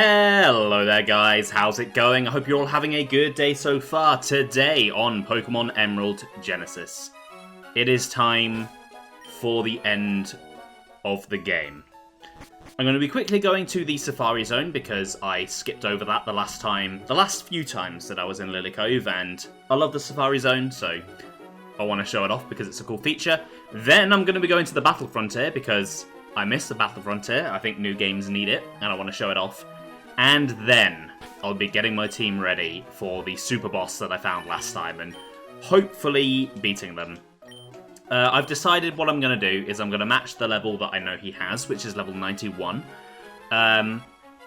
Hello there guys, how's it going? I hope you're all having a good day so far. Today on Pokemon Emerald Genesis, it is time for the end of the game. I'm going to be quickly going to the Safari Zone because I skipped over that the last few times that I was in Lily Cove, and I love the Safari Zone, so I want to show it off because it's a cool feature. Then I'm going to be going to the Battle Frontier because I miss the Battle Frontier. I think new games need it, and I want to show it off. And then I'll be getting my team ready for the superboss that I found last time and hopefully beating them. I've decided what I'm going to do is I'm going to match the level that I know he has, which is level 91. And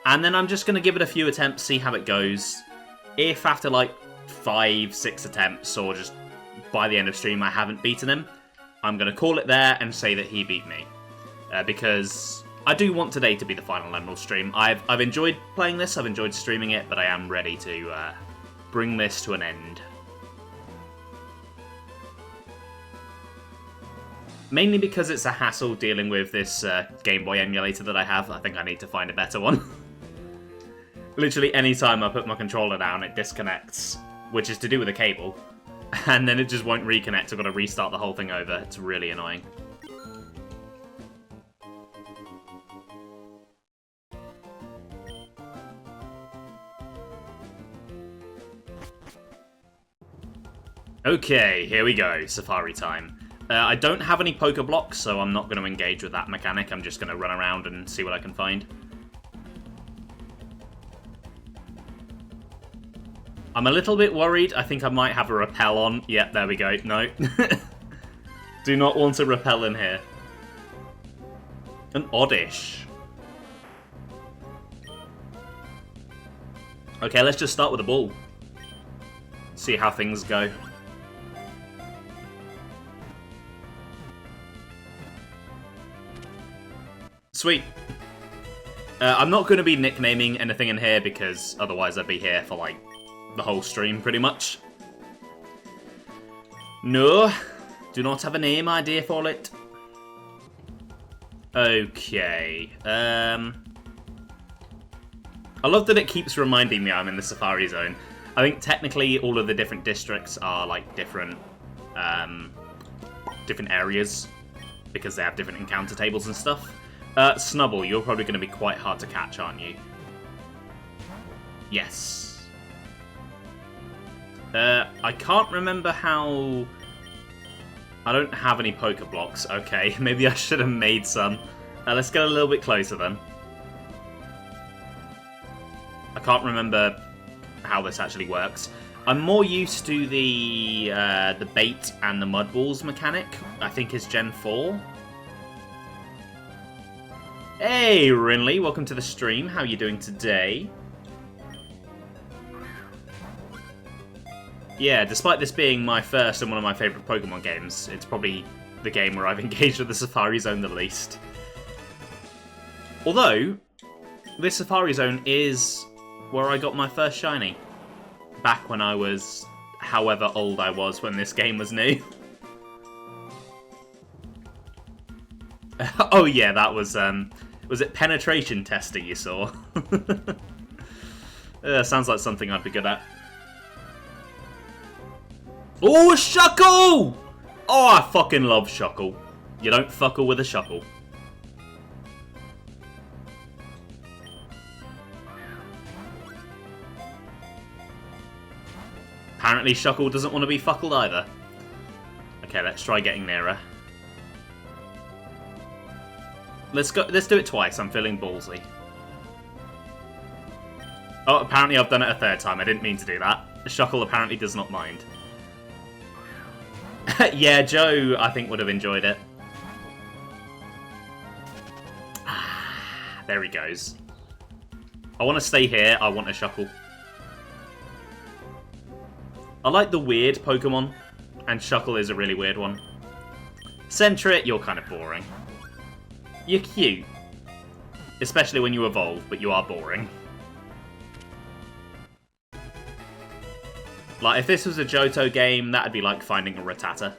then I'm just going to give it a few attempts, see how it goes. If after like 5-6 attempts or just by the end of stream I haven't beaten him, I'm going to call it there and say that he beat me. Because I do want today to be the final Emerald stream. I've enjoyed playing this, I've enjoyed streaming it, but I am ready to bring this to an end. Mainly because it's a hassle dealing with this Game Boy emulator that I have. I think I need to find a better one. Literally any time I put my controller down, it disconnects, which is to do with a cable. And then it just won't reconnect, I've got to restart the whole thing over. It's really annoying. Okay, here we go, Safari time. I don't have any Poke Blocks, so I'm not going to engage with that mechanic. I'm just going to run around and see what I can find. I'm a little bit worried. I think I might have a Repel on. Yep, there we go. No. Do not want to Repel in here. An Oddish. Okay, let's just start with a ball. See how things go. Sweet. I'm not going to be nicknaming anything in here because otherwise I'd be here for like the whole stream pretty much. No, do not have a name idea for it. Okay. I love that it keeps reminding me I'm in the Safari Zone. I think technically all of the different districts are like different areas because they have different encounter tables and stuff. Snubble, you're probably going to be quite hard to catch, aren't you? Yes. I can't remember how... I don't have any Poke Blocks. Okay, maybe I should have made some. Let's get a little bit closer then. I can't remember how this actually works. I'm more used to the bait and the mud balls mechanic. I think is Gen 4. Hey, Rinley, welcome to the stream. How are you doing today? Yeah, despite this being my first and one of my favourite Pokemon games, it's probably the game where I've engaged with the Safari Zone the least. Although, this Safari Zone is where I got my first shiny. Back when I was however old I was when this game was new. Oh yeah, that was it penetration tester you saw? Sounds like something I'd be good at. Oh, Shuckle! Oh, I fucking love Shuckle. You don't fuckle with a Shuckle. Apparently Shuckle doesn't want to be fuckled either. Okay, let's try getting nearer. Let's do it twice, I'm feeling ballsy. Oh, apparently I've done it a third time, I didn't mean to do that. Shuckle apparently does not mind. Yeah, Joe, I think, would have enjoyed it. There he goes. I want to stay here, I want a Shuckle. I like the weird Pokemon, and Shuckle is a really weird one. Sentret, you're kind of boring. You're cute. Especially when you evolve, but you are boring. Like, if this was a Johto game, that'd be like finding a Rattata.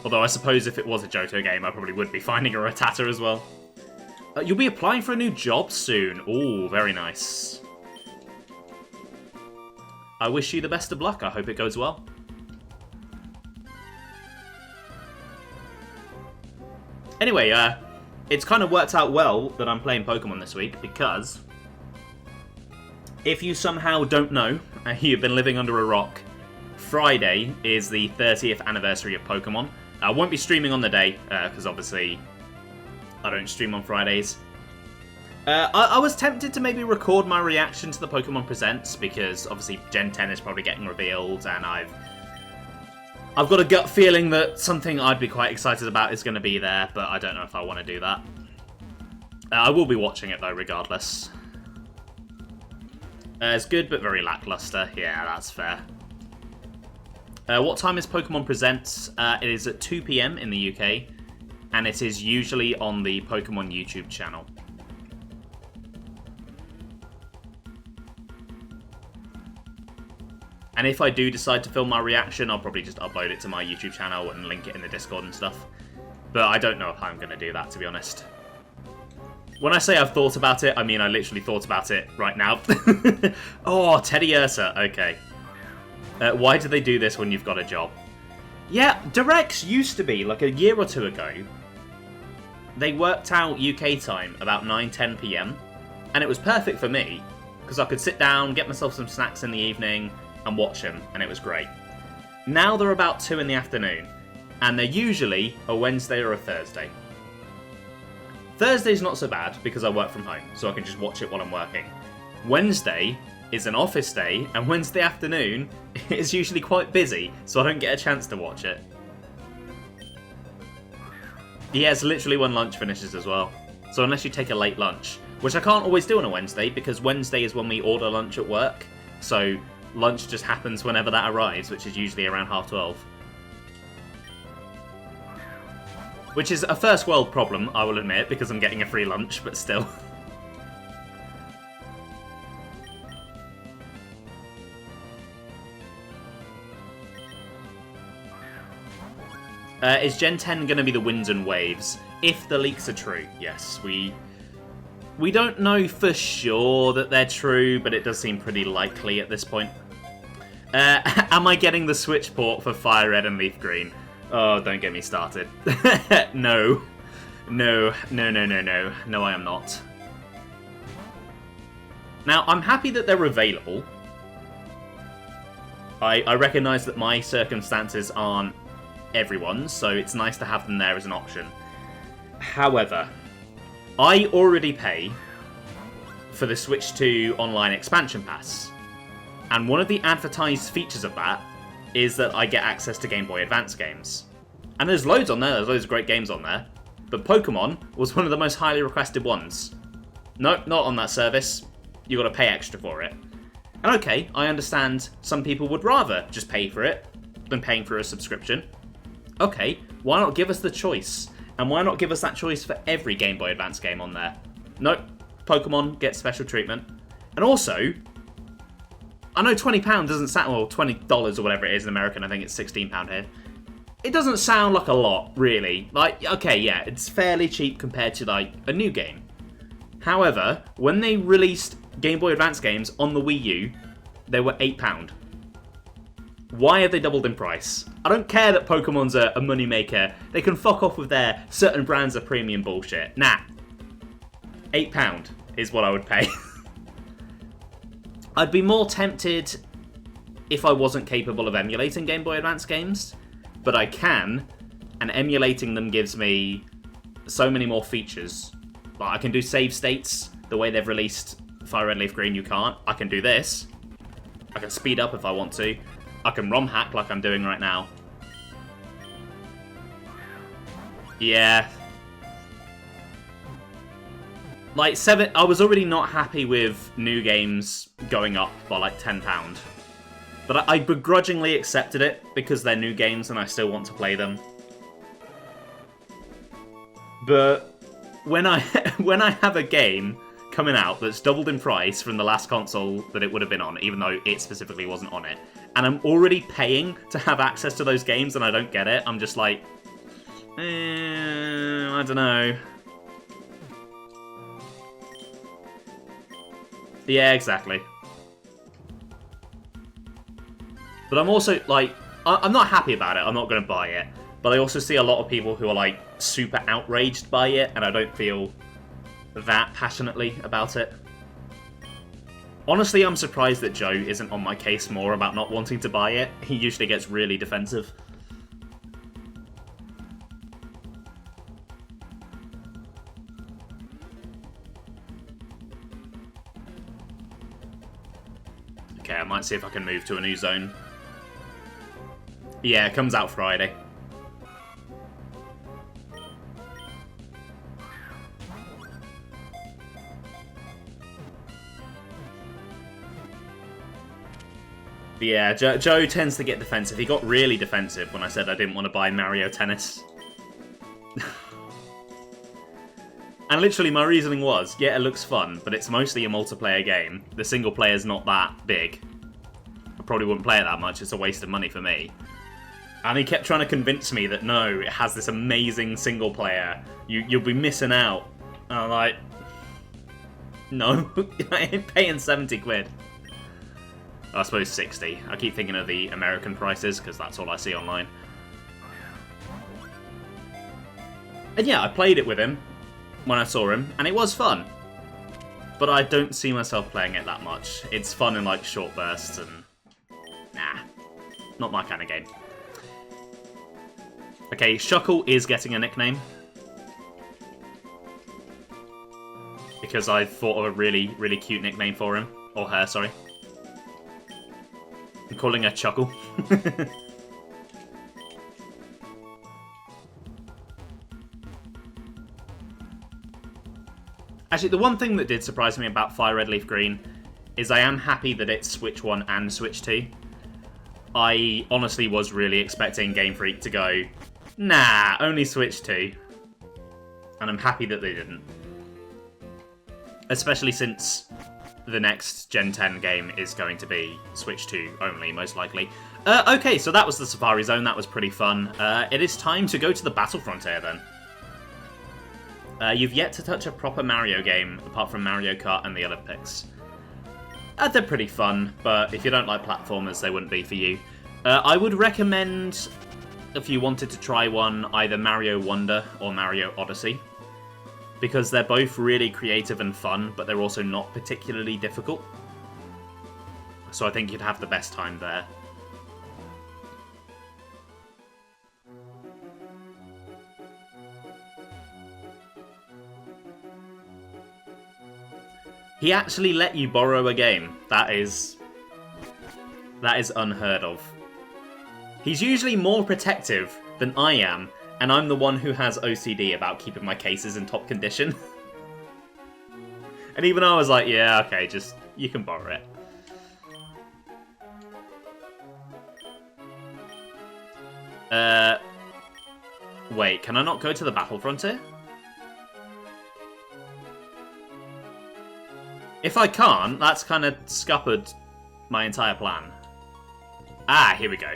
Although I suppose if it was a Johto game, I probably would be finding a Rattata as well. You'll be applying for a new job soon. Ooh, very nice. I wish you the best of luck. I hope it goes well. Anyway, it's kind of worked out well that I'm playing Pokemon this week, because if you somehow don't know, you've been living under a rock, Friday is the 30th anniversary of Pokemon. I won't be streaming on the day, because obviously I don't stream on Fridays. I was tempted to maybe record my reaction to the Pokemon Presents, because obviously Gen 10 is probably getting revealed, and I've got a gut feeling that something I'd be quite excited about is going to be there, but I don't know if I want to do that. I will be watching it though, regardless. It's good, but very lackluster. Yeah, that's fair. What time is Pokemon Presents? It is at 2 PM in the UK, and it is usually on the Pokemon YouTube channel. And if I do decide to film my reaction, I'll probably just upload it to my YouTube channel and link it in the Discord and stuff. But I don't know if I'm going to do that, to be honest. When I say I've thought about it, I mean I literally thought about it right now. Oh, Teddy Ursa. Okay. Why do they do this when you've got a job? Yeah, Directs used to be, like a year or two ago, they worked out UK time about 9-10 PM. And it was perfect for me, because I could sit down, get myself some snacks in the evening, and watch them, and it was great. Now they're about 2 in the afternoon, and they're usually a Wednesday or a Thursday. Thursday's not so bad, because I work from home, so I can just watch it while I'm working. Wednesday is an office day, and Wednesday afternoon is usually quite busy, so I don't get a chance to watch it. Yeah, it's literally when lunch finishes as well. So unless you take a late lunch, which I can't always do on a Wednesday, because Wednesday is when we order lunch at work, so lunch just happens whenever that arrives, which is usually around 12:30. Which is a first world problem, I will admit, because I'm getting a free lunch, but still. Is Gen 10 going to be the winds and waves? If the leaks are true, yes. We don't know for sure that they're true, but it does seem pretty likely at this point. Am I getting the Switch port for Fire Red and Leaf Green? Oh, don't get me started. No. No, I am not. Now, I'm happy that they're available. I recognise that my circumstances aren't everyone's, so it's nice to have them there as an option. However, I already pay for the Switch 2 Online Expansion Pass, and one of the advertised features of that is that I get access to Game Boy Advance games. And there's loads on there, there's loads of great games on there, but Pokemon was one of the most highly requested ones. Nope, not on that service. You gotta pay extra for it. And okay, I understand some people would rather just pay for it than paying for a subscription. Okay, why not give us the choice? And why not give us that choice for every Game Boy Advance game on there? Nope, Pokemon gets special treatment. And also, I know £20 doesn't sound, well, $20 or whatever it is in American, I think it's £16 here. It doesn't sound like a lot, really. Like, okay, yeah, it's fairly cheap compared to, like, a new game. However, when they released Game Boy Advance games on the Wii U, they were £8. Why have they doubled in price? I don't care that Pokemon's a moneymaker. They can fuck off with their certain brands of premium bullshit. Nah. £8 is what I would pay. I'd be more tempted if I wasn't capable of emulating Game Boy Advance games, but I can, and emulating them gives me so many more features. Like, I can do save states the way they've released Fire Red Leaf Green. You can't. I can do this. I can speed up if I want to. I can ROM hack like I'm doing right now. Yeah. Like, I was already not happy with new games going up by like £10. But I begrudgingly accepted it because they're new games and I still want to play them. But when I have a game coming out that's doubled in price from the last console that it would have been on, even though it specifically wasn't on it, and I'm already paying to have access to those games and I don't get it, I'm just like, I don't know. Yeah, exactly. But I'm also, like, I'm not happy about it. I'm not going to buy it. But I also see a lot of people who are, like, super outraged by it, and I don't feel that passionately about it. Honestly, I'm surprised that Joe isn't on my case more about not wanting to buy it. He usually gets really defensive. Okay, I might see if I can move to a new zone. Yeah, it comes out Friday. But yeah, Joe tends to get defensive. He got really defensive when I said I didn't want to buy Mario Tennis. And literally my reasoning was, yeah, it looks fun, but it's mostly a multiplayer game. The single player's not that big. I probably wouldn't play it that much, it's a waste of money for me. And he kept trying to convince me that no, it has this amazing single player. You'll be missing out. And I'm like, no, I ain't paying 70 quid. I suppose 60. I keep thinking of the American prices, because that's all I see online. And yeah, I played it with him when I saw him, and it was fun. But I don't see myself playing it that much. It's fun in, like, short bursts, and nah, not my kind of game. Okay, Shuckle is getting a nickname. Because I thought of a really, really cute nickname for him. Or her, sorry. I'm calling her Chuckle. Actually, the one thing that did surprise me about Fire Red Leaf Green is I am happy that it's Switch 1 and Switch 2. I honestly was really expecting Game Freak to go, nah, only Switch 2. And I'm happy that they didn't. Especially since the next Gen 10 game is going to be Switch 2 only, most likely. Okay, so that was the Safari Zone. That was pretty fun. It is time to go to the Battle Frontier, then. You've yet to touch a proper Mario game, apart from Mario Kart and the Olympics. They're pretty fun, but if you don't like platformers, they wouldn't be for you. I would recommend, if you wanted to try one, either Mario Wonder or Mario Odyssey. Because they're both really creative and fun, but they're also not particularly difficult. So I think you'd have the best time there. He actually let you borrow a game. That is unheard of. He's usually more protective than I am, and I'm the one who has OCD about keeping my cases in top condition. And even I was like, yeah, okay, just, you can borrow it. Wait, can I not go to the Battle Frontier? If I can't, that's kind of scuppered my entire plan. Ah, here we go.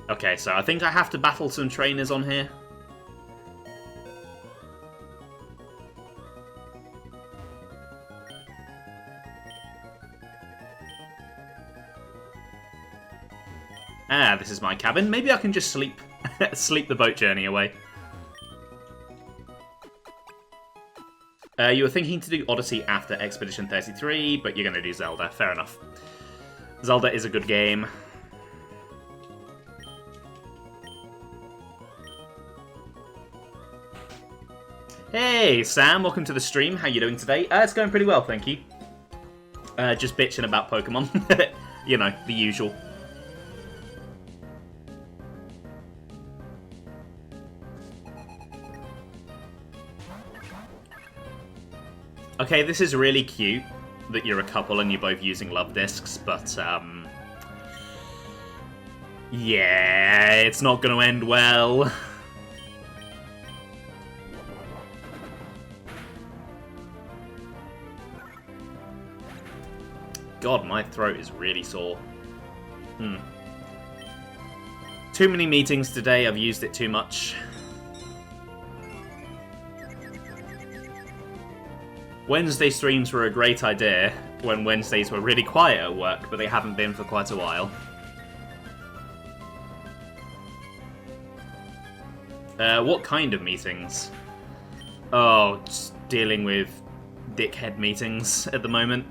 Okay, so I think I have to battle some trainers on here. Ah, this is my cabin. Maybe I can just sleep sleep the boat journey away. You were thinking to do Odyssey after Expedition 33, but you're going to do Zelda. Fair enough. Zelda is a good game. Hey, Sam, welcome to the stream. How you doing today? It's going pretty well, thank you. Just bitching about Pokemon. You know, the usual. Okay, this is really cute that you're a couple and you're both using love discs, but, yeah, it's not going to end well. God, my throat is really sore. Too many meetings today, I've used it too much. Wednesday streams were a great idea when Wednesdays were really quiet at work, but they haven't been for quite a while. What kind of meetings? Oh, just dealing with dickhead meetings at the moment.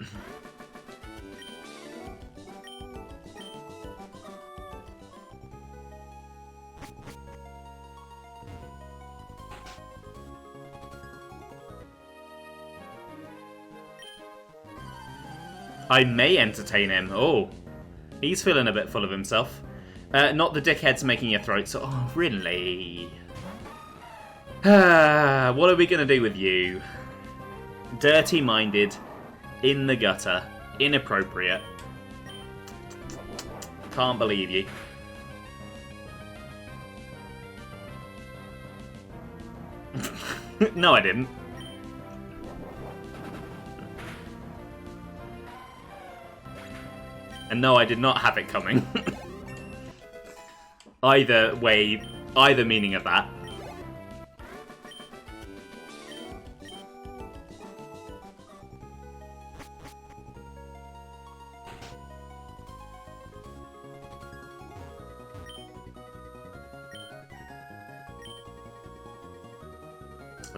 I may entertain him. Oh, he's feeling a bit full of himself. Not the dickheads making your throat so... Oh, really? What are we going to do with you? Dirty-minded, in the gutter, inappropriate. Can't believe you. No, I didn't. And no, I did not have it coming. Either way, either meaning of that.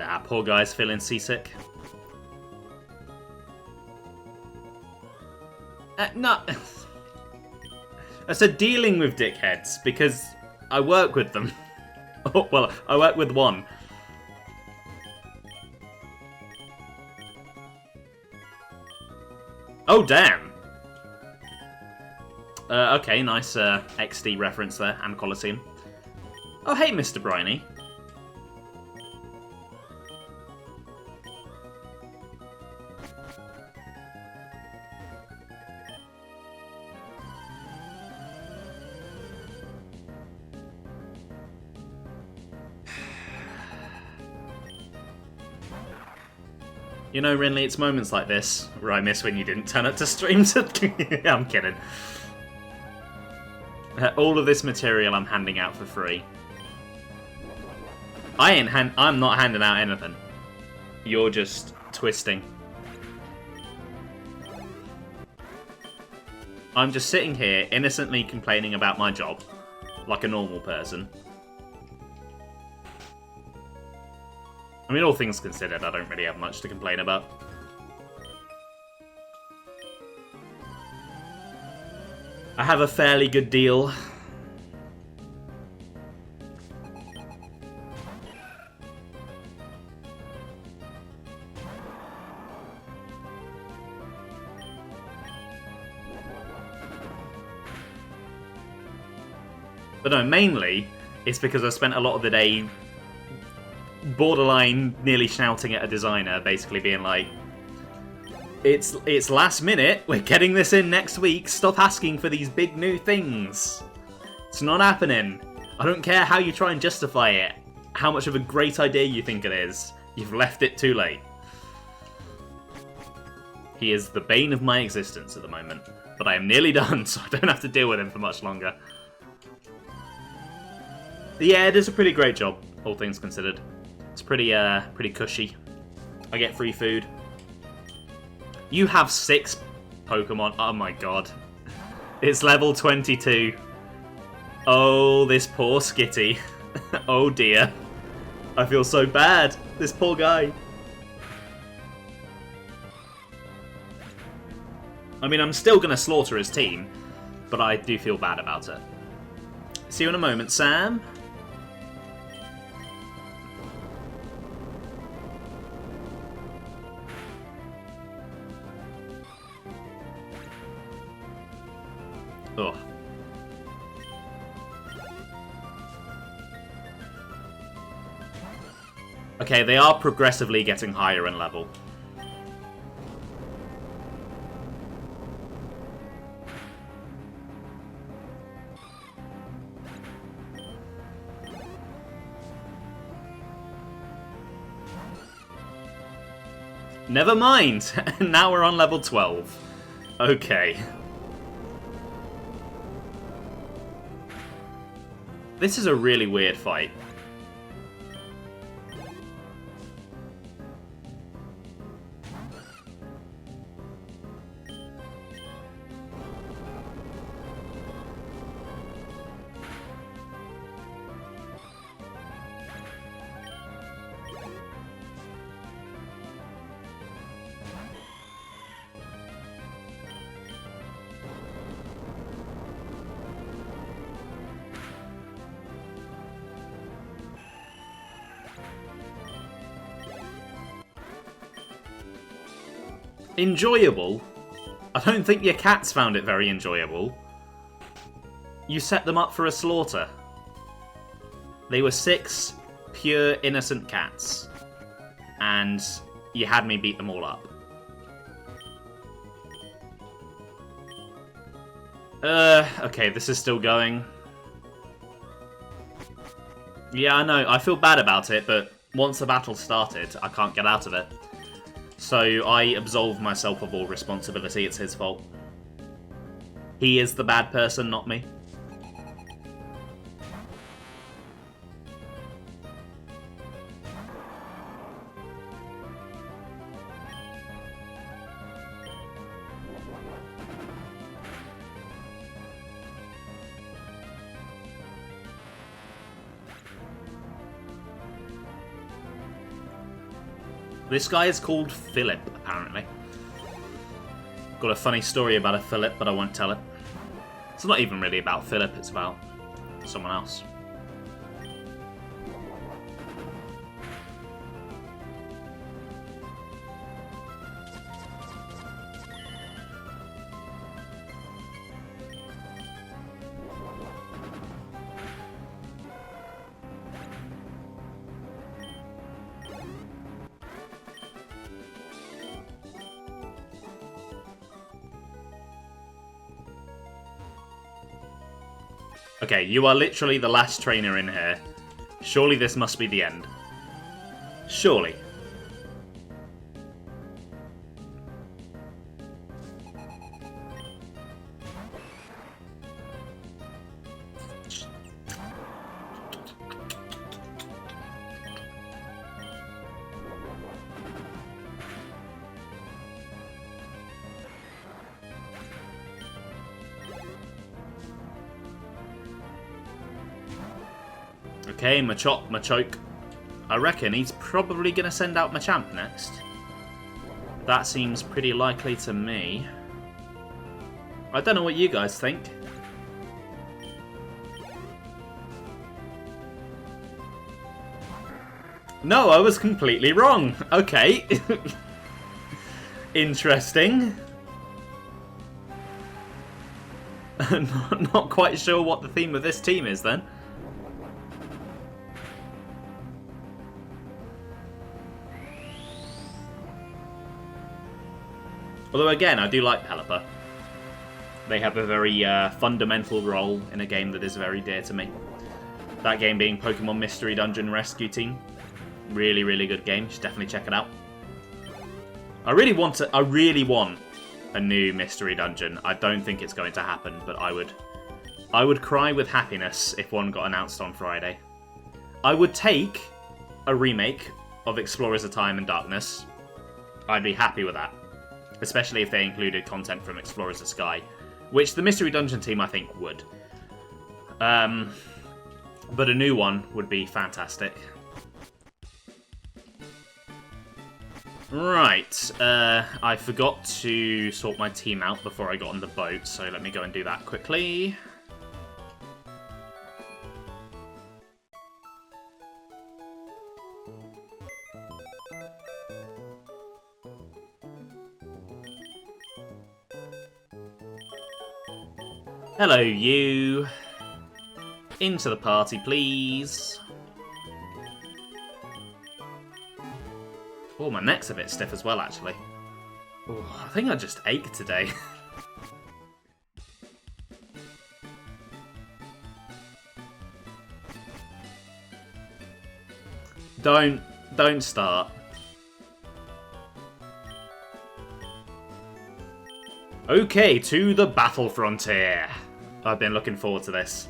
Ah, poor guy's feeling seasick. No. I said dealing with dickheads, because I work with them. Oh, well, I work with one. Oh, damn. Okay, nice XD reference there, and Colosseum. Oh, hey, Mr. Briney. You know, Rinley, it's moments like this where I miss when you didn't turn up to stream. I'm kidding. All of this material I'm handing out for free. I'm not handing out anything. You're just twisting. I'm just sitting here innocently complaining about my job, like a normal person. I mean, all things considered, I don't really have much to complain about. I have a fairly good deal. But no, mainly, it's because I spent a lot of the day borderline nearly shouting at a designer, basically being like, it's last minute, we're getting this in next week, stop asking for these big new things. It's not happening. I don't care how you try and justify it, how much of a great idea you think it is, you've left it too late. He is the bane of my existence at the moment, but I am nearly done, so I don't have to deal with him for much longer. Yeah, it is a pretty great job, all things considered. It's pretty cushy. I get free food. You have 6 Pokemon. Oh my god. It's level 22. Oh, this poor Skitty. Oh dear. I feel so bad. This poor guy. I mean, I'm still going to slaughter his team, but I do feel bad about it. See you in a moment, Sam. Ugh. Okay, they are progressively getting higher in level. Never mind! Now we're on level 12. Okay. This is a really weird fight. Enjoyable? I don't think your cats found it very enjoyable. You set them up for a slaughter. They were 6 pure innocent cats. And you had me beat them all up. Okay, this is still going. Yeah, I know, I feel bad about it, but once the battle started, I can't get out of it. So I absolve myself of all responsibility, it's his fault. He is the bad person, not me. This guy is called Philip, apparently. Got a funny story about a Philip, but I won't tell it. It's not even really about Philip, it's about someone else. Okay, you are literally the last trainer in here. Surely this must be the end. Surely. Okay, Machoke. I reckon he's probably going to send out Machamp next. That seems pretty likely to me. I don't know what you guys think. No, I was completely wrong. Okay. Interesting. Not quite sure what the theme of this team is then. Although again, I do like Pelipper. They have a very fundamental role in a game that is very dear to me. That game being Pokemon Mystery Dungeon Rescue Team. Really, really good game. You should definitely check it out. I really want a new Mystery Dungeon. I don't think it's going to happen, but I would cry with happiness if one got announced on Friday. I would take a remake of Explorers of Time and Darkness. I'd be happy with that. Especially if they included content from Explorers of Sky, which the Mystery Dungeon team, I think, would. But a new one would be fantastic. Right, I forgot to sort my team out before I got on the boat, so let me go and do that quickly. Hello, you. Into the party, please. Oh, my neck's a bit stiff as well, actually. Oh, I think I just ached today. Don't start. Okay, to the battle frontier. I've been looking forward to this.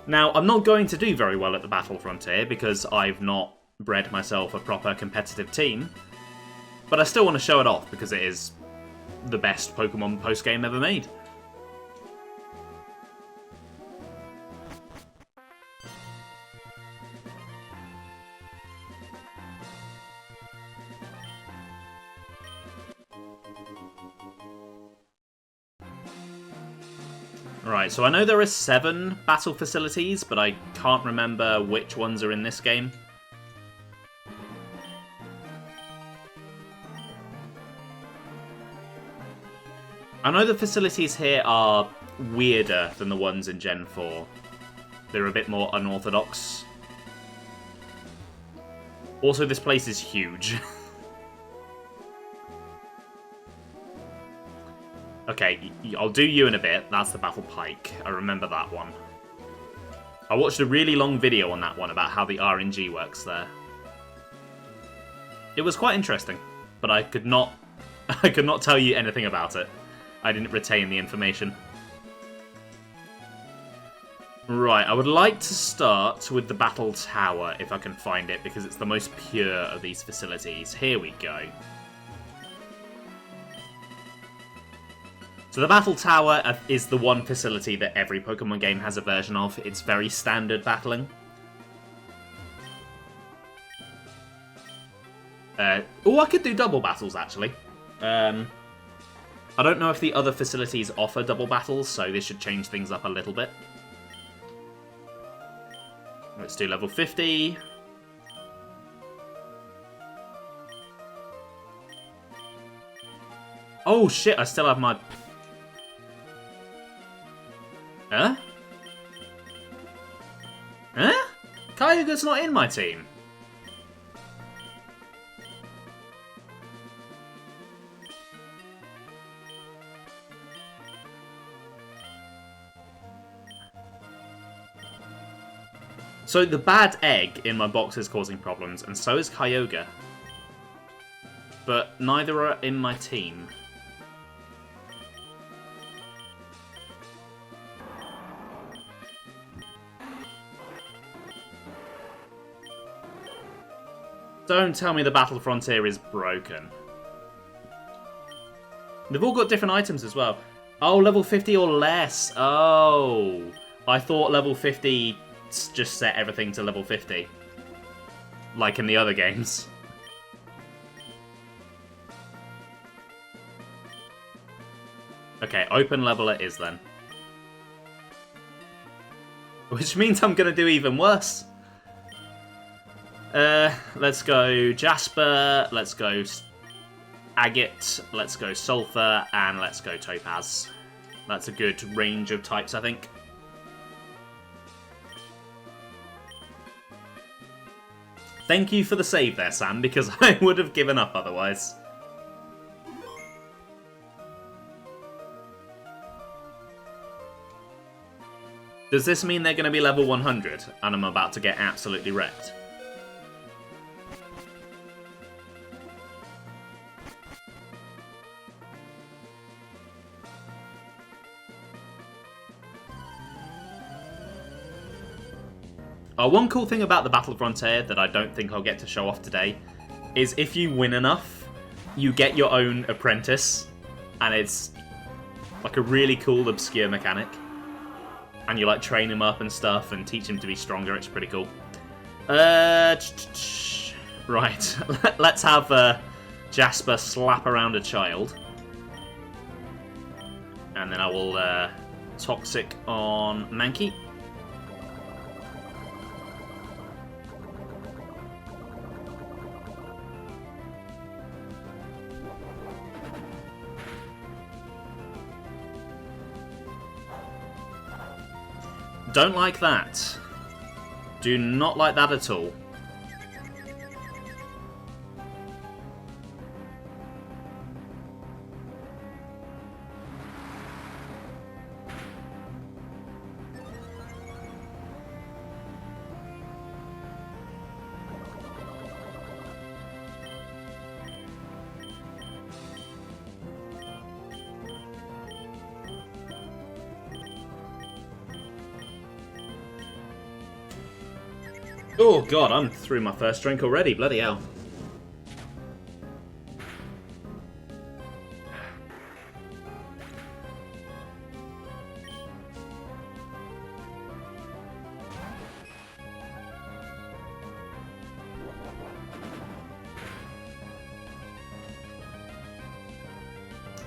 Now, I'm not going to do very well at the Battle Frontier because I've not bred myself a proper competitive team, but I still want to show it off because it is the best Pokemon post-game ever made. Right, so I know there are 7 battle facilities, but I can't remember which ones are in this game. I know the facilities here are weirder than the ones in Gen 4. They're a bit more unorthodox. Also, this place is huge. Okay, I'll do you in a bit. That's the Battle Pike. I remember that one. I watched a really long video on that one about how the RNG works there. It was quite interesting, but I could not tell you anything about it. I didn't retain the information. Right, I would like to start with the Battle Tower, if I can find it, because it's the most pure of these facilities. Here we go. So the Battle Tower is the one facility that every Pokemon game has a version of. It's very standard battling. Oh, I could do double battles, actually. I don't know if the other facilities offer double battles, so this should change things up a little bit. Let's do level 50. Oh shit, I still have my... Huh? Huh? Kyogre's not in my team. So the bad egg in my box is causing problems, and so is Kyogre. But neither are in my team. Don't tell me the Battle Frontier is broken. They've all got different items as well. Oh, level 50 or less. Oh. I thought level 50... just set everything to level 50. Like in the other games. Okay, open level it is then. Which means I'm gonna do even worse. Let's go Jasper, let's go Agate, let's go Sulphur, and let's go Topaz. That's a good range of types, I think. Thank you for the save there, Sam, because I would have given up otherwise. Does this mean they're going to be level 100, and I'm about to get absolutely wrecked? One cool thing about the Battle Frontier that I don't think I'll get to show off today is if you win enough, you get your own apprentice, and it's like a really cool, obscure mechanic. And you like train him up and stuff and teach him to be stronger. It's pretty cool. Right, let's have Jasper slap around a child. And then I will Toxic on Mankey. Don't like that. Do not like that at all. Oh god, I'm through my first drink already, bloody hell.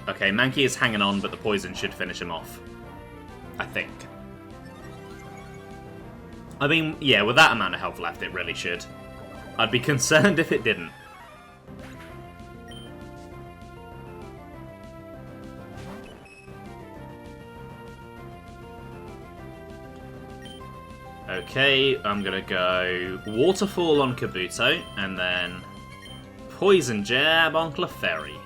Okay, Mankey is hanging on, but the poison should finish him off. I think. I mean, yeah, with that amount of health left, it really should. I'd be concerned if it didn't. Okay, I'm gonna go Waterfall on Kabuto, and then Poison Jab on Clefairy.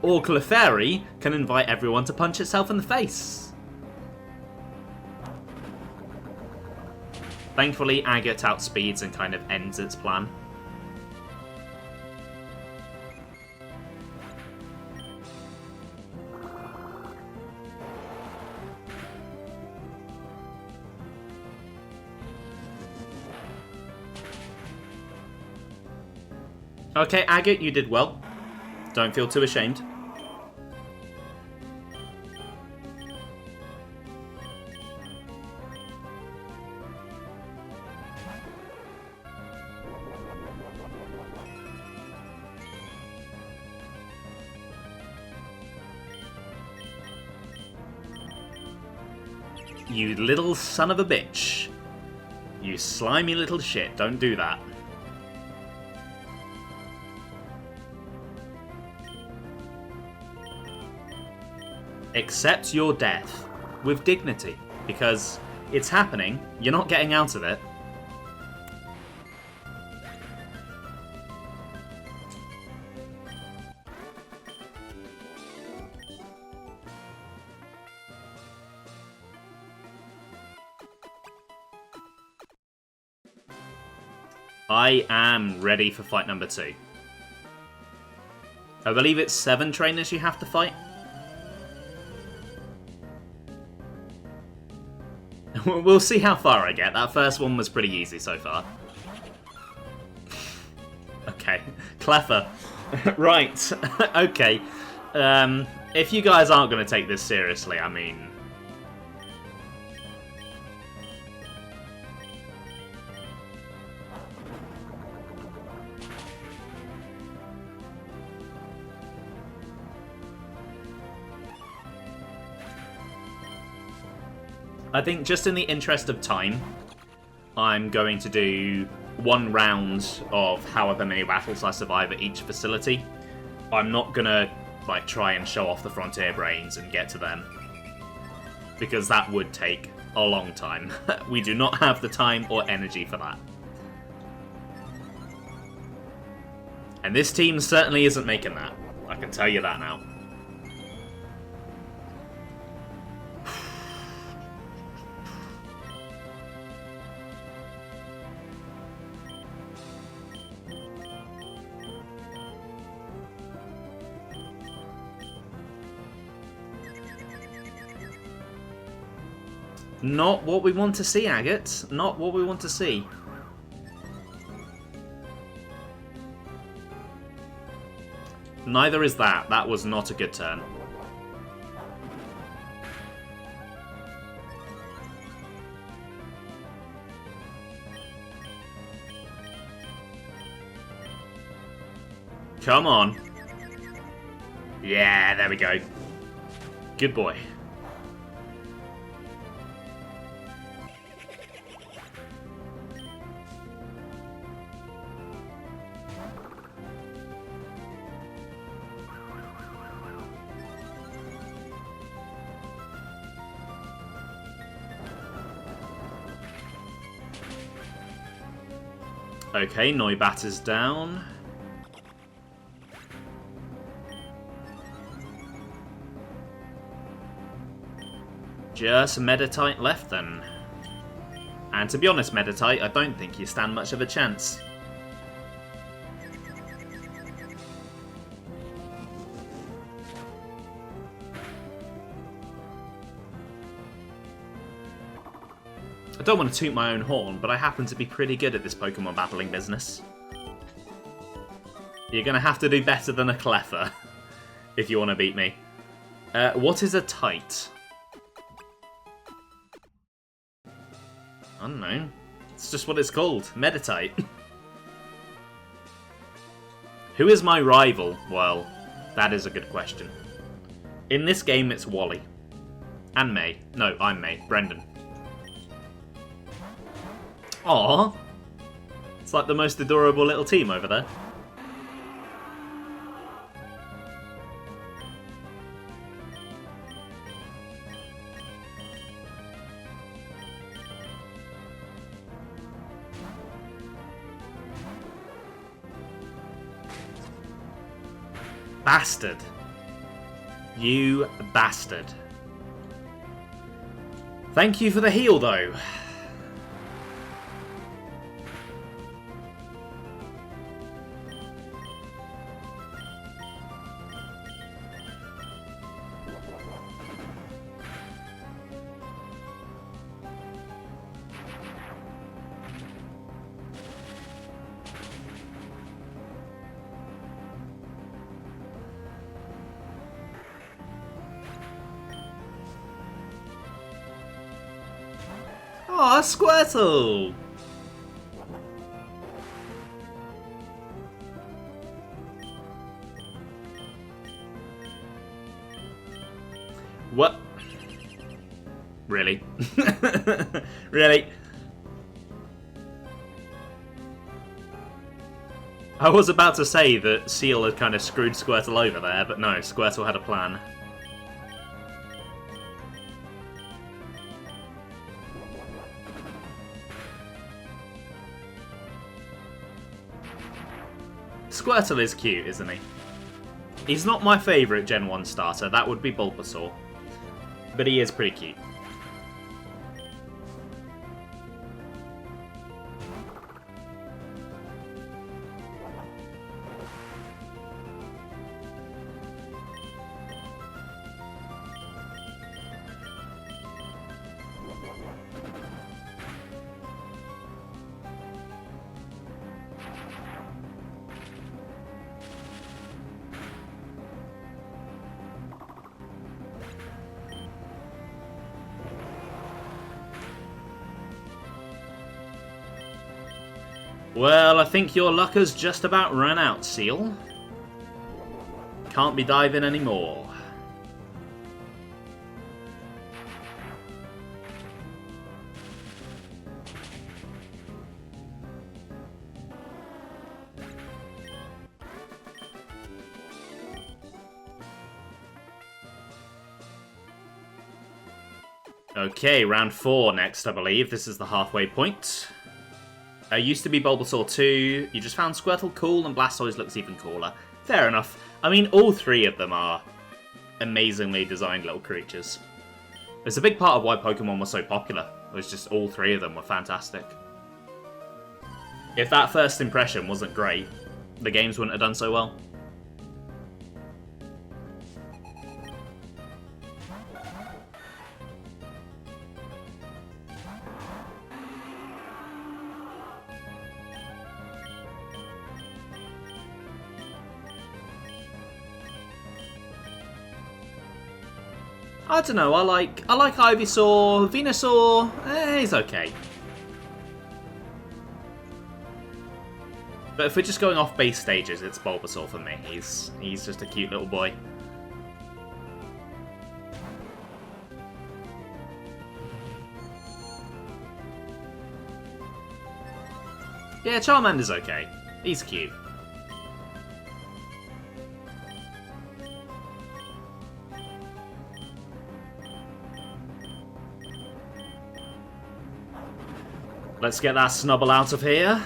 Or Clefairy can invite everyone to punch itself in the face. Thankfully, Agate outspeeds and kind of ends its plan. Okay, Agate, you did well. Don't feel too ashamed. You little son of a bitch. You slimy little shit. Don't do that. Accept your death with dignity, because it's happening. You're not getting out of it. I am ready for fight number 2. I believe it's 7 trainers you have to fight. We'll see how far I get. That first one was pretty easy so far. Okay, Cleffa. Right, okay. If you guys aren't going to take this seriously, I mean... I think just in the interest of time, I'm going to do 1 round of however many battles I survive at each facility. I'm not gonna like try and show off the Frontier Brains and get to them, because that would take a long time. We do not have the time or energy for that. And this team certainly isn't making that. I can tell you that now. Not what we want to see, Agate. Not what we want to see. Neither is that. That was not a good turn. Come on. Yeah, there we go. Good boy. Okay, Noibat is down. Just Meditite left then. And to be honest, Meditite, I don't think you stand much of a chance. I don't want to toot my own horn, but I happen to be pretty good at this Pokemon battling business. You're going to have to do better than a Cleffa if you want to beat me. What is a Tite? I don't know. It's just what it's called. Meditite. Who is my rival? Well, that is a good question. In this game, it's Wally. And May. No, I'm May. Brendan. Aww. It's like the most adorable little team over there. Bastard. You bastard. Thank you for the heal, though. Aw, Squirtle! What? Really? Really? I was about to say that Seal had kind of screwed Squirtle over there, but no, Squirtle had a plan. Squirtle is cute, isn't he? He's not my favourite Gen 1 starter, that would be Bulbasaur. But he is pretty cute. Well, I think your luck has just about run out, Seal. Can't be diving anymore. Okay, round 4 next, I believe. This is the halfway point. Used to be Bulbasaur 2, you just found Squirtle cool, and Blastoise looks even cooler. Fair enough. I mean, all three of them are amazingly designed little creatures. It's a big part of why Pokemon was so popular. It was just all three of them were fantastic. If that first impression wasn't great, the games wouldn't have done so well. I don't know, I like Ivysaur, Venusaur, he's okay. But if we're just going off base stages, it's Bulbasaur for me. He's just a cute little boy. Yeah, Charmander's okay. He's cute. Let's get that Snubble out of here.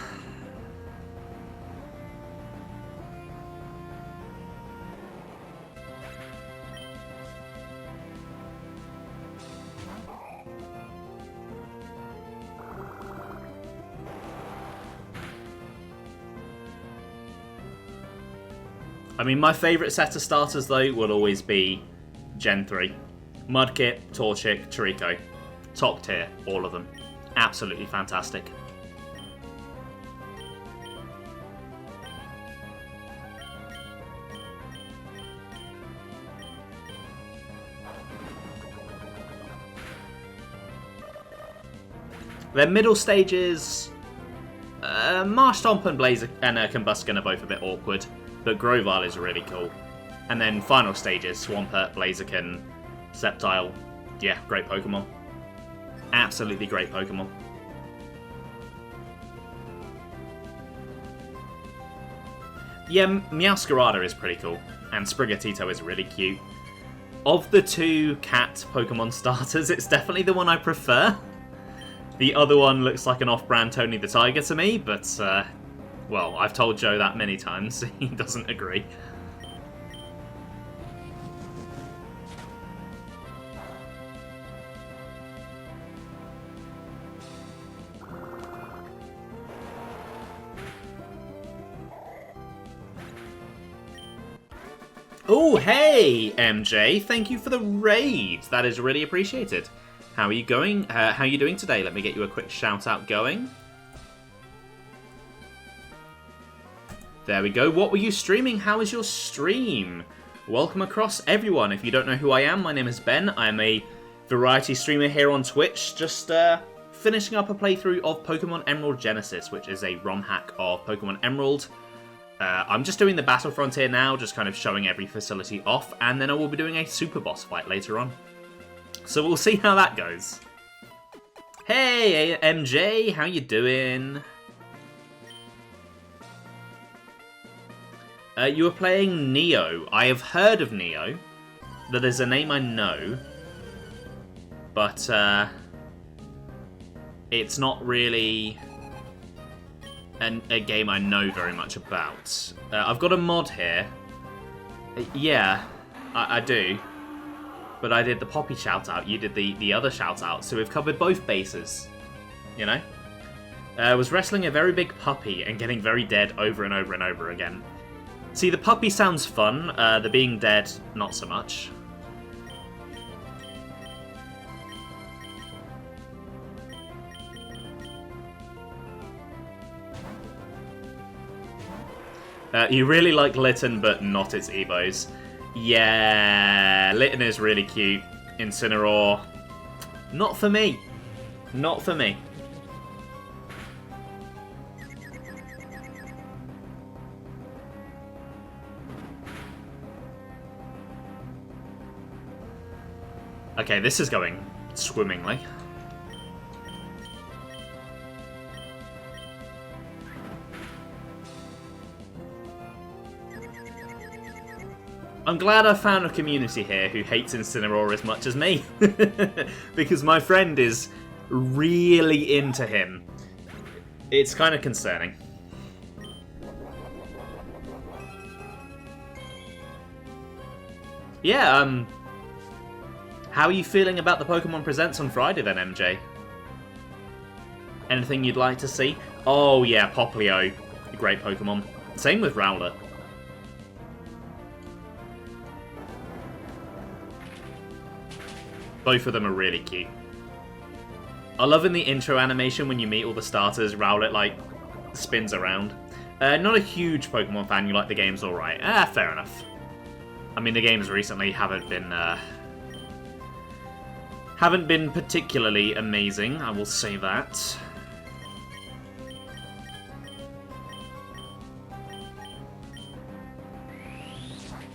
I mean, my favourite set of starters, though, would always be Gen 3. Mudkip, Torchic, Toriko. Top tier, all of them. Absolutely fantastic. Their middle stages, Marshtomp and Blazer and Combusken are both a bit awkward, but Grovyle is really cool. And then final stages, Swampert, Blaziken, Sceptile. Yeah, great Pokemon. Absolutely great Pokemon. Yeah, Meowscarada is pretty cool, and Sprigatito is really cute. Of the two cat Pokemon starters, it's definitely the one I prefer. The other one looks like an off-brand Tony the Tiger to me, but, well, I've told Joe that many times. He doesn't agree. Oh, hey, MJ. Thank you for the raid. That is really appreciated. How are you going? How are you doing today? Let me get you a quick shout out going. There we go. What were you streaming? How was your stream? Welcome across, everyone. If you don't know who I am, my name is Ben. I am a variety streamer here on Twitch. Just finishing up a playthrough of Pokemon Emerald Genesis, which is a ROM hack of Pokemon Emerald. I'm just doing the Battle Frontier now, just kind of showing every facility off, and then I will be doing a super boss fight later on. So we'll see how that goes. Hey, MJ, how you doing? You were playing Neo. I have heard of Neo. That is a name I know. But, it's not really a game I know very much about. I've got a mod here. Yeah, I do. But I did the Poppy shout-out, you did the other shout-out, so we've covered both bases, you know? Was wrestling a very big puppy and getting very dead over and over and over again. See, the puppy sounds fun, the being dead, not so much. You really like Litten, but not its Evos. Yeah, Litten is really cute. Incineroar, not for me. Not for me. Okay, this is going swimmingly. I'm glad I found a community here who hates Incineroar as much as me. Because my friend is really into him. It's kind of concerning. Yeah, how are you feeling about the Pokemon Presents on Friday then, MJ? Anything you'd like to see? Oh yeah, Popplio. A great Pokemon. Same with Rowlet. Both of them are really cute. I love in the intro animation when you meet all the starters, Rowlet, like, spins around. Not a huge Pokemon fan, you like the games alright. Fair enough. I mean, the games recently haven't been particularly amazing, I will say that.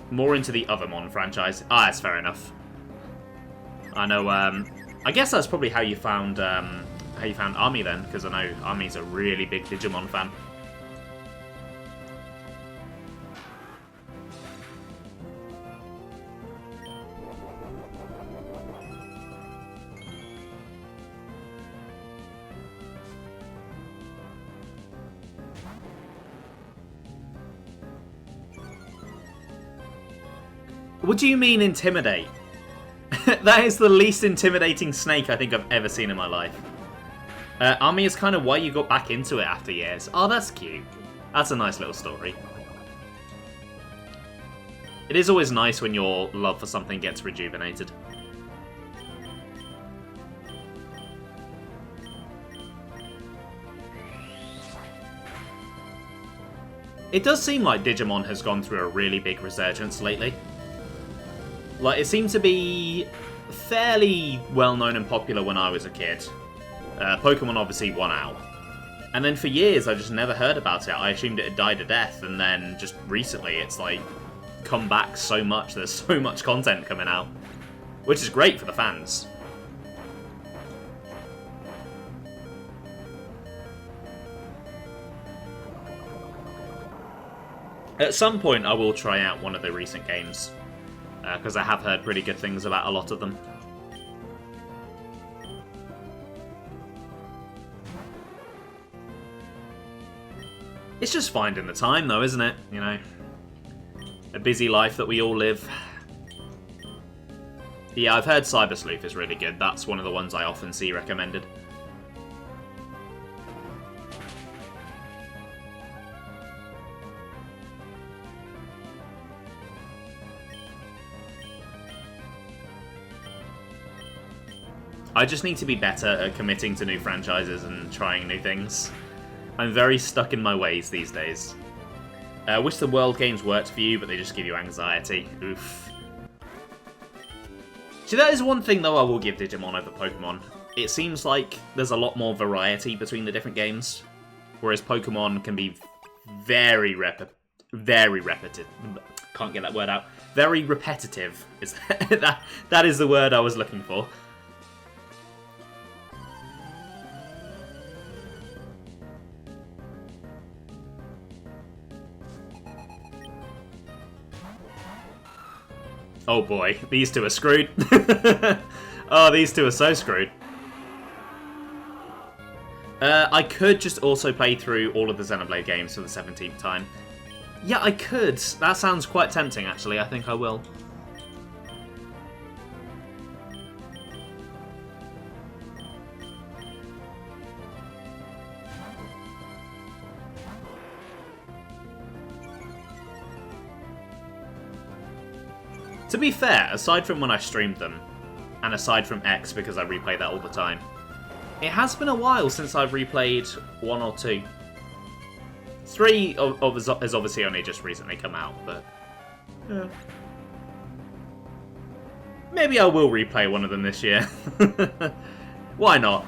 More into the Othermon franchise. That's fair enough. I know, I guess that's probably how you found Army then, because I know Army's a really big Digimon fan. What do you mean intimidate? That is the least intimidating snake I think I've ever seen in my life. Army is kind of why you got back into it after years. Oh, that's cute. That's a nice little story. It is always nice when your love for something gets rejuvenated. It does seem like Digimon has gone through a really big resurgence lately. Like, it seemed to be fairly well-known and popular when I was a kid. Pokemon obviously won out. And then for years, I just never heard about it. I assumed it had died a death, and then just recently, it's like come back so much. There's so much content coming out, which is great for the fans. At some point, I will try out one of the recent games, because I have heard pretty good things about a lot of them. It's just finding the time, though, isn't it? You know, a busy life that we all live. Yeah, I've heard Cyber Sleuth is really good. That's one of the ones I often see recommended. I just need to be better at committing to new franchises and trying new things. I'm very stuck in my ways these days. Wish the World games worked for you, but they just give you anxiety. Oof. See, that is one thing, though, I will give Digimon over Pokemon. It seems like there's a lot more variety between the different games, whereas Pokemon can be very repetitive. Can't get that word out. Very repetitive. Is that is the word I was looking for. Oh boy, these two are screwed. Oh, these two are so screwed. I could just also play through all of the Xenoblade games for the 17th time. Yeah, I could. That sounds quite tempting, actually. I think I will. To be fair, aside from when I streamed them, and aside from X because I replay that all the time, it has been a while since I've replayed 1 or 2. 3 has obviously only just recently come out, but yeah. Maybe I will replay one of them this year. Why not?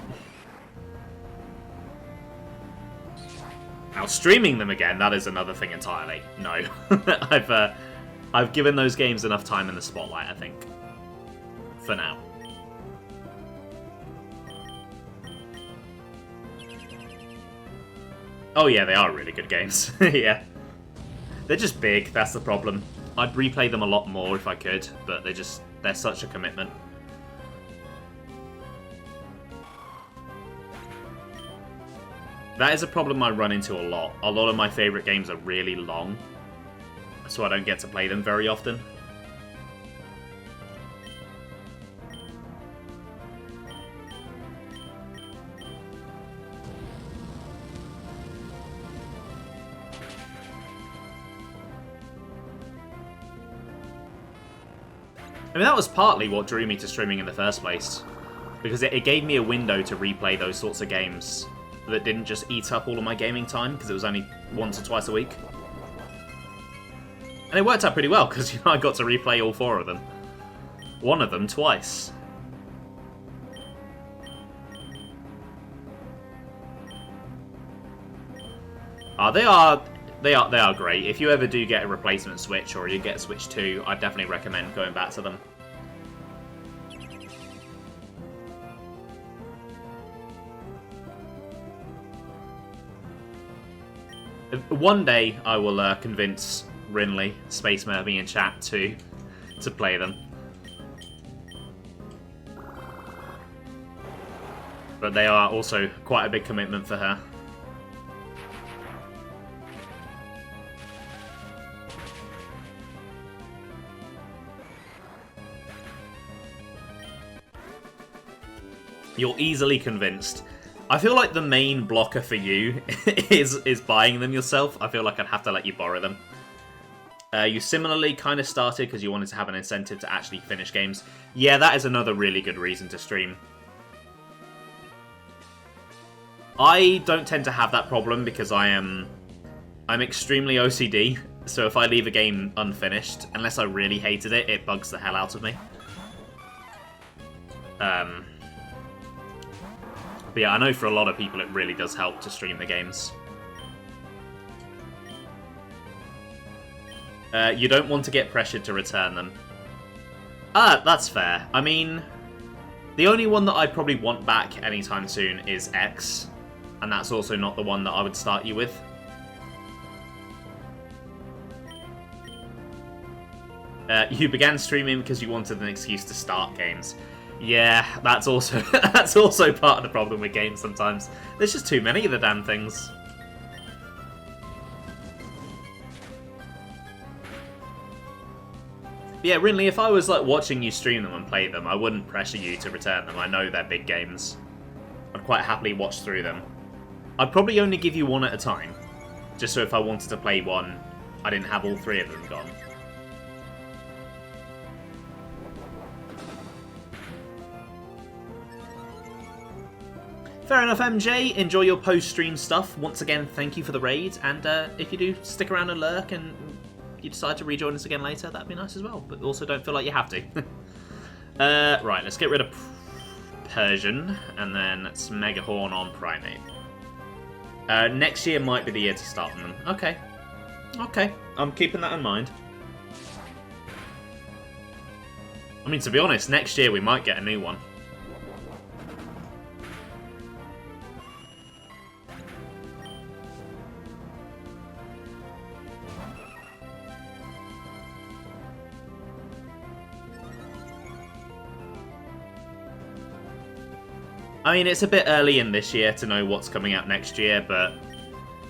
Now, streaming them again, that is another thing entirely. No. I've given those games enough time in the spotlight, I think. For now. Oh yeah, they are really good games. Yeah. They're just big, that's the problem. I'd replay them a lot more if I could, but they're such a commitment. That is a problem I run into a lot. A lot of my favourite games are really long, so I don't get to play them very often. I mean, that was partly what drew me to streaming in the first place, because it gave me a window to replay those sorts of games that didn't just eat up all of my gaming time, because it was only once or twice a week. And it worked out pretty well, because I got to replay all 4 of them. One of them twice. They are great. If you ever do get a replacement Switch, or you get a Switch 2, I'd definitely recommend going back to them. One day I will convince Rinley, Space Merby in chat to play them. But they are also quite a big commitment for her. You're easily convinced. I feel like the main blocker for you is buying them yourself. I feel like I'd have to let you borrow them. You similarly kind of started because you wanted to have an incentive to actually finish games. Yeah, that is another really good reason to stream. I don't tend to have that problem because I'm I'm extremely OCD, so if I leave a game unfinished, unless I really hated it, it bugs the hell out of me. But yeah, I know for a lot of people it really does help to stream the games. You don't want to get pressured to return them. Ah, that's fair. I mean, the only one that I probably want back anytime soon is X, and that's also not the one that I would start you with. You began streaming because you wanted an excuse to start games. Yeah, that's also that's also part of the problem with games sometimes. There's just too many of the damn things. Yeah, really, if I was like watching you stream them and play them, I wouldn't pressure you to return them. I know they're big games. I'd quite happily watch through them. I'd probably only give you one at a time, just so if I wanted to play one, I didn't have all three of them gone. Fair enough, MJ. Enjoy your post-stream stuff. Once again, thank you for the raid, and if you do stick around and lurk and you decide to rejoin us again later, that'd be nice as well. But also don't feel like you have to. Right, let's get rid of Persian, and then let's Mega Horn on Primate. Next year might be the year to start on them. Okay. Okay, I'm keeping that in mind. I mean, to be honest, next year we might get a new one. I mean, it's a bit early in this year to know what's coming out next year, but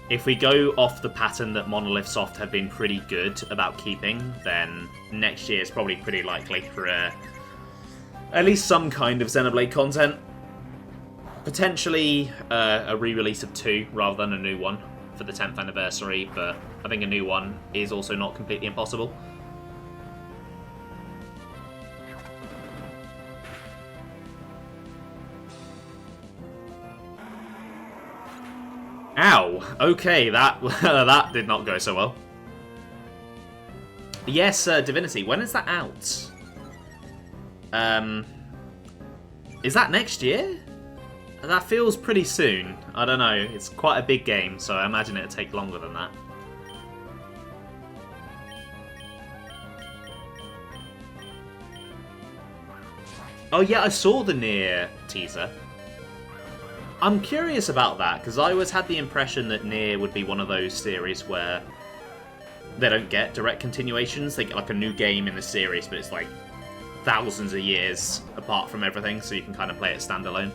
if we go off the pattern that Monolith Soft have been pretty good about keeping, then next year is probably pretty likely for at least some kind of Xenoblade content. Potentially a re-release of 2 rather than a new one for the 10th anniversary, but I think a new one is also not completely impossible. Ow! Okay, that that did not go so well. Yes, Divinity. When is that out? Is that next year? That feels pretty soon. I don't know. It's quite a big game, so I imagine it'll take longer than that. Oh yeah, I saw the Nier teaser. I'm curious about that, because I always had the impression that Nier would be one of those series where they don't get direct continuations. They get like a new game in the series, but it's like thousands of years apart from everything, so you can kind of play it standalone.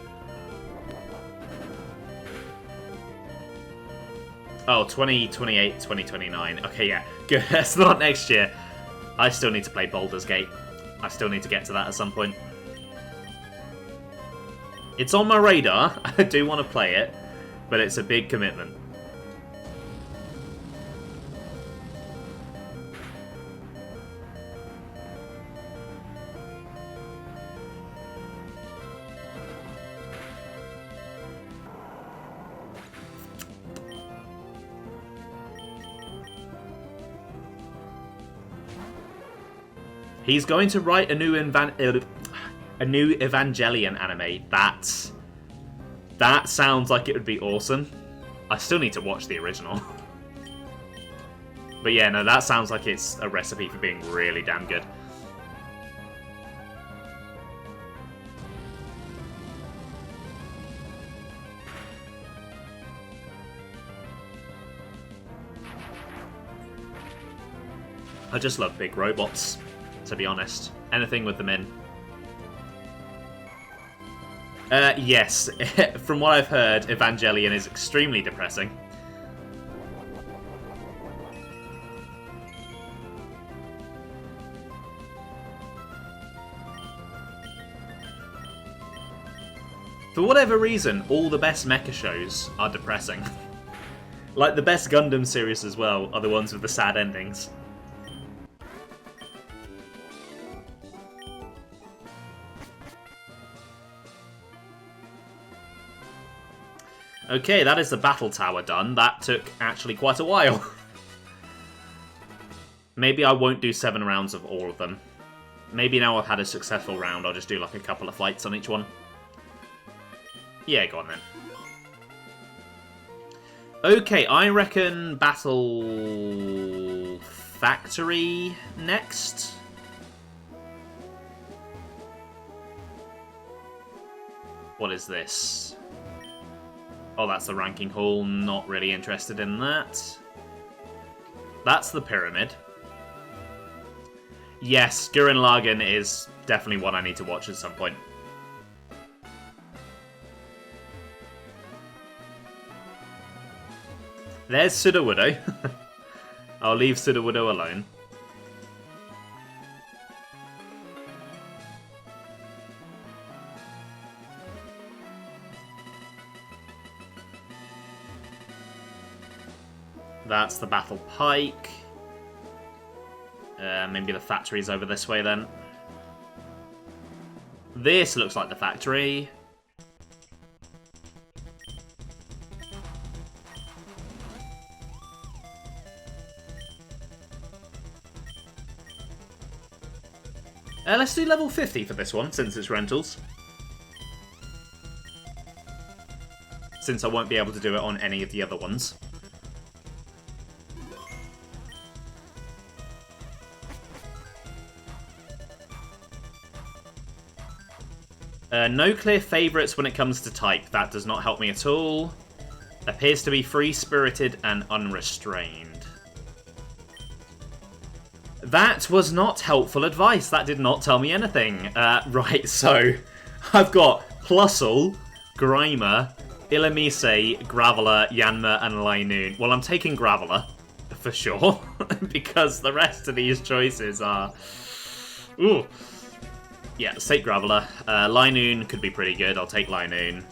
Oh, 2028, 2029. Okay, yeah. Good. That's not next year. I still need to play Baldur's Gate. I still need to get to that at some point. It's on my radar. I do want to play it, but it's a big commitment. He's going to write a new Evangelion anime. That sounds like it would be awesome. I still need to watch the original. But yeah, no, that sounds like it's a recipe for being really damn good. I just love big robots, to be honest. Anything with them in. Yes. From what I've heard, Evangelion is extremely depressing. For whatever reason, all the best mecha shows are depressing. Like, the best Gundam series as well are the ones with the sad endings. Okay, that is the battle tower done. That took actually quite a while. Maybe I won't do 7 rounds of all of them. Maybe now I've had a successful round, I'll just do like a couple of fights on each one. Yeah, go on then. Okay, I reckon Battle Factory next. What is this? Oh, that's the ranking hall. Not really interested in that. That's the pyramid. Yes, Gurren Lagann is definitely one I need to watch at some point. There's Sudowoodo. I'll leave Sudowoodo alone. That's the Battle Pike. Maybe the factory's over this way then. This looks like the factory. Let's do level 50 for this one, since it's rentals. Since I won't be able to do it on any of the other ones. No clear favourites when it comes to type. That does not help me at all. Appears to be free-spirited and unrestrained. That was not helpful advice. That did not tell me anything. Right, so I've got Plusle, Grimer, Illumise, Graveler, Yanma, and Linoon. Well, I'm taking Graveler, for sure, because the rest of these choices are... Ooh. Yeah, let's take Graveler. Linoon could be pretty good. I'll take Linoon.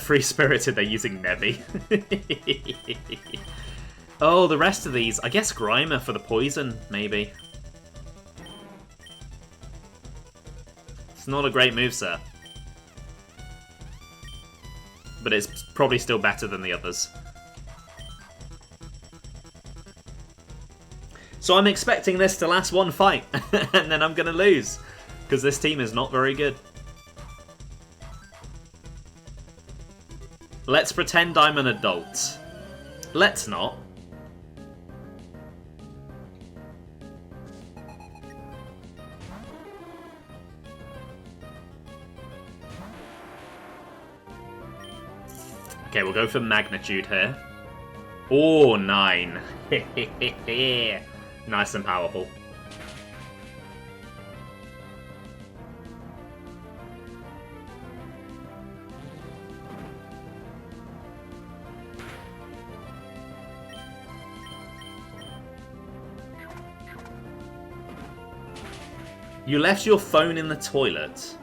Free-spirited, they're using Nebby. Oh, the rest of these. I guess Grimer for the poison, maybe. It's not a great moveset. But it's probably still better than the others. So I'm expecting this to last one fight, and then I'm going to lose. Because this team is not very good. Let's pretend I'm an adult. Let's not. Okay, we'll go for magnitude here. Oh, 9. Nice and powerful. You left your phone in the toilet.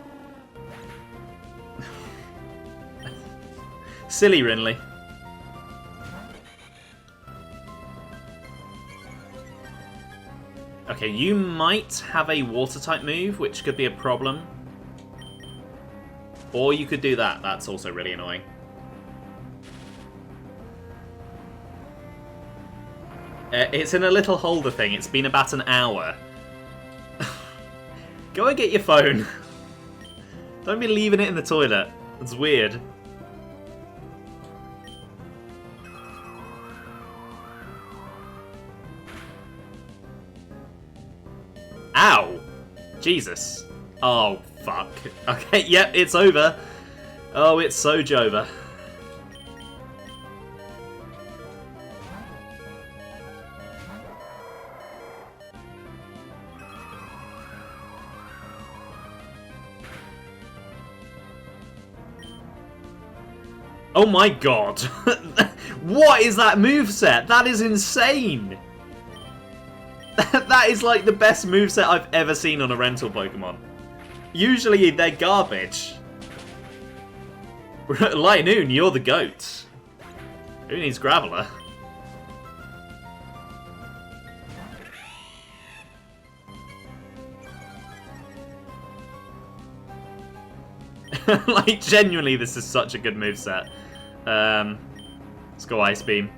Silly Rinley. Okay, you might have a water-type move, which could be a problem. Or you could do that. That's also really annoying. It's in a little holder thing. It's been about an hour. Go and get your phone. Don't be leaving it in the toilet. It's weird. Ow! Jesus. Oh, fuck. Okay, yep, it's over. Oh, it's so Jova. Oh my god. What is that moveset? That is insane. That is like the best moveset I've ever seen on a rental Pokemon. Usually they're garbage. Linoon, you're the goat. Who needs Graveler? Like, genuinely, this is such a good moveset. Let's go Ice Beam.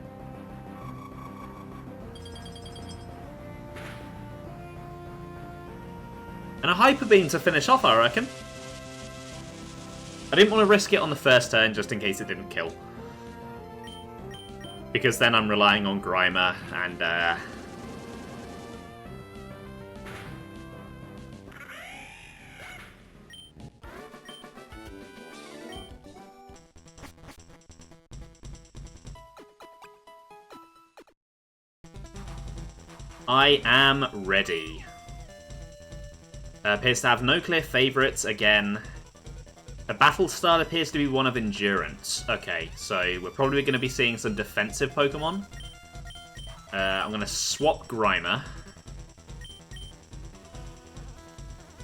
And a Hyper Beam to finish off, I reckon. I didn't want to risk it on the first turn just in case it didn't kill. Because then I'm relying on Grimer and... I am ready. Appears to have no clear favourites again. A battle style appears to be one of endurance. Okay, so we're probably going to be seeing some defensive Pokemon. I'm going to swap Grimer.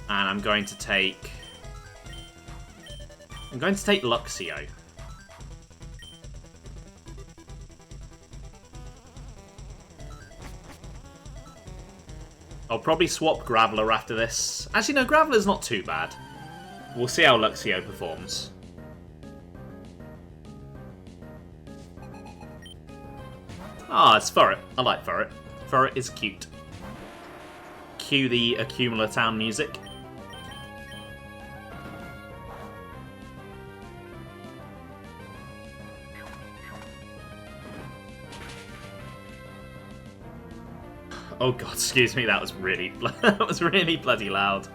And I'm going to take Luxio. I'll probably swap Graveler after this. Actually, no, Graveler's not too bad. We'll see how Luxio performs. Ah, it's Furret. I like Furret. Furret is cute. Cue the Accumula Town music. Oh god, excuse me, that was really bloody loud.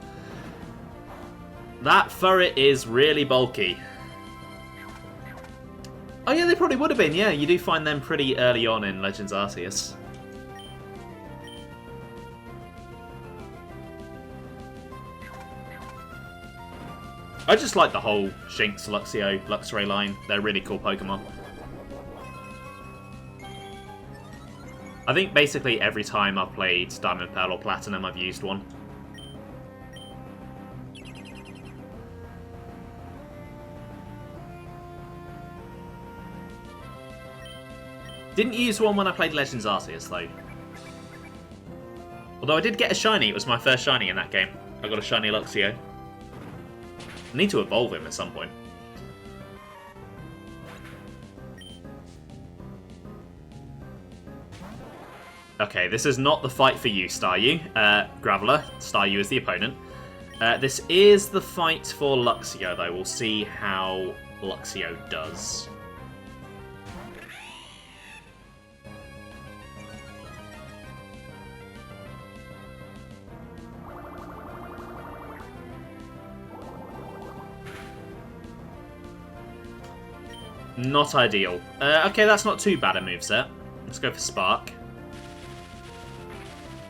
That Furret is really bulky. Oh yeah, they probably would have been, yeah. You do find them pretty early on in Legends Arceus. I just like the whole Shinx, Luxio, Luxray line. They're really cool Pokemon. I think basically every time I've played Diamond, Pearl or Platinum, I've used one. Didn't use one when I played Legends Arceus, though. Although I did get a shiny. It was my first shiny in that game. I got a shiny Luxio. I need to evolve him at some point. Okay, this is not the fight for you, Staryu. Graveler, Staryu is the opponent. This is the fight for Luxio, though. We'll see how Luxio does. Not ideal. Okay, that's not too bad a moveset. Let's go for Spark.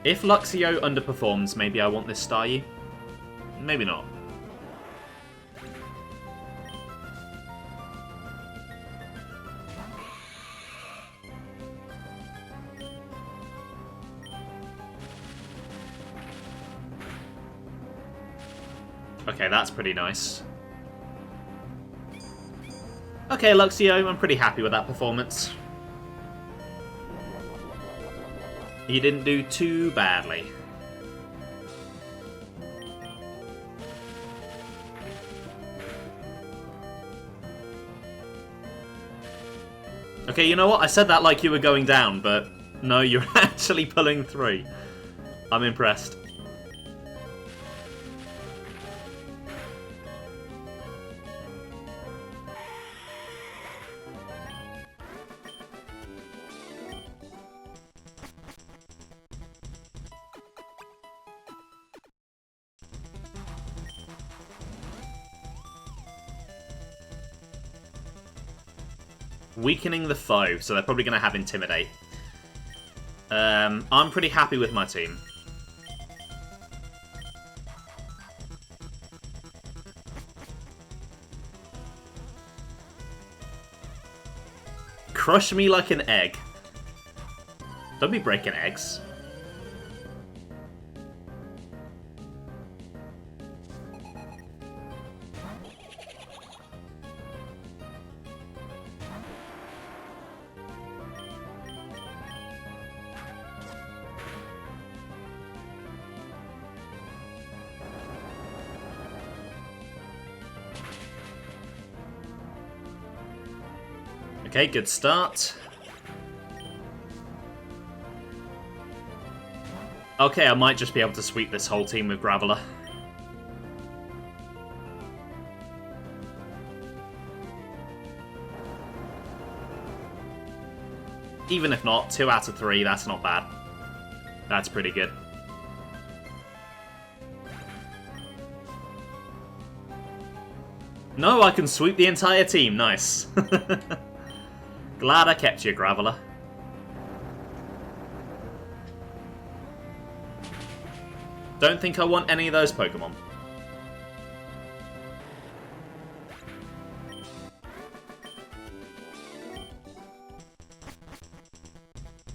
If Luxio underperforms, maybe I want this Staryu. Maybe not. Okay, that's pretty nice. Okay, Luxio, I'm pretty happy with that performance. You didn't do too badly. Okay, you know what? I said that like you were going down, but no, you're actually pulling through. I'm impressed. Weakening the foe, so they're probably going to have Intimidate. I'm pretty happy with my team. Crush me like an egg. Don't be breaking eggs. Okay, good start. Okay, I might just be able to sweep this whole team with Graveler. Even if not, 2 out of 3, that's not bad. That's pretty good. No, I can sweep the entire team. Nice. Glad I kept you, Graveler. Don't think I want any of those Pokemon.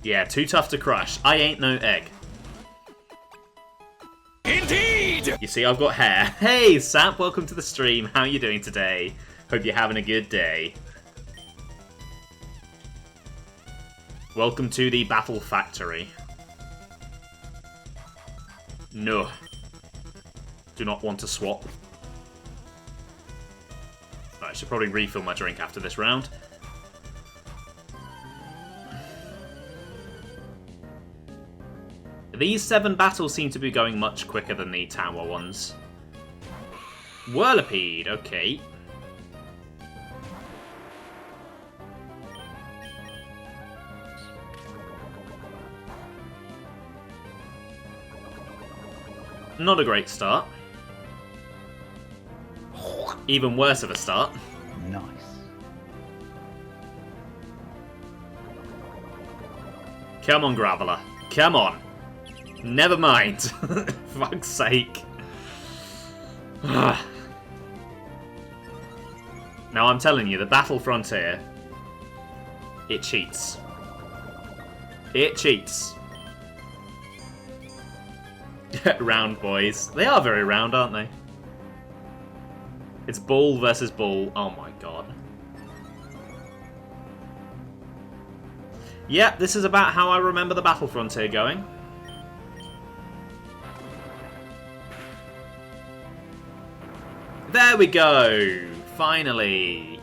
Yeah, too tough to crush. I ain't no egg. Indeed! You see, I've got hair. Hey, Sap, welcome to the stream. How are you doing today? Hope you're having a good day. Welcome to the Battle Factory. No. Do not want to swap. Right, I should probably refill my drink after this round. These 7 battles seem to be going much quicker than the tower ones. Whirlipede, okay. Not a great start. Even worse of a start. Nice. Come on, Graveler. Come on. Never mind. Fuck's sake. Now I'm telling you, the Battle Frontier, it cheats. It cheats. Round boys. They are very round, aren't they? It's ball versus ball. Oh my god. Yep, this is about how I remember the Battle Frontier going. There we go! Finally!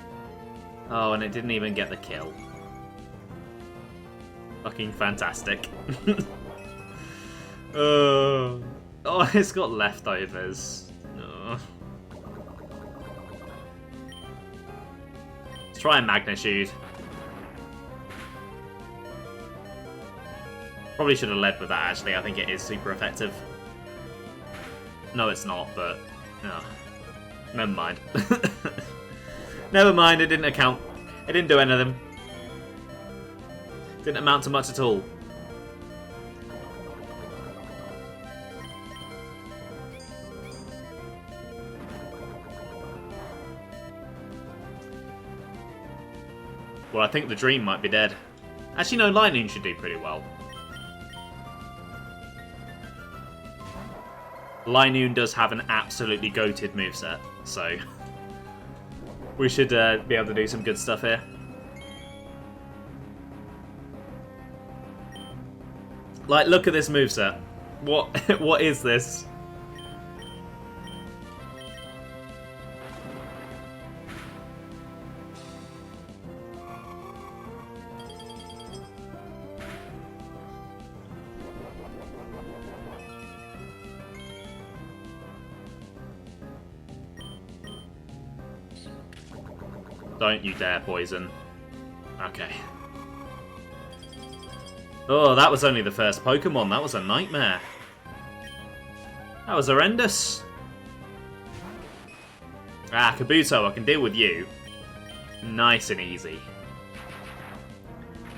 Oh, and it didn't even get the kill. Fucking fantastic. Oh, it's got leftovers. Oh. Let's try a Magnitude. Probably should have led with that, actually. I think it is super effective. No, it's not, but... Oh. Never mind. Never mind, it didn't account. It didn't do anything. Didn't amount to much at all. Well, I think the dream might be dead. Actually, no, Lightning should do pretty well. Linoon does have an absolutely goated moveset, so we should be able to do some good stuff here. Like, look at this moveset. What is this? Don't you dare poison. Okay. Oh, that was only the first Pokemon. That was a nightmare. That was horrendous. Ah, Kabuto, I can deal with you. Nice and easy.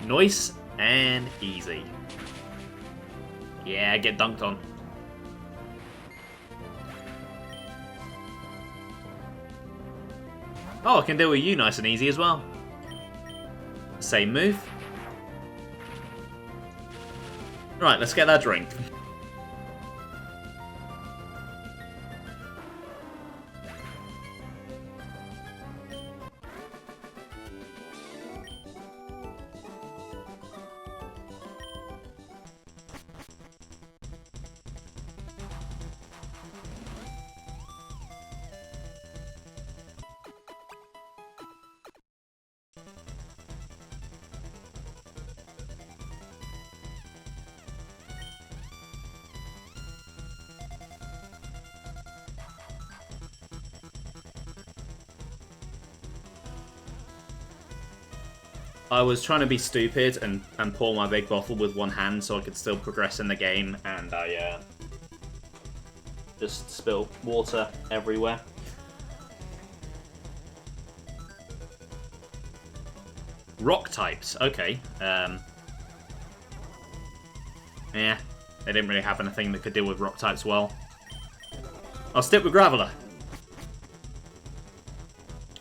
Nice and easy. Yeah, get dunked on. Oh, I can deal with you nice and easy as well. Same move. Right, let's get that drink. I was trying to be stupid and pour my big bottle with one hand so I could still progress in the game, and I just spilled water everywhere. Rock types, okay. Yeah, they didn't really have anything that could deal with rock types well. I'll stick with Graveler.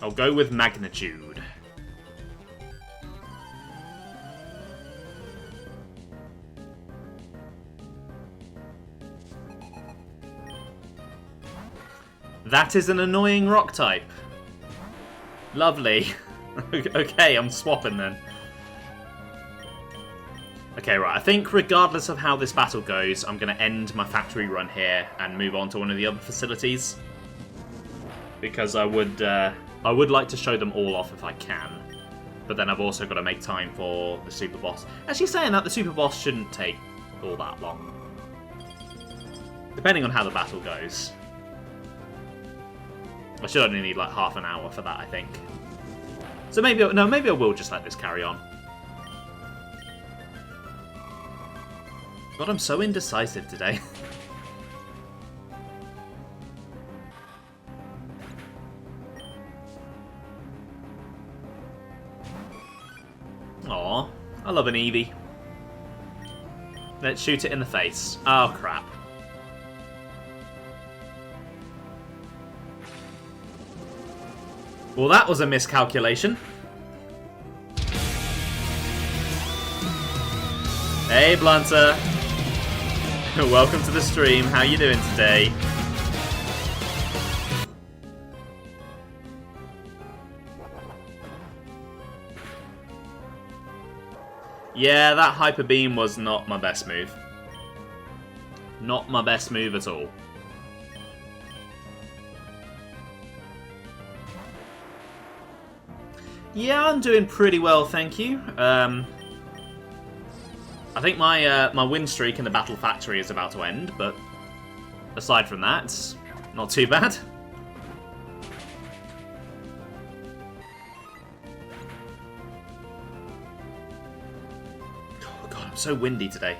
I'll go with Magnitude. That is an annoying rock type. Lovely. Okay, I'm swapping then. Okay, right, I think regardless of how this battle goes, I'm going to end my factory run here and move on to one of the other facilities. Because I would like to show them all off if I can. But then I've also got to make time for the super boss. Actually, saying that, the super boss shouldn't take all that long. Depending on how the battle goes. I should only need like half an hour for that, I think. So maybe I will just let this carry on. God, I'm so indecisive today. Aw, I love an Eevee. Let's shoot it in the face. Oh, crap. Well, that was a miscalculation. Hey, Blunter. Welcome to the stream. How you doing today? Yeah, that Hyper Beam was not my best move. Not my best move at all. Yeah, I'm doing pretty well, thank you. I think my win streak in the Battle Factory is about to end, but aside from that, it's not too bad. Oh god, I'm so windy today.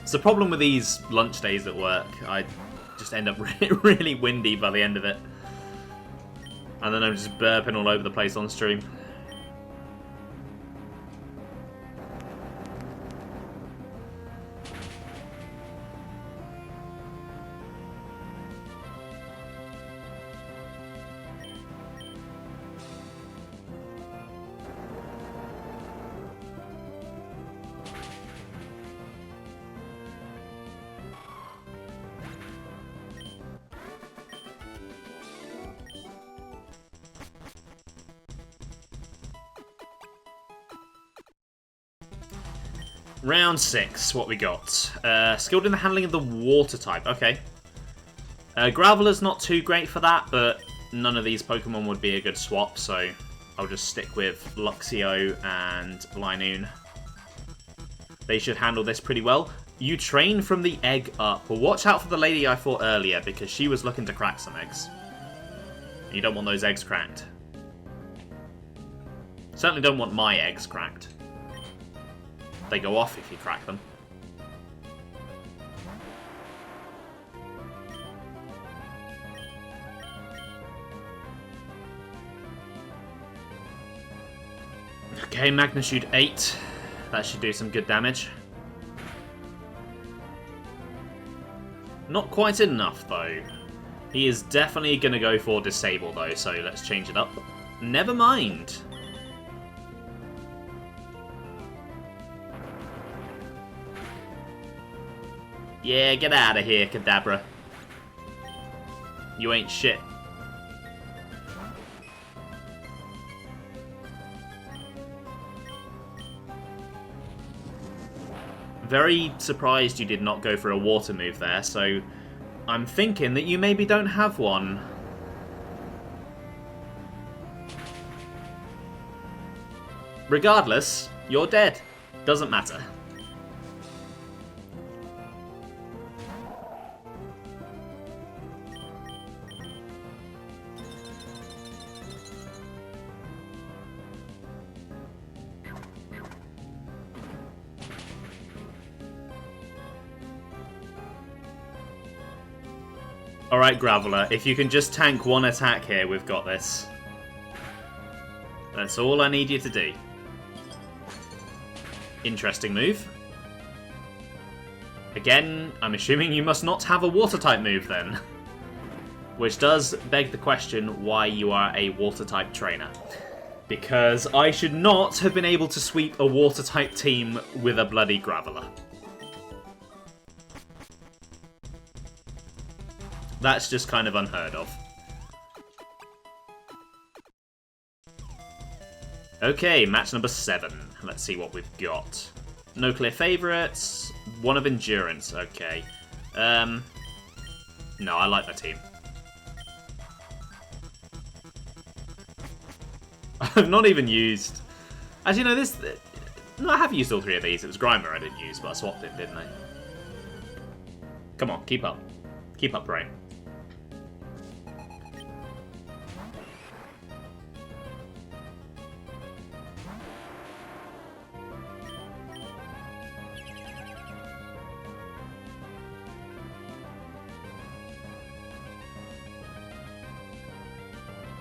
It's the problem with these lunch days at work. I just end up really windy by the end of it. And then I'm just burping all over the place on stream. Round 6, what we got? Skilled in the handling of the water type. Okay. Graveler's not too great for that, but none of these Pokemon would be a good swap, so I'll just stick with Luxio and Linoon. They should handle this pretty well. You train from the egg up. Well, watch out for the lady I fought earlier, because she was looking to crack some eggs. You don't want those eggs cracked. Certainly don't want my eggs cracked. They go off if you crack them. Okay, magnitude 8. That should do some good damage. Not quite enough, though. He is definitely going to go for disable, though, so let's change it up. Never mind. Yeah, get out of here, Kadabra. You ain't shit. Very surprised you did not go for a water move there, so I'm thinking that you maybe don't have one. Regardless, you're dead. Doesn't matter. Alright, Graveler, if you can just tank one attack here, we've got this. That's all I need you to do. Interesting move. Again, I'm assuming you must not have a water-type move then. Which does beg the question why you are a water-type trainer. Because I should not have been able to sweep a water-type team with a bloody Graveler. That's just kind of unheard of. Okay, match number 7. Let's see what we've got. No clear favourites. One of endurance. Okay. No, I like my team. I've not even used... Actually, no, this... No, I have used all 3 of these. It was Grimer I didn't use, but I swapped it, didn't I? Come on, keep up. Keep up, Brain.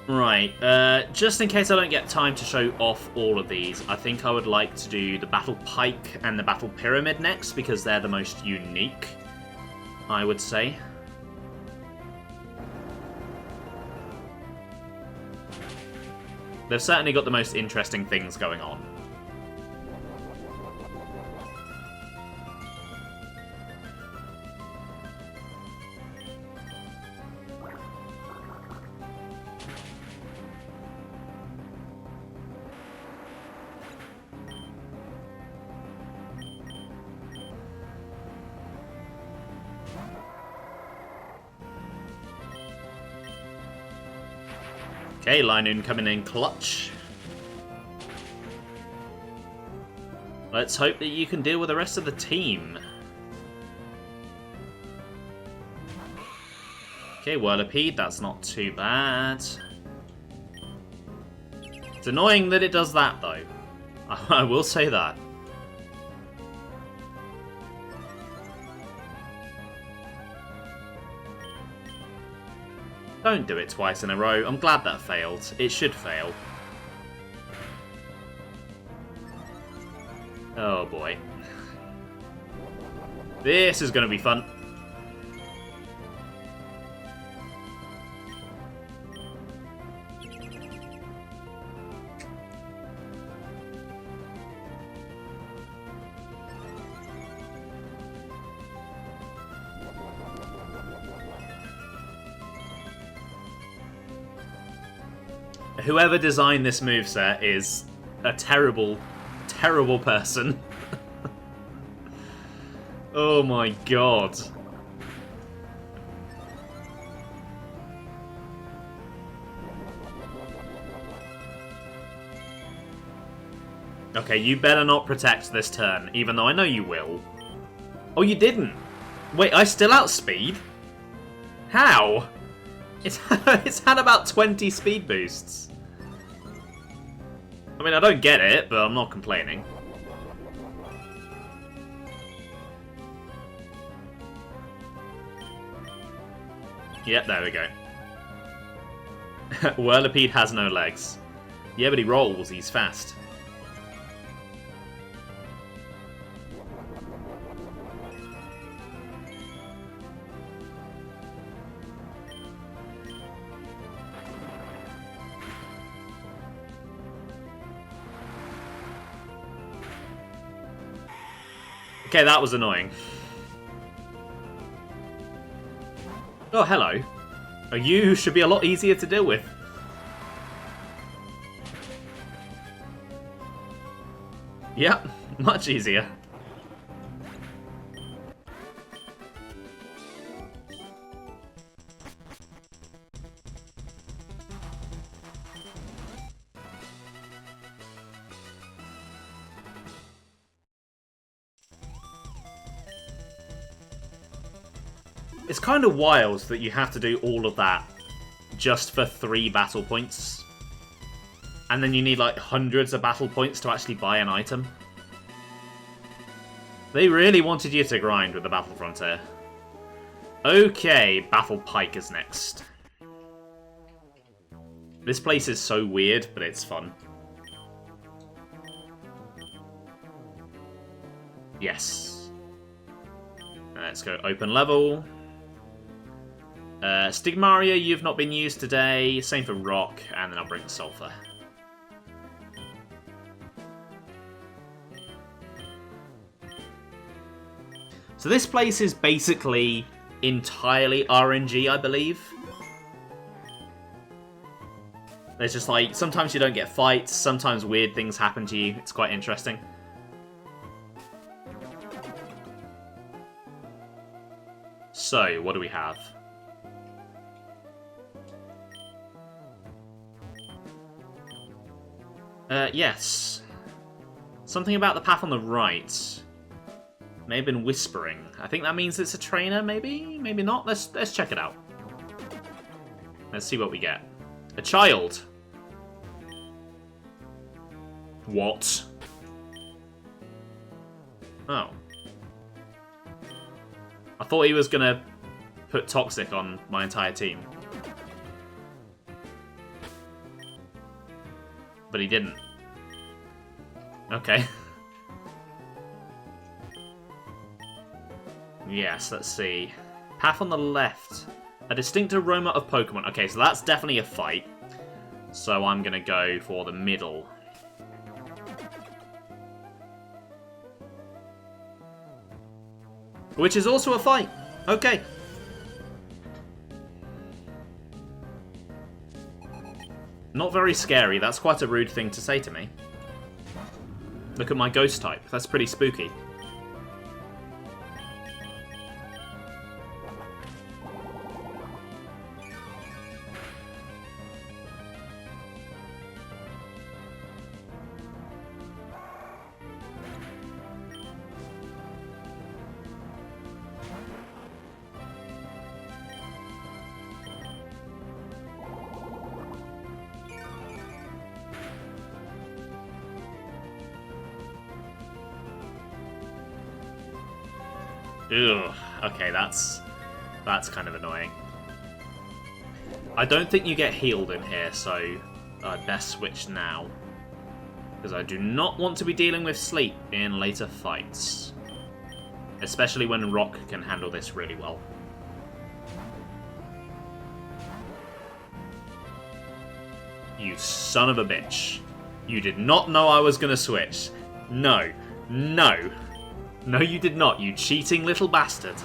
Right, just in case I don't get time to show off all of these, I think I would like to do the Battle Pike and the Battle Pyramid next, because they're the most unique, I would say. They've certainly got the most interesting things going on. Okay, Linoon coming in clutch. Let's hope that you can deal with the rest of the team. Okay, Whirlipede, that's not too bad. It's annoying that it does that, though. I will say that. Don't do it twice in a row. I'm glad that failed. It should fail. Oh boy. This is going to be fun. Whoever designed this moveset is a terrible, terrible person. Oh my god. Okay, you better not protect this turn, even though I know you will. Oh, you didn't? Wait, I still outspeed? How? It's had about 20 speed boosts. I mean, I don't get it, but I'm not complaining. Yep, there we go. Whirlipede has no legs. Yeah, but he rolls, he's fast. Okay, that was annoying. Oh, hello. Oh, you should be a lot easier to deal with. Yep, much easier. It's kind of wild that you have to do all of that just for 3 battle points. And then you need like hundreds of battle points to actually buy an item. They really wanted you to grind with the Battle Frontier. Okay, Baffle Pike is next. This place is so weird, but it's fun. Yes. Let's go open level. Stigmaria, you've not been used today. Same for Rock, and then I'll bring Sulfur. So this place is basically entirely RNG, I believe. There's just like, sometimes you don't get fights, sometimes weird things happen to you. It's quite interesting. So, what do we have? Yes. Something about the path on the right. May have been whispering. I think that means it's a trainer, maybe? Maybe not? Let's check it out. Let's see what we get. A child. What? Oh. I thought he was gonna put Toxic on my entire team. But he didn't. Okay. Yes, let's see. Path on the left. A distinct aroma of Pokemon. Okay, so that's definitely a fight. So I'm gonna go for the middle. Which is also a fight. Okay. Not very scary. That's quite a rude thing to say to me. Look at my ghost type. That's pretty spooky. Ugh. Okay, that's kind of annoying. I don't think you get healed in here, so I'd best switch now. Because I do not want to be dealing with sleep in later fights. Especially when Rock can handle this really well. You son of a bitch. You did not know I was going to switch. No. No. No, you did not, you cheating little bastard.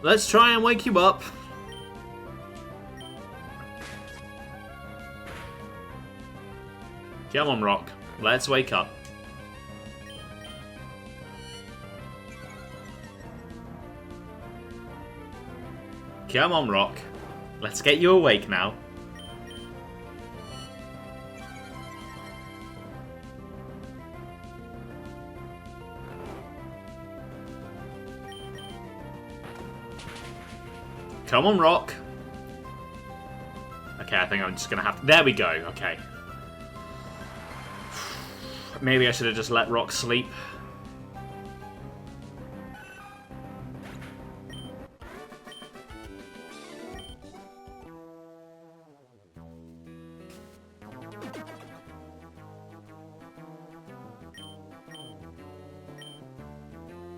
Let's try and wake you up. Come on, Rock. Let's wake up. Come on, Rock. Let's get you awake now. Come on, Rock. Okay, I think I'm just gonna have to... There we go, okay. Maybe I should have just let Rock sleep.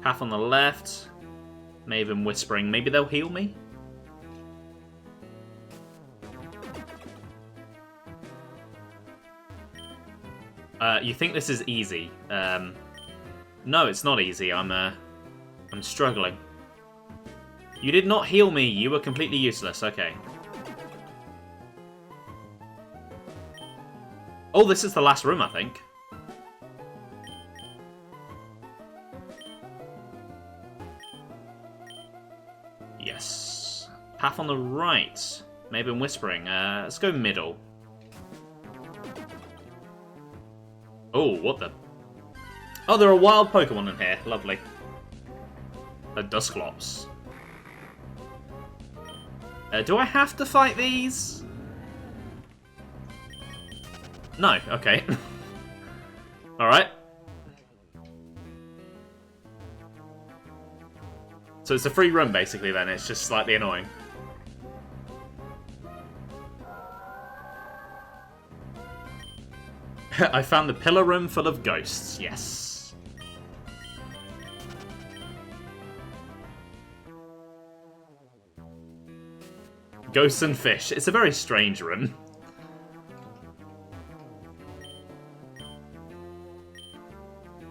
Half on the left. Maven whispering. Maybe they'll heal me? You think this is easy? No, it's not easy. I'm struggling. You did not heal me. You were completely useless. Okay. Oh, this is the last room, I think. Yes. Path on the right. Maven whispering. Let's go middle. Oh, what the... Oh, there are wild Pokemon in here. Lovely. A Dusclops. Do I have to fight these? No, okay. Alright. So it's a free run, basically, then. It's just slightly annoying. I found the pillar room full of ghosts, yes. Ghosts and fish. It's a very strange room.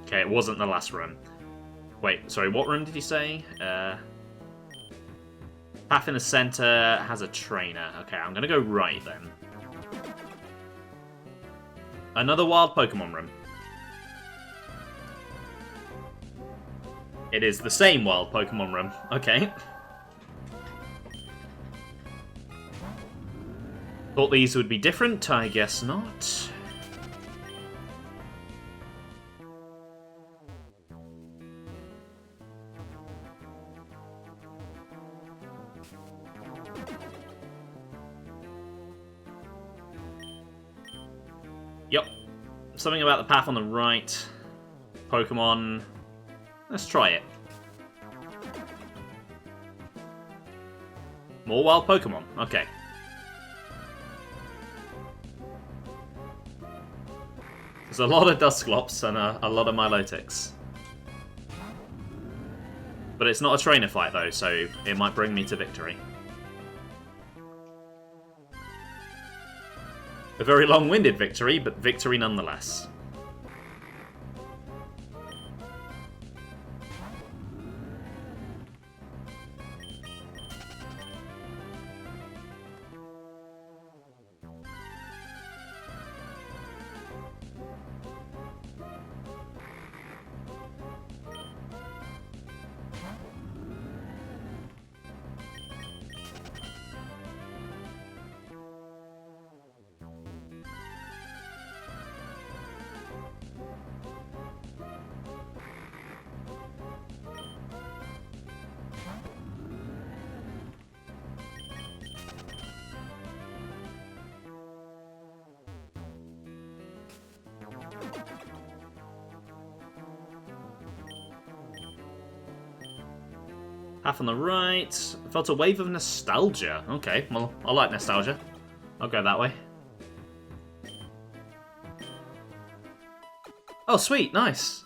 Okay, it wasn't the last room. Wait, sorry, what room did you say? Path in the center has a trainer. Okay, I'm gonna go right then. Another wild Pokemon room. It is the same wild Pokemon room. Okay. Thought these would be different. I guess not. Yep. Something about the path on the right. Pokemon. Let's try it. More wild Pokemon. Okay. There's a lot of Dusclops and a lot of Milotics. But it's not a trainer fight though, so it might bring me to victory. A very long-winded victory, but victory nonetheless. Path on the right. I felt a wave of nostalgia. Okay, well, I like nostalgia. I'll go that way. Oh, sweet, nice.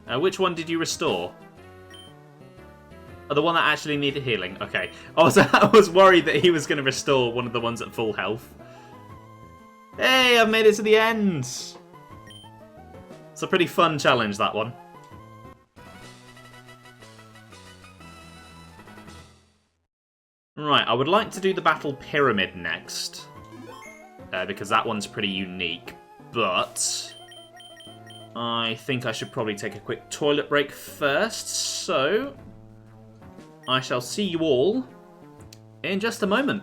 Which one did you restore? Oh, the one that actually needed healing. Okay. I was worried that he was going to restore one of the ones at full health. Hey, I've made it to the end. It's a pretty fun challenge, that one. Right, I would like to do the Battle Pyramid next. Because that one's pretty unique. But I think I should probably take a quick toilet break first. So I shall see you all in just a moment.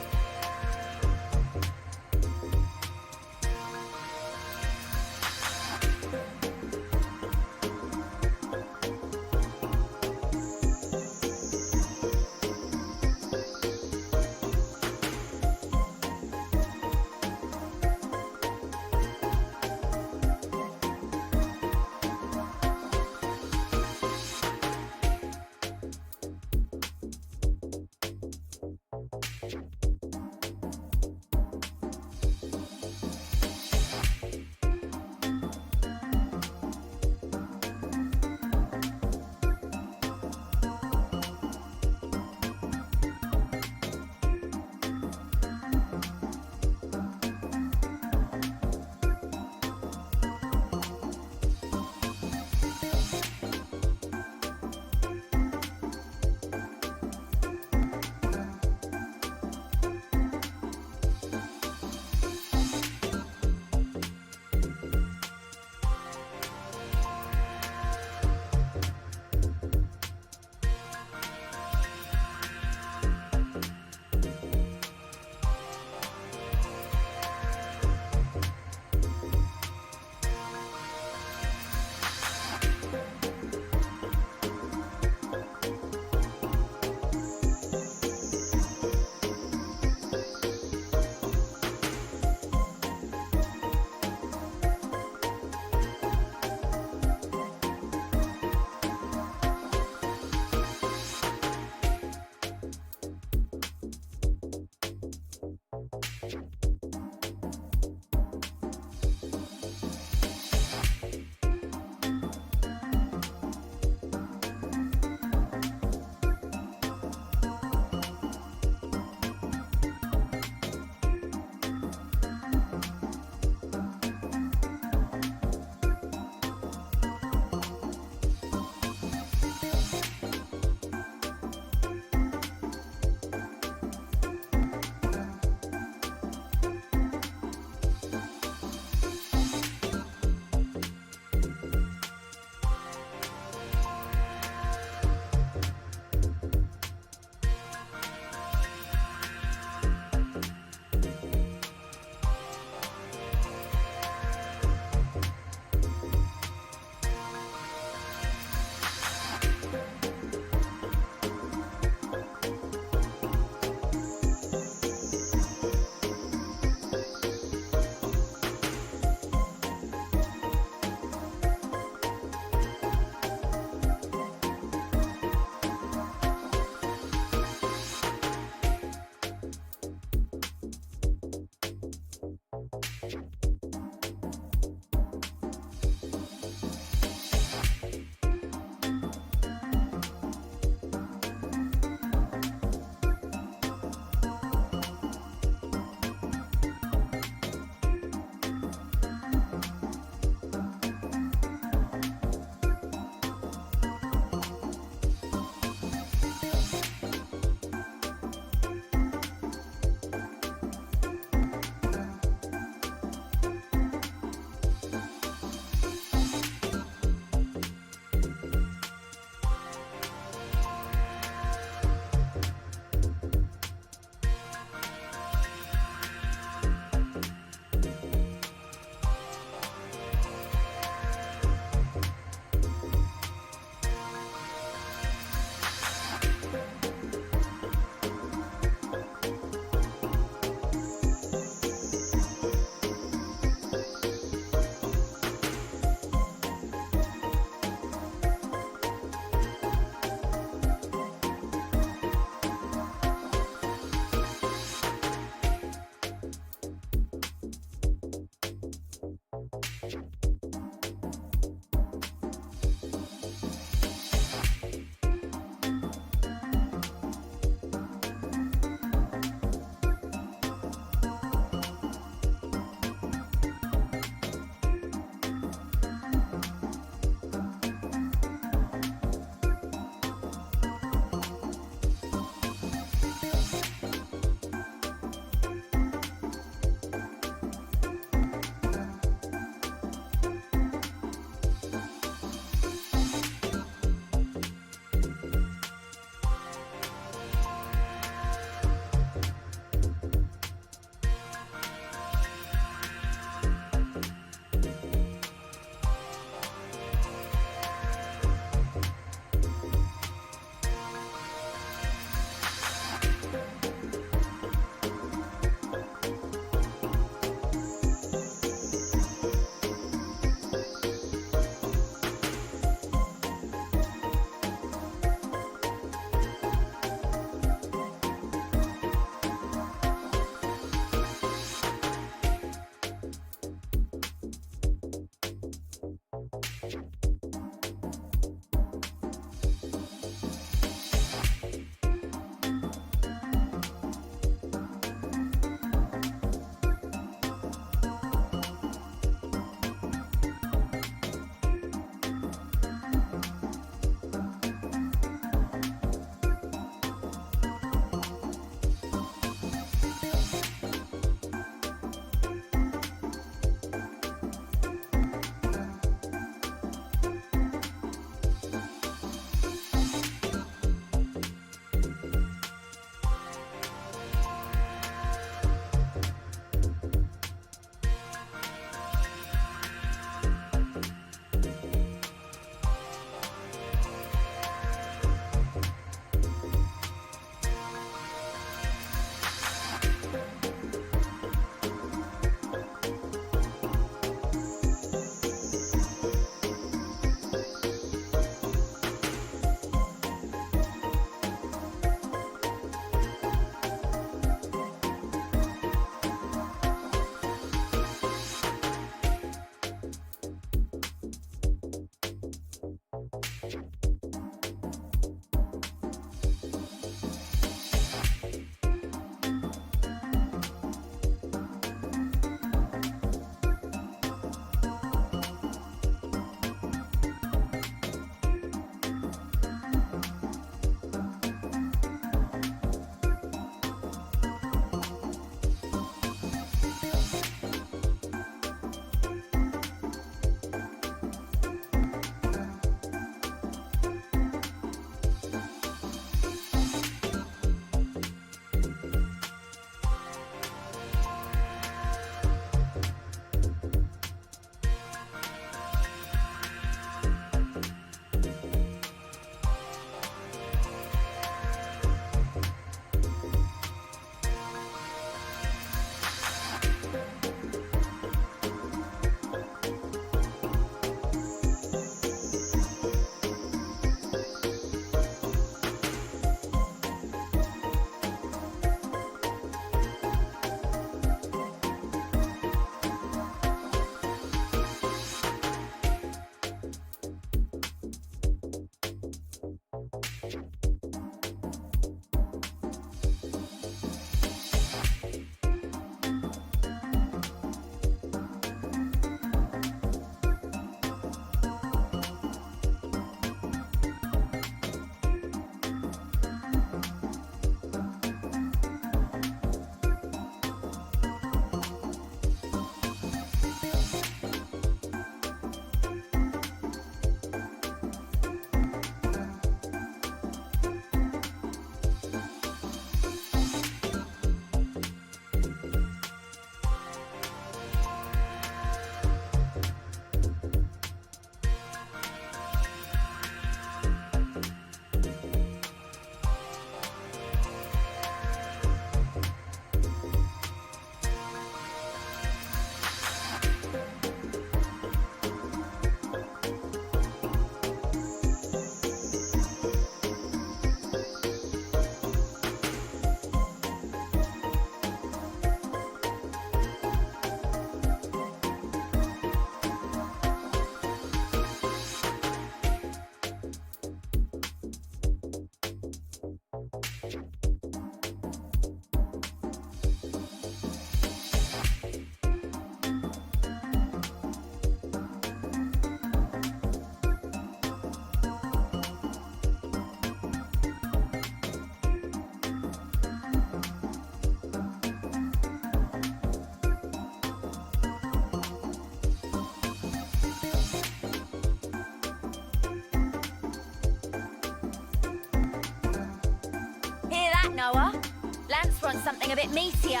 just want something a bit meatier.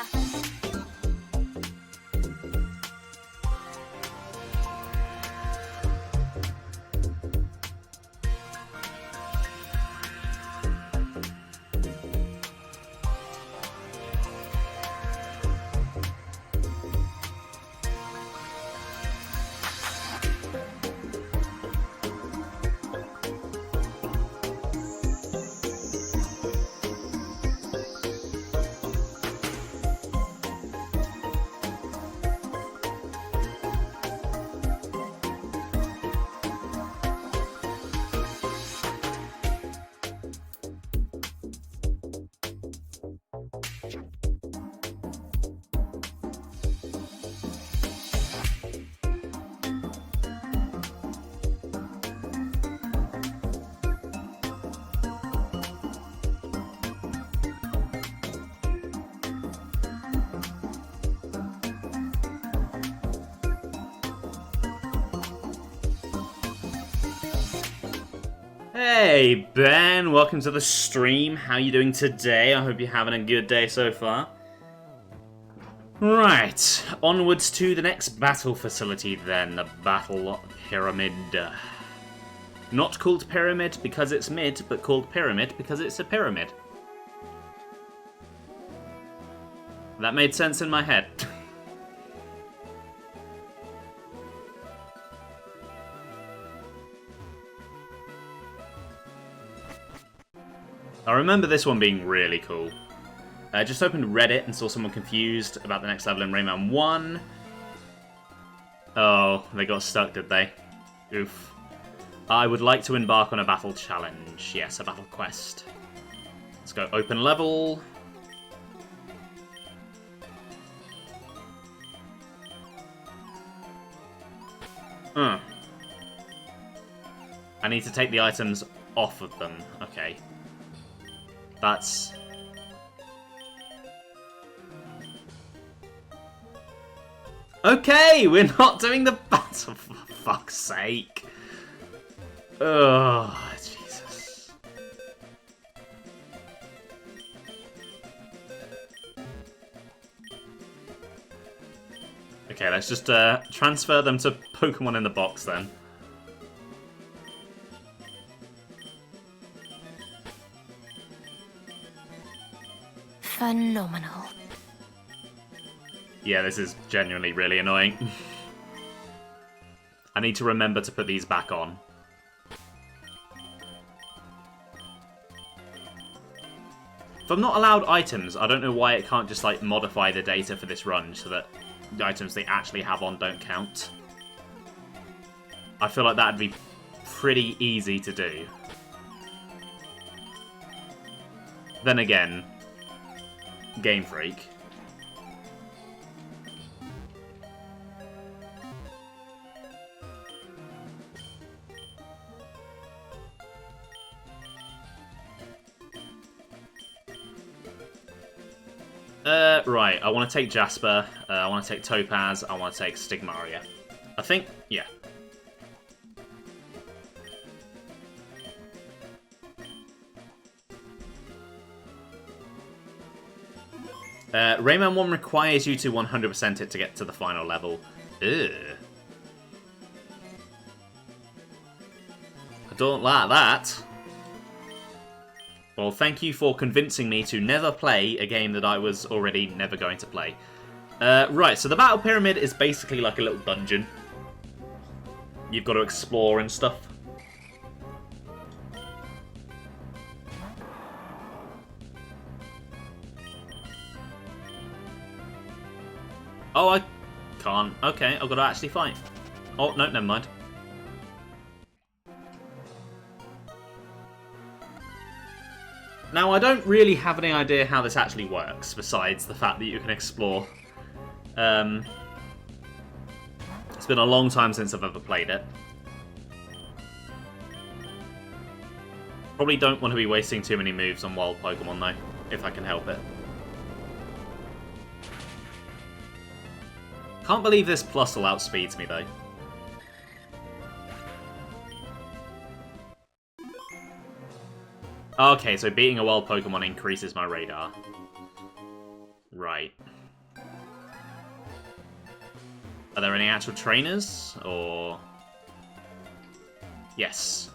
Hey Ben, welcome to the stream. How you doing today? I hope you're having a good day so far. Right, onwards to the next battle facility then, the Battle Pyramid. Not called Pyramid because it's mid, but called Pyramid because it's a pyramid. That made sense in my head. I remember this one being really cool. I just opened Reddit and saw someone confused about the next level in Rayman 1. Oh, they got stuck, did they? Oof. I would like to embark on a battle challenge. Yes, a battle quest. Let's go open level. I need to take the items off of them. Okay. That's... Okay, we're not doing the battle, for fuck's sake. Oh, Jesus. Okay, let's just transfer them to Pokemon in the box then. Phenomenal. Yeah, this is genuinely really annoying. I need to remember to put these back on. If I'm not allowed items, I don't know why it can't just like modify the data for this run so that the items they actually have on don't count. I feel like that'd be pretty easy to do. Then again, Game Freak. Right, I want to take Jasper, I want to take Topaz, I want to take Stigmaria. I think, yeah. Rayman 1 requires you to 100% it to get to the final level. Ugh. I don't like that. Well, thank you for convincing me to never play a game that I was already never going to play. Right, so the Battle Pyramid is basically like a little dungeon. You've got to explore and stuff. Oh, I can't. Okay, I've got to actually fight. Oh, no, never mind. Now, I don't really have any idea how this actually works, besides the fact that you can explore. It's been a long time since I've ever played it. Probably don't want to be wasting too many moves on wild Pokemon, though, if I can help it. Can't believe this Plusle outspeeds me, though. Okay, so beating a wild Pokemon increases my radar. Right. Are there any actual trainers, or... Yes.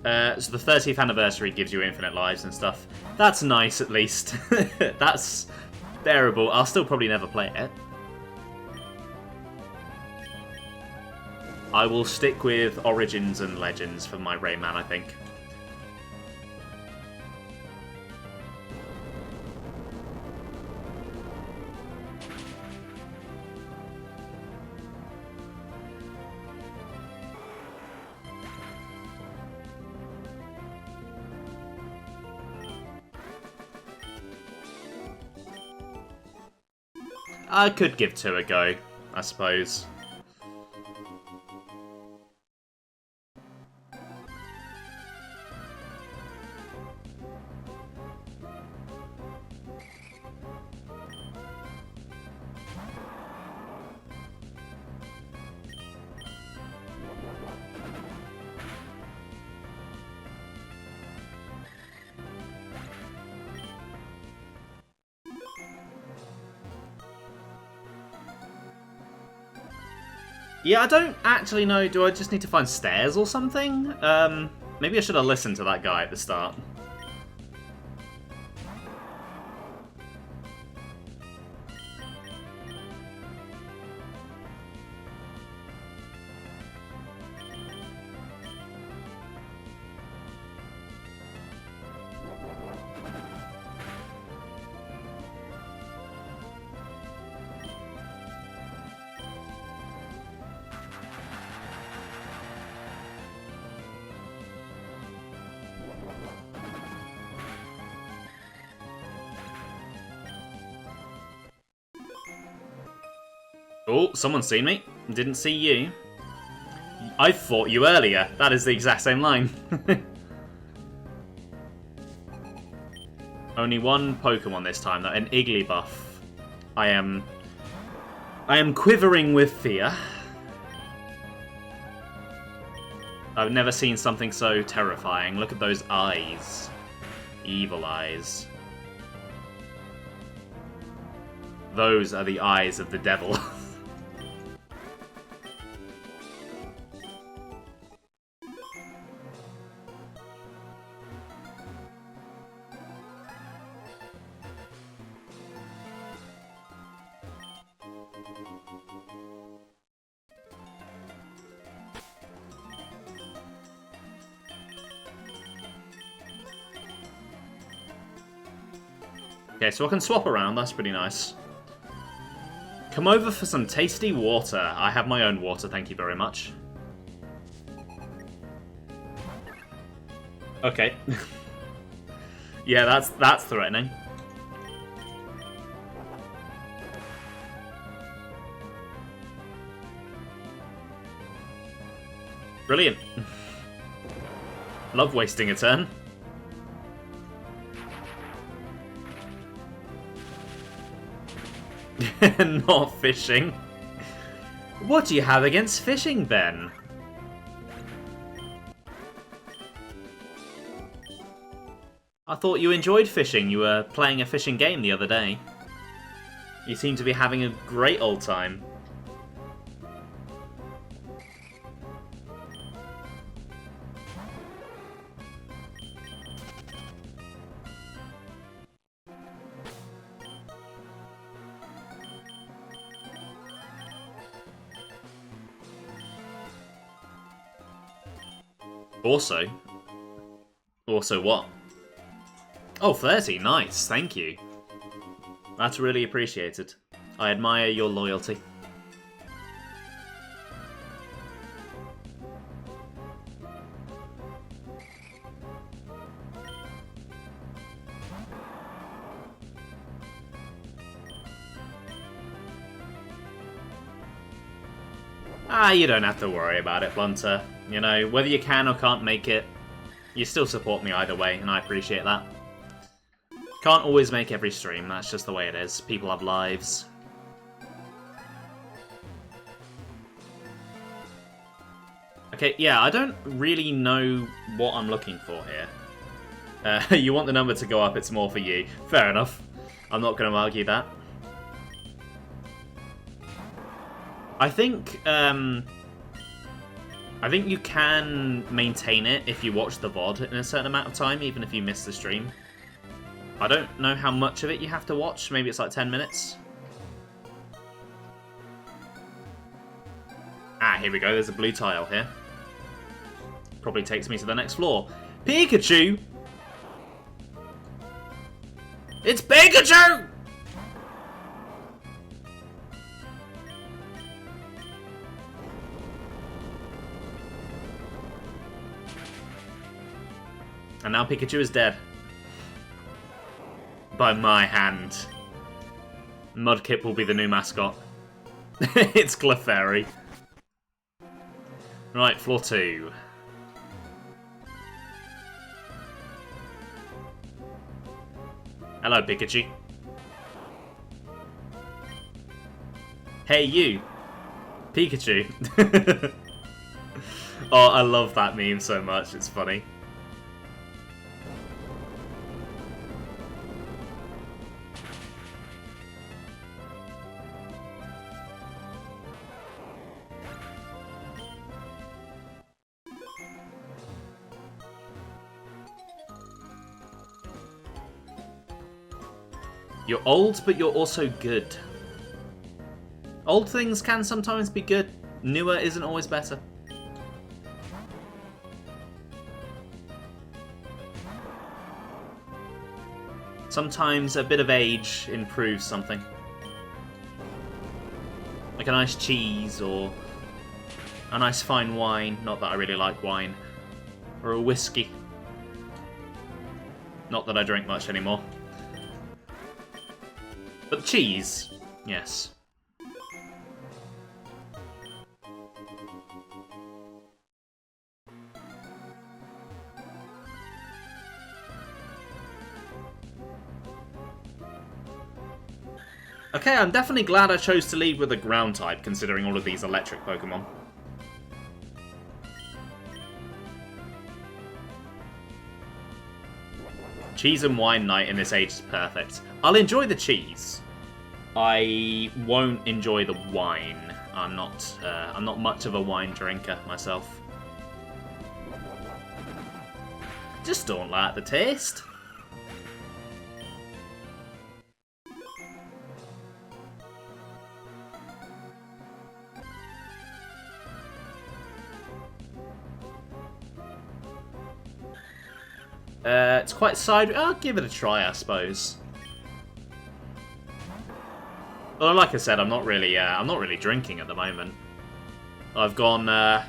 So the 30th anniversary gives you infinite lives and stuff. That's nice, at least. That's bearable. I'll still probably never play it. I will stick with Origins and Legends for my Rayman, I think. I could give 2 a go, I suppose. Yeah, I don't actually know. Do I just need to find stairs or something? Maybe I should have listened to that guy at the start. Oh, someone's seen me. Didn't see you. I fought you earlier. That is the exact same line. Only one Pokemon this time, though. An Igglybuff. I am quivering with fear. I've never seen something so terrifying. Look at those eyes. Evil eyes. Those are the eyes of the devil. Okay, so I can swap around, that's pretty nice. Come over for some tasty water. I have my own water, thank you very much. Okay. Yeah, that's threatening. Brilliant. Love wasting a turn. Not fishing. What do you have against fishing, Ben? I thought you enjoyed fishing. You were playing a fishing game the other day. You seem to be having a great old time. Also what? Oh, 30, nice, thank you. That's really appreciated. I admire your loyalty. You don't have to worry about it, Blunter. You know, whether you can or can't make it, you still support me either way, and I appreciate that. Can't always make every stream, that's just the way it is. People have lives. Okay, yeah, I don't really know what I'm looking for here. You want the number to go up, it's more for you. Fair enough. I'm not going to argue that. I think you can maintain it if you watch the VOD in a certain amount of time, even if you miss the stream. I don't know how much of it you have to watch. Maybe it's like 10 minutes. Ah, here we go. There's a blue tile here. Probably takes me to the next floor. Pikachu! It's Pikachu! And now Pikachu is dead. By my hand. Mudkip will be the new mascot. It's Clefairy. Right, floor 2. Hello, Pikachu. Hey, you. Pikachu. Oh, I love that meme so much. It's funny. You're old, but you're also good. Old things can sometimes be good. Newer isn't always better. Sometimes a bit of age improves something. Like a nice cheese or a nice fine wine. Not that I really like wine. Or a whiskey. Not that I drink much anymore. But cheese, yes. Okay, I'm definitely glad I chose to lead with a ground type, considering all of these electric Pokemon. Cheese and wine night in this age is perfect. I'll enjoy the cheese. I won't enjoy the wine. I'm not much of a wine drinker myself. Just don't like the taste. It's quite side. I'll give it a try, I suppose. Well, like I said, I'm not really drinking at the moment. I've gone how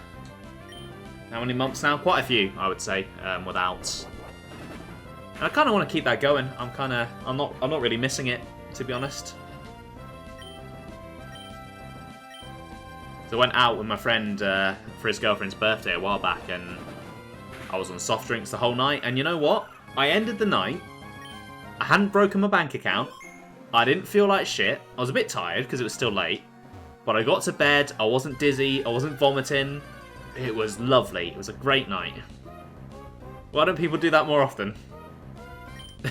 many months now? Quite a few, I would say, without. And I kind of want to keep that going. I'm not really missing it, to be honest. So I went out with my friend for his girlfriend's birthday a while back, and I was on soft drinks the whole night. And you know what? I ended the night. I hadn't broken my bank account. I didn't feel like shit. I was a bit tired because it was still late. But I got to bed. I wasn't dizzy. I wasn't vomiting. It was lovely. It was a great night. Why don't people do that more often?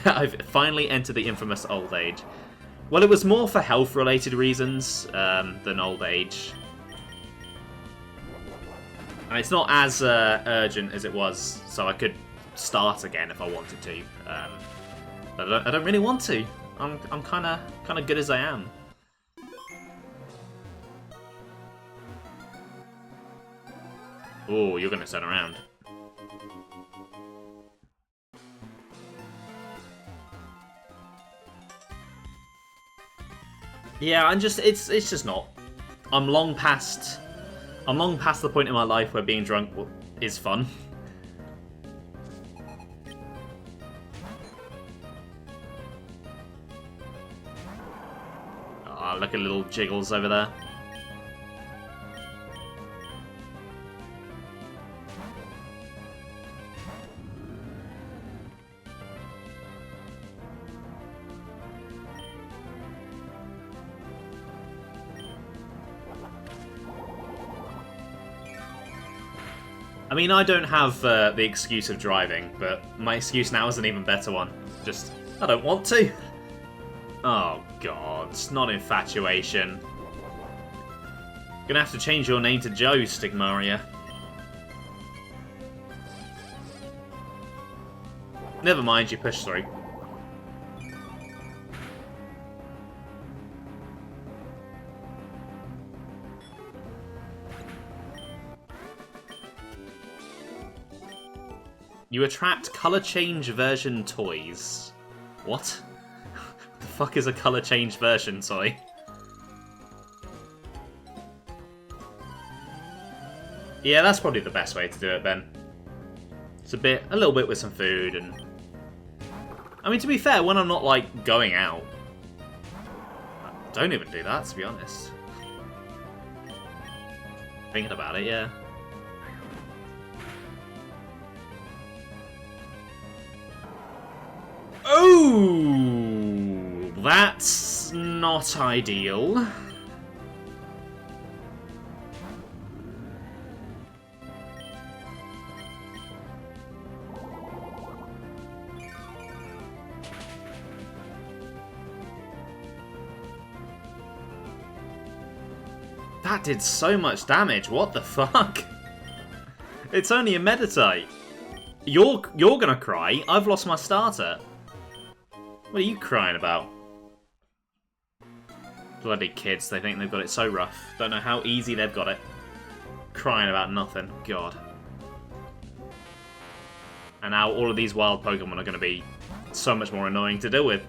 I've finally entered the infamous old age. Well, it was more for health-related reasons than old age. And it's not as urgent as it was, so I could start again if I wanted to. But I don't really want to. I'm kind of good as I am. Oh, you're gonna turn around. Yeah, it's just not. I'm long past the point in my life where being drunk is fun. Oh, look at little jiggles over there. I mean, I don't have the excuse of driving, but my excuse now is an even better one. Just, I don't want to. Oh, God. Not infatuation. Gonna have to change your name to Joe, Stigmaria. Never mind, you push through. You attract color change version toys. What? The fuck is a color change version toy? Yeah, that's probably the best way to do it, Ben. It's a little bit with some food and... I mean, to be fair, when I'm not, like, going out... I don't even do that, to be honest. Thinking about it, yeah. Oh, that's not ideal. That did so much damage. What the fuck? It's only a Meditite. You're gonna cry. I've lost my starter. What are you crying about? Bloody kids, they think they've got it so rough. Don't know how easy they've got it. Crying about nothing. God. And now all of these wild Pokemon are going to be so much more annoying to deal with.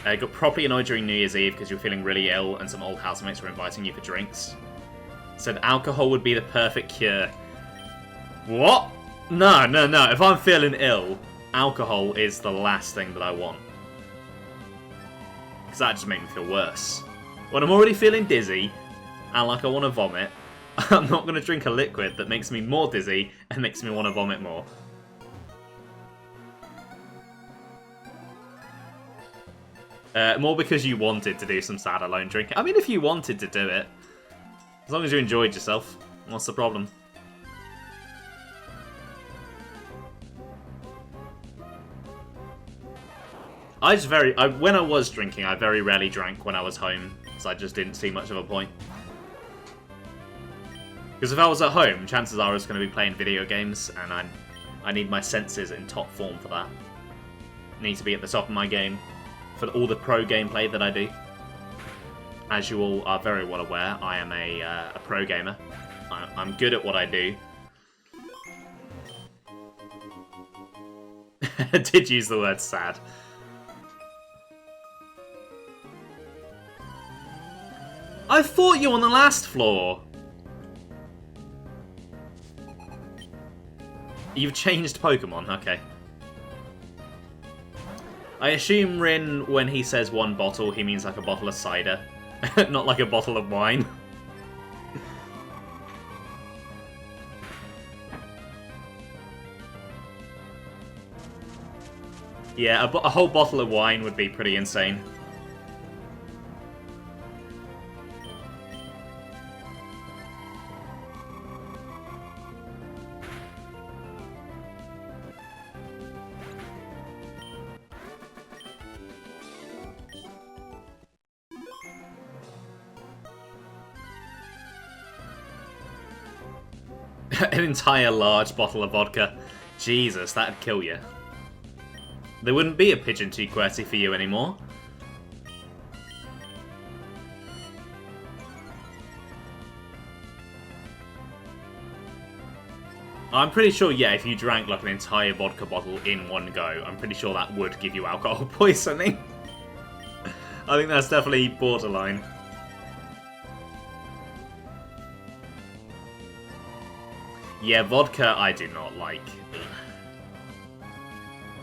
I got properly annoyed during New Year's Eve because you were feeling really ill and some old housemates were inviting you for drinks. Said alcohol would be the perfect cure. What? No, no, no. If I'm feeling ill, alcohol is the last thing that I want. Because that just makes me feel worse. When I'm already feeling dizzy and like I want to vomit, I'm not going to drink a liquid that makes me more dizzy and makes me want to vomit more. More because you wanted to do some sad alone drinking. I mean, if you wanted to do it, as long as you enjoyed yourself, what's the problem? When I was drinking, I very rarely drank when I was home, so I just didn't see much of a point. Because if I was at home, chances are I was going to be playing video games, and I need my senses in top form for that. I need to be at the top of my game for all the pro gameplay that I do. As you all are very well aware, I am a pro gamer. I'm good at what I do. I did use the word sad. I fought you on the last floor! You've changed Pokemon, okay. I assume Rin, when he says one bottle, he means like a bottle of cider, not like a bottle of wine. Yeah, a whole bottle of wine would be pretty insane. An entire large bottle of vodka. Jesus, that'd kill you. There wouldn't be a Pigeon Tea QWERTY for you anymore. I'm pretty sure, yeah, if you drank like an entire vodka bottle in one go, I'm pretty sure that would give you alcohol poisoning. I think that's definitely borderline. Yeah, vodka I do not like.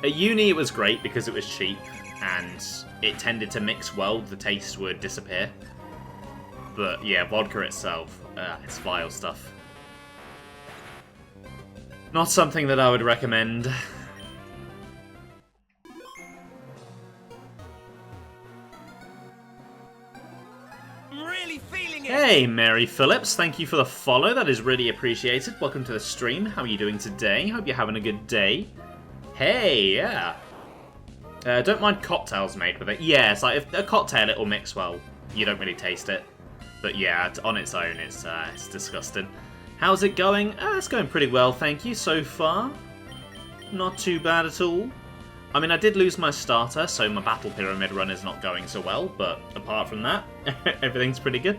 At uni it was great because it was cheap and it tended to mix well, the taste would disappear. But yeah, vodka itself, it's vile stuff. Not something that I would recommend. Hey, Mary Phillips, thank you for the follow. That is really appreciated. Welcome to the stream. How are you doing today? Hope you're having a good day. Hey, yeah. Don't mind cocktails made with it. Yeah, it's like if a cocktail, it'll mix well. You don't really taste it. But yeah, on its own, it's disgusting. How's it going? It's going pretty well, thank you, so far. Not too bad at all. I mean, I did lose my starter, so my battle pyramid run is not going so well, but apart from that, everything's pretty good.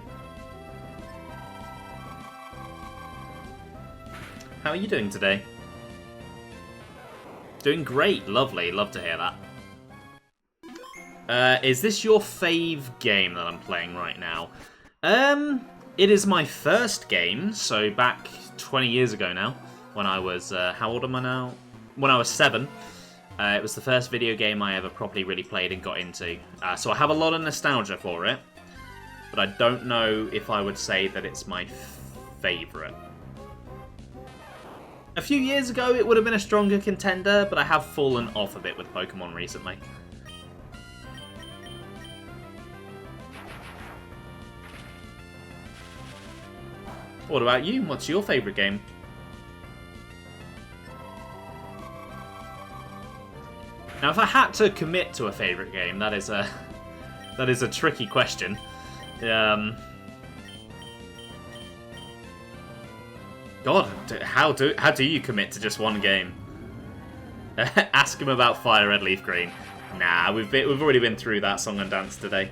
How are you doing today? Doing great, lovely, love to hear that. Is this your fave game that I'm playing right now? It is my first game, so back 20 years ago now, when I was, how old am I now? When I was 7. It was the first video game I ever properly really played and got into. So I have a lot of nostalgia for it, but I don't know if I would say that it's my favourite. A few years ago it would have been a stronger contender, but I have fallen off a bit with Pokemon recently. What about you? What's your favourite game? Now, if I had to commit to a favourite game, that is a tricky question. God, how do you commit to just one game? Ask him about Fire Red Leaf Green. Nah, we've already been through that song and dance today.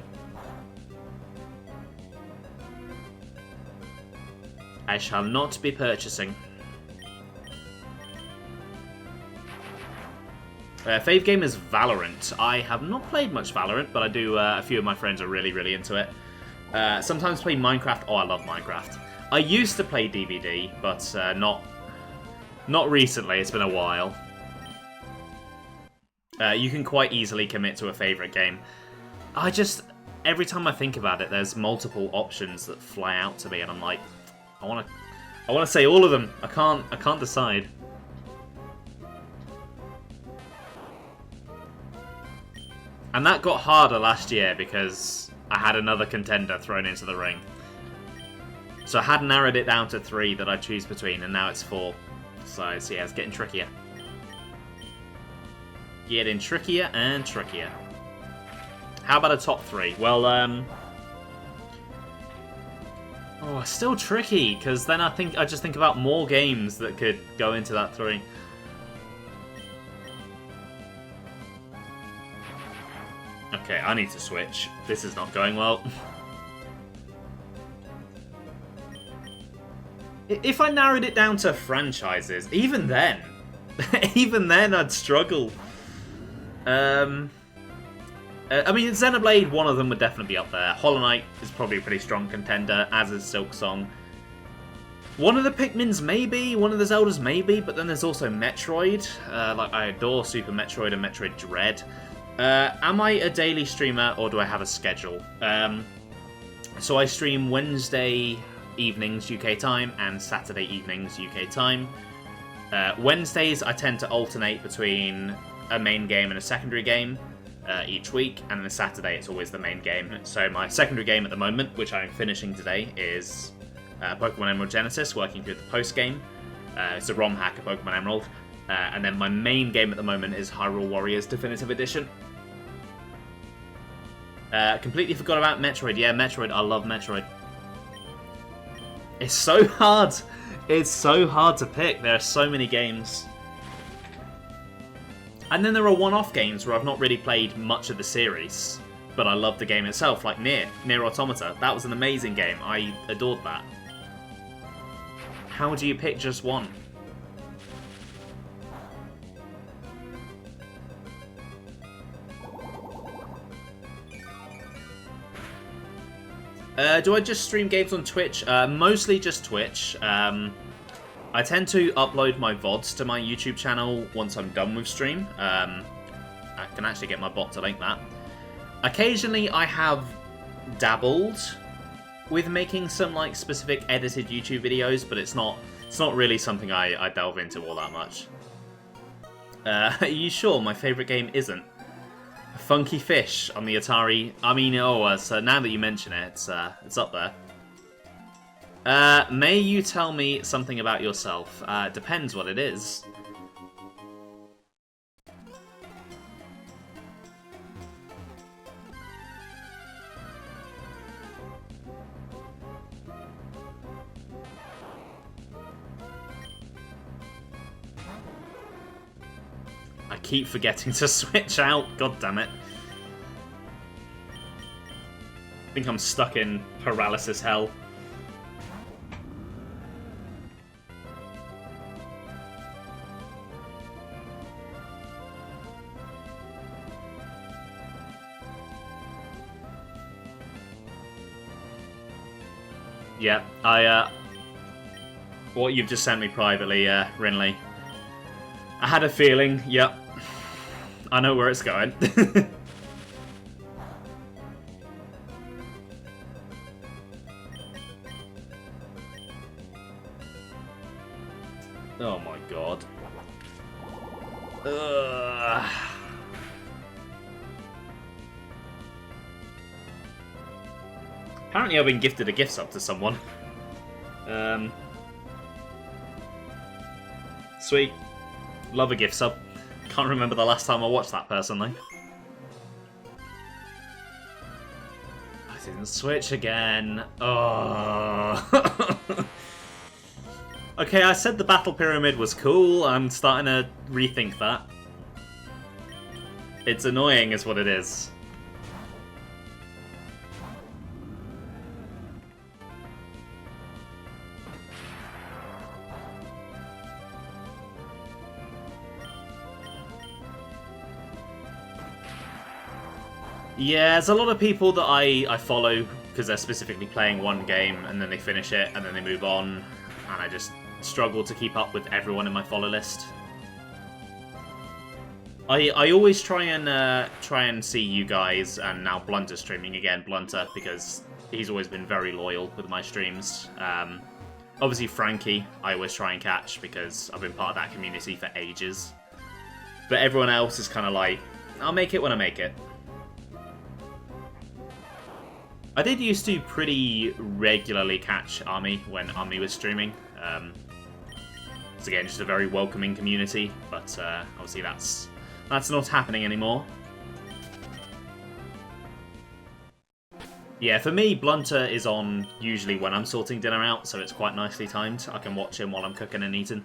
I shall not be purchasing. Fave game is Valorant. I have not played much Valorant, but I do. A few of my friends are really into it. Sometimes play Minecraft. Oh, I love Minecraft. I used to play DVD, but not recently. It's been a while. You can quite easily commit to a favourite game. Every time I think about it, there's multiple options that fly out to me, and I'm like, I want to say all of them. I can't decide. And that got harder last year because I had another contender thrown into the ring. So I had narrowed it down to 3 that I choose between, and now it's 4. So yeah, it's getting trickier. Getting trickier and trickier. How about a top 3? Well, oh, still tricky, because then I just think about more games that could go into that 3. Okay, I need to switch. This is not going well. If I narrowed it down to franchises, even then, I'd struggle. I mean, Xenoblade, one of them would definitely be up there. Hollow Knight is probably a pretty strong contender, as is Silksong. One of the Pikmins maybe, one of the Zeldas maybe, but then there's also Metroid. Like, I adore Super Metroid and Metroid Dread. Am I a daily streamer, or do I have a schedule? So I stream Wednesday evenings UK time and Saturday evenings UK time. Wednesdays I tend to alternate between a main game and a secondary game each week, and then Saturday it's always the main game. So my secondary game at the moment, which I'm finishing today, is Pokemon Emerald Genesis, working through the post-game. It's a ROM hack of Pokemon Emerald. And then my main game at the moment is Hyrule Warriors Definitive Edition. Completely forgot about Metroid. Yeah, Metroid. I love Metroid. It's so hard. It's so hard to pick. There are so many games. And then there are one-off games where I've not really played much of the series, but I love the game itself, like Nier Automata. That was an amazing game. I adored that. How do you pick just one? Do I just stream games on Twitch? Mostly just Twitch. I tend to upload my VODs to my YouTube channel once I'm done with stream. I can actually get my bot to link that. Occasionally I have dabbled with making some like specific edited YouTube videos, but it's not really something I delve into all that much. Are you sure my favourite game isn't? Funky Fish on the Atari. I mean, so now that you mention it, it's up there. May you tell me something about yourself? Depends what it is. I keep forgetting to switch out. God damn it. I think I'm stuck in paralysis hell. Yeah, what you've just sent me privately, Rinley. I had a feeling, yep. I know where it's going. Oh my god. Ugh. Apparently I've been gifted a gift sub to someone. Sweet. Love a gift sub. Can't remember the last time I watched that person, though. I didn't switch again. Oh. Okay, I said the battle pyramid was cool. I'm starting to rethink that. It's annoying is what it is. Yeah, there's a lot of people that I follow because they're specifically playing one game and then they finish it and then they move on, and I just struggle to keep up with everyone in my follow list. I always try and see you guys, and now Blunter streaming again, Blunter, because he's always been very loyal with my streams. Obviously Frankie, I always try and catch because I've been part of that community for ages. But everyone else is kind of like, I'll make it when I make it. I did used to pretty regularly catch Army when Army was streaming. It's again just a very welcoming community, but obviously that's not happening anymore. Yeah, for me, Blunter is on usually when I'm sorting dinner out, so it's quite nicely timed. I can watch him while I'm cooking and eating.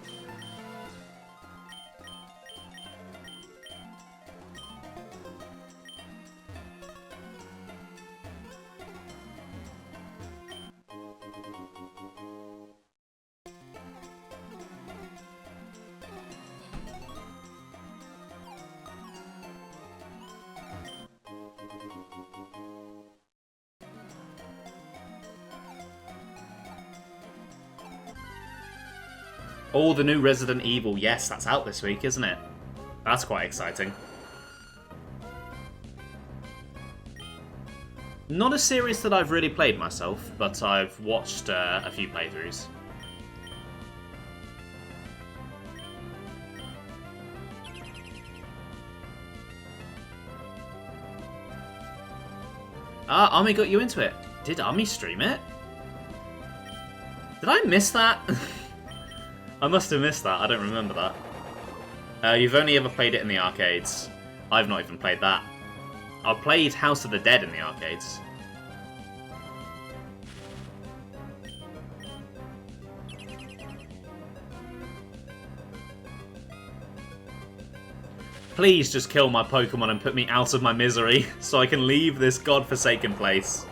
Oh, the new Resident Evil. Yes, that's out this week, isn't it? That's quite exciting. Not a series that I've really played myself, but I've watched a few playthroughs. Ah, Army got you into it. Did Army stream it? Did I miss that? I must have missed that. I don't remember that. You've only ever played it in the arcades. I've not even played that. I played House of the Dead in the arcades. Please just kill my Pokemon and put me out of my misery so I can leave this godforsaken place.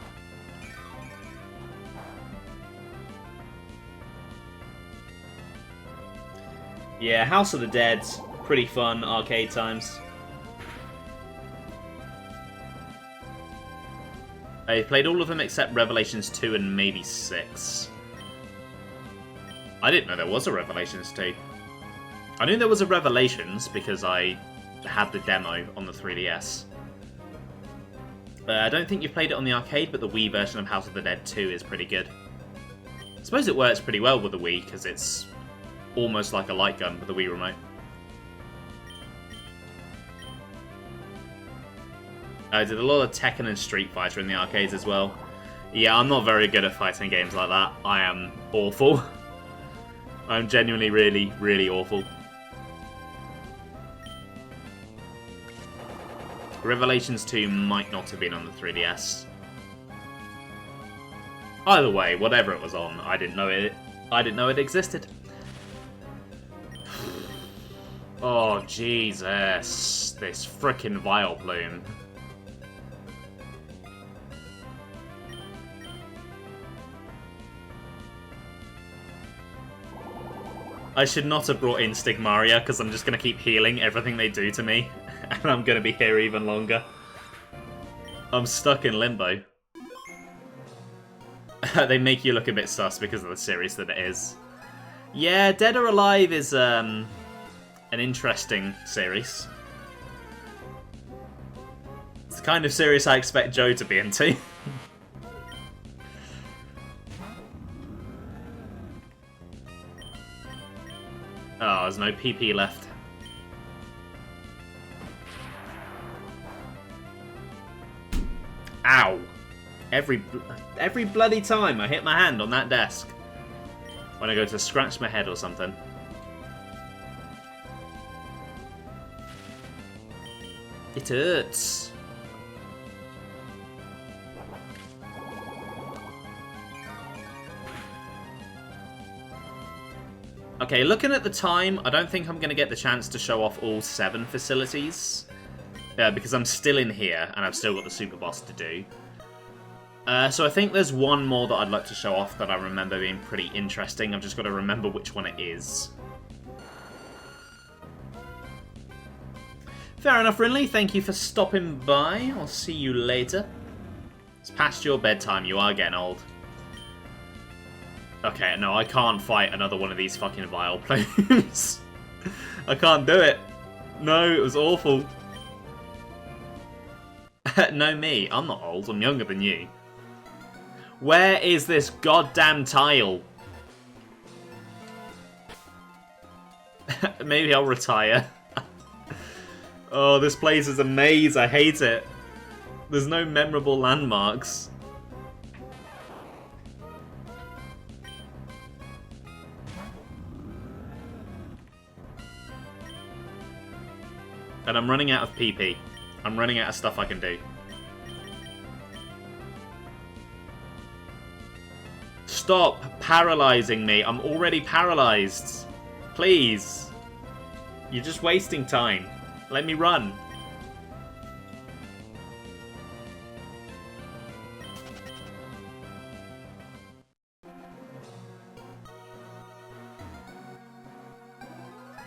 Yeah, House of the Dead, pretty fun arcade times. I played all of them except Revelations 2 and maybe 6. I didn't know there was a Revelations 2. I knew there was a Revelations because I had the demo on the 3DS. I don't think you've played it on the arcade, but the Wii version of House of the Dead 2 is pretty good. I suppose it works pretty well with the Wii because it's almost like a light gun with the Wii remote. I did a lot of Tekken and Street Fighter in the arcades as well. Yeah, I'm not very good at fighting games like that. I am awful. I'm genuinely really, really awful. Revelations 2 might not have been on the 3DS. Either way, whatever it was on, I didn't know it existed. Oh, Jesus. This frickin' Vileplume. I should not have brought in Stigmaria, because I'm just going to keep healing everything they do to me. And I'm going to be here even longer. I'm stuck in limbo. They make you look a bit sus because of the series that it is. Yeah, Dead or Alive is an interesting series. It's the kind of series I expect Joe to be into. Oh, there's no PP left. Ow! Every bloody time I hit my hand on that desk. When I go to scratch my head or something. It hurts. Okay, looking at the time, I don't think I'm going to get the chance to show off all 7 facilities. Because I'm still in here, and I've still got the superboss to do. So I think there's one more that I'd like to show off that I remember being pretty interesting. I've just got to remember which one it is. Fair enough, Rinley. Thank you for stopping by. I'll see you later. It's past your bedtime. You are getting old. Okay, no, I can't fight another one of these fucking Vileplumes. I can't do it. No, it was awful. No, me. I'm not old. I'm younger than you. Where is this goddamn tile? Maybe I'll retire. Oh, this place is a maze. I hate it. There's no memorable landmarks. And I'm running out of PP. I'm running out of stuff I can do. Stop paralyzing me. I'm already paralyzed. Please. You're just wasting time. Let me run.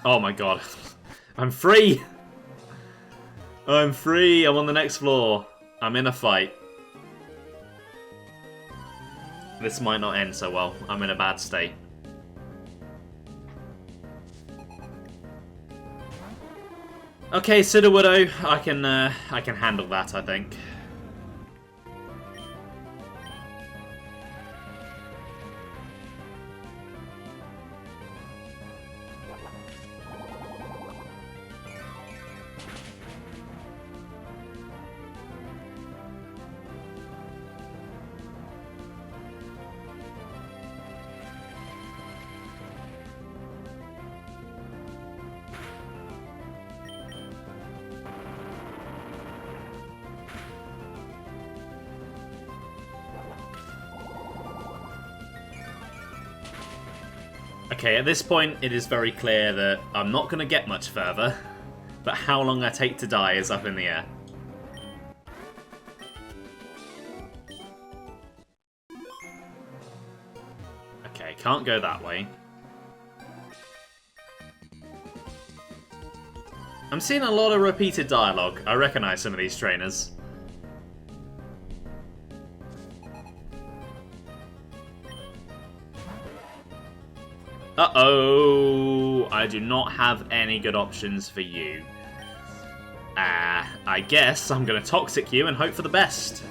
Oh my god. I'm free! I'm free! I'm on the next floor. I'm in a fight. This might not end so well. I'm in a bad state. Okay, Sudowoodo, I can handle that, I think. Okay, at this point, it is very clear that I'm not going to get much further, but how long I take to die is up in the air. Okay, can't go that way. I'm seeing a lot of repeated dialogue. I recognise some of these trainers. Uh-oh, I do not have any good options for you. I guess I'm going to toxic you and hope for the best.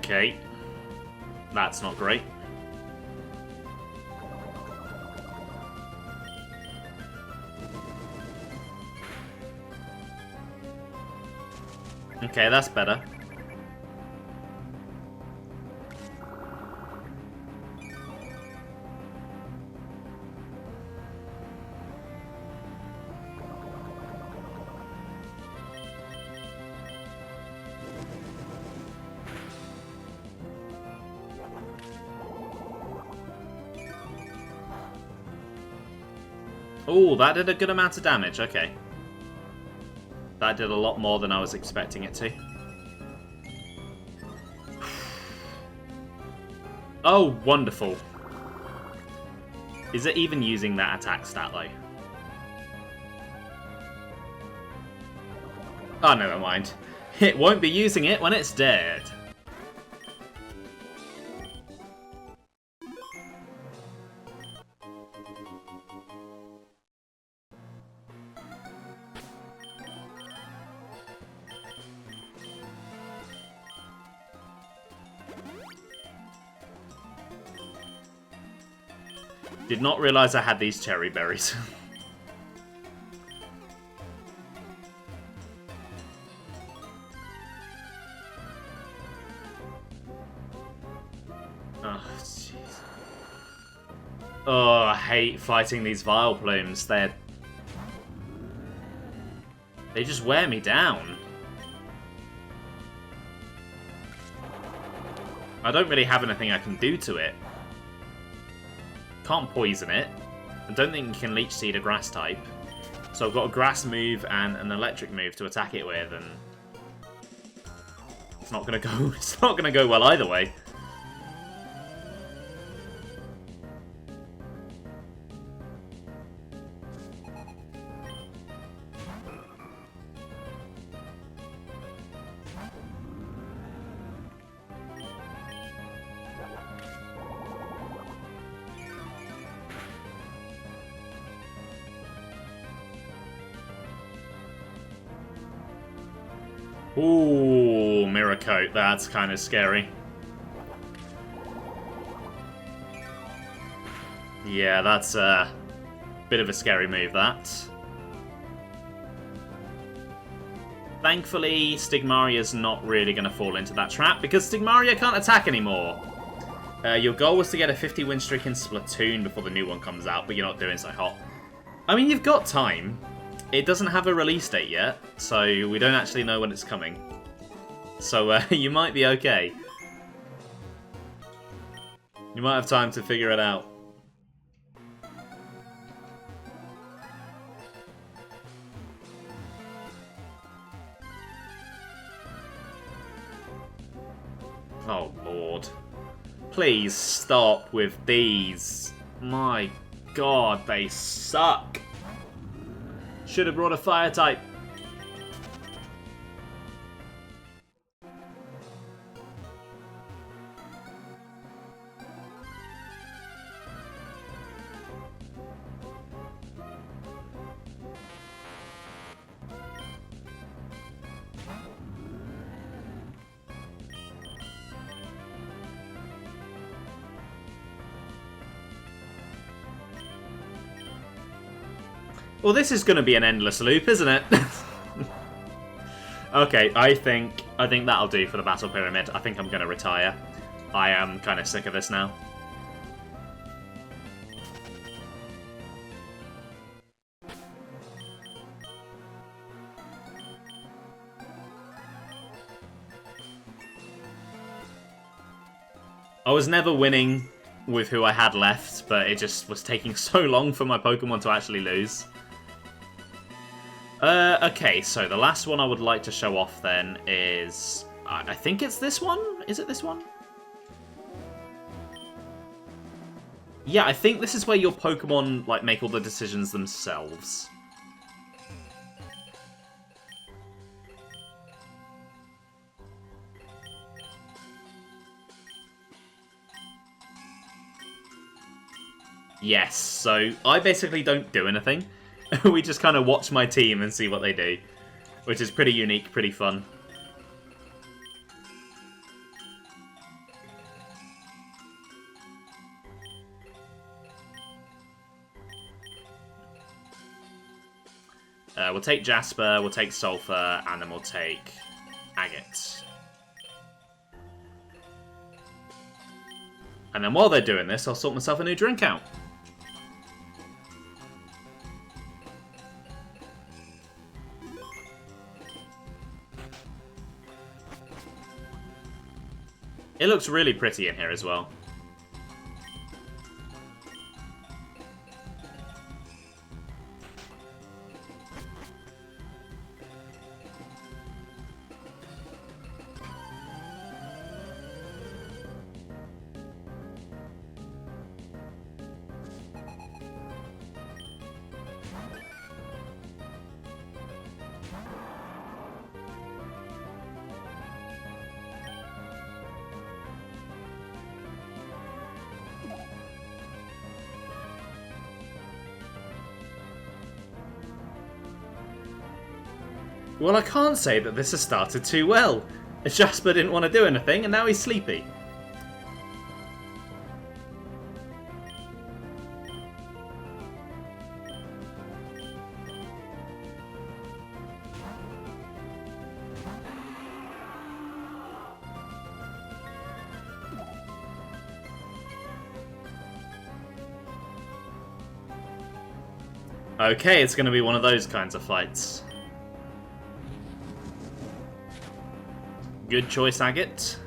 Okay. That's not great. Okay, that's better. Oh, that did a good amount of damage. Okay. That did a lot more than I was expecting it to. Oh, wonderful. Is it even using that attack stat, though? Oh, never mind. It won't be using it when it's dead. Did not realise I had these cherry berries. Oh, jeez. Oh, I hate fighting these Vileplumes. They just wear me down. I don't really have anything I can do to it. Can't poison it. I don't think you can Leech Seed a grass type. So I've got a grass move and an electric move to attack it with, and it's not gonna go. It's not gonna go well either way. Ooh, Mirror Coat. That's kind of scary. Yeah, that's a bit of a scary move, that. Thankfully, Stigmaria's not really going to fall into that trap, because Stigmaria can't attack anymore. Your goal was to get a 50 win streak in Splatoon before the new one comes out, but you're not doing so hot. I mean, you've got time. It doesn't have a release date yet, so we don't actually know when it's coming. So you might be okay. You might have time to figure it out. Oh, Lord. Please stop with these. My God, they suck. Should have brought a fire type. Well, this is going to be an endless loop, isn't it? Okay, I think that'll do for the Battle Pyramid. I think I'm going to retire. I am kind of sick of this now. I was never winning with who I had left, but it just was taking so long for my Pokemon to actually lose. Okay, so the last one I would like to show off then is... I think it's this one? Is it this one? Yeah, I think this is where your Pokemon like make all the decisions themselves. Yes, so I basically don't do anything. We just kind of watch my team and see what they do, which is pretty unique, pretty fun. We'll take Jasper, we'll take Sulphur, and then we'll take Agate. And then while they're doing this, I'll sort myself a new drink out. It looks really pretty in here as well. Well, I can't say that this has started too well. Jasper didn't want to do anything, and now he's sleepy. Okay, it's going to be one of those kinds of fights. Good choice, Agate.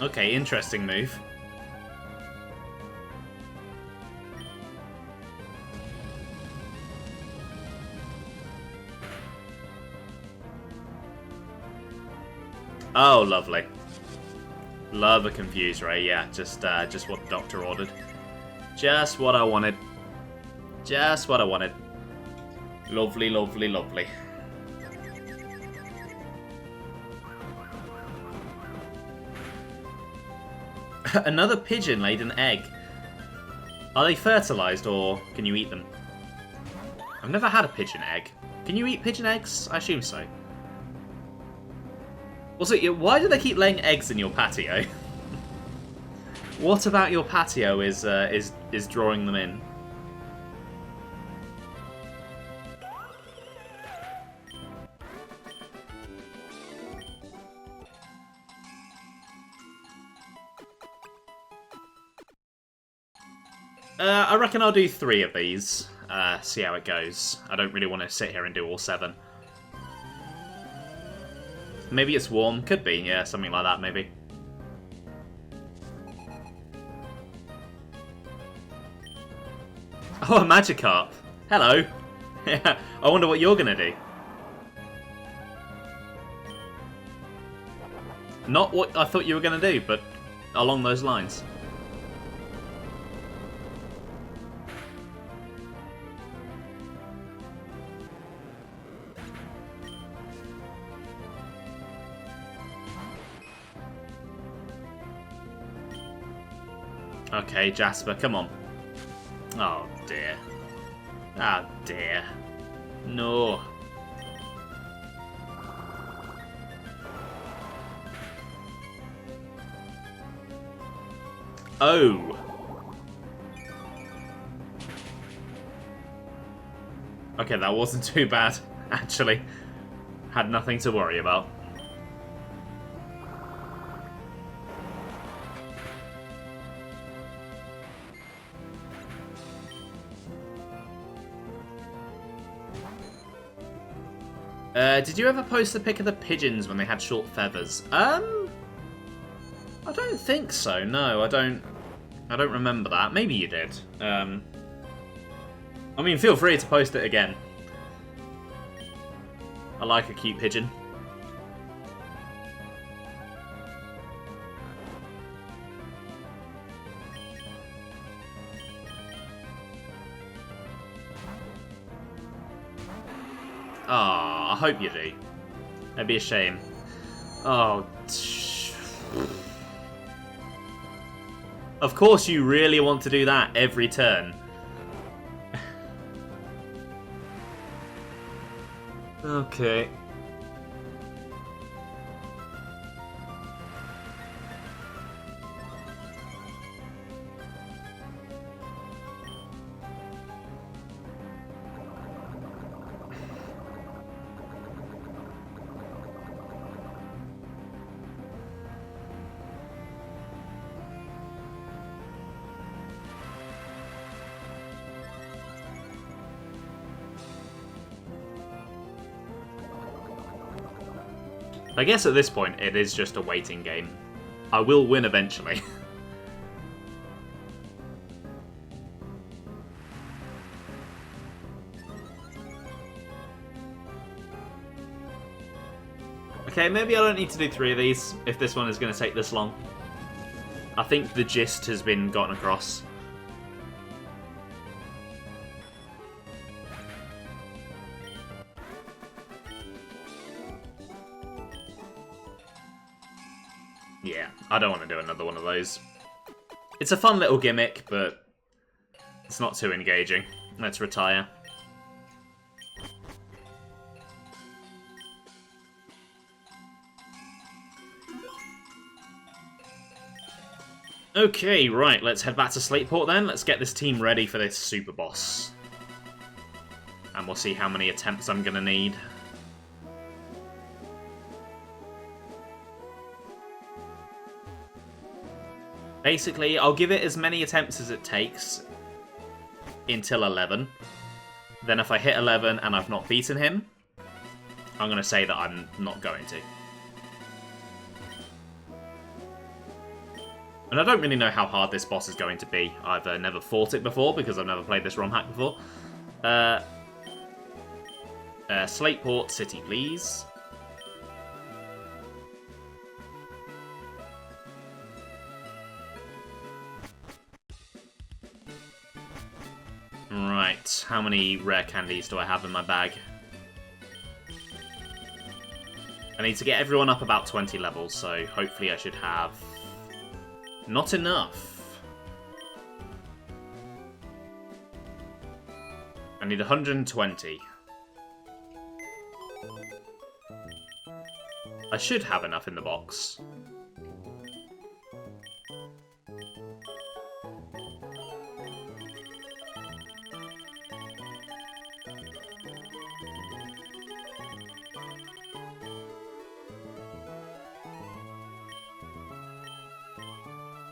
Okay, interesting move. Oh, lovely. Love a confused ray, yeah. Just what the doctor ordered. Just what I wanted. Just what I wanted. Lovely, lovely, lovely. Another pigeon laid an egg. Are they fertilized or can you eat them? I've never had a pigeon egg. Can you eat pigeon eggs? I assume so. Also, why do they keep laying eggs in your patio? What about your patio is drawing them in? I reckon I'll do 3 of these, see how it goes. I don't really want to sit here and do all 7. Maybe it's warm. Could be, yeah, something like that, maybe. Oh, a Magikarp. Hello. Yeah, I wonder what you're going to do. Not what I thought you were going to do, but along those lines. Okay, Jasper, come on. Oh, dear. Ah, dear. No. Oh. Okay, that wasn't too bad, actually. Had nothing to worry about. Did you ever post a pic of the pigeons when they had short feathers? I don't think so. No, I don't remember that. Maybe you did. I mean, feel free to post it again. I like a cute pigeon. I hope you do. That'd be a shame. Oh. Of course you really want to do that every turn. Okay. I guess at this point, it is just a waiting game. I will win eventually. Okay, maybe I don't need to do 3 of these if this one is going to take this long. I think the gist has been gotten across. Yeah, I don't want to do another one of those. It's a fun little gimmick, but it's not too engaging. Let's retire. Okay, right, let's head back to Slateport then. Let's get this team ready for this super boss. And we'll see how many attempts I'm going to need. Basically, I'll give it as many attempts as it takes until 11. Then if I hit 11 and I've not beaten him, I'm going to say that I'm not going to. And I don't really know how hard this boss is going to be. I've never fought it before because I've never played this ROM hack before. Slateport City, please. Right, how many rare candies do I have in my bag? I need to get everyone up about 20 levels, so hopefully I should have... Not enough. I need 120. I should have enough in the box.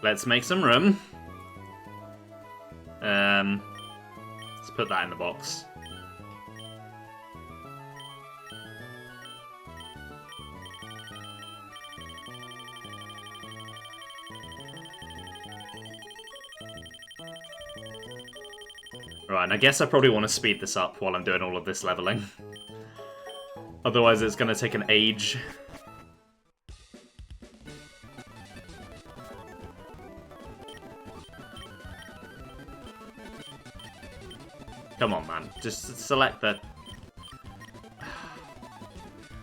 Let's make some room. Let's put that in the box. Right, and I guess I probably want to speed this up while I'm doing all of this leveling. Otherwise it's going to take an age. Come on, man. Just select the...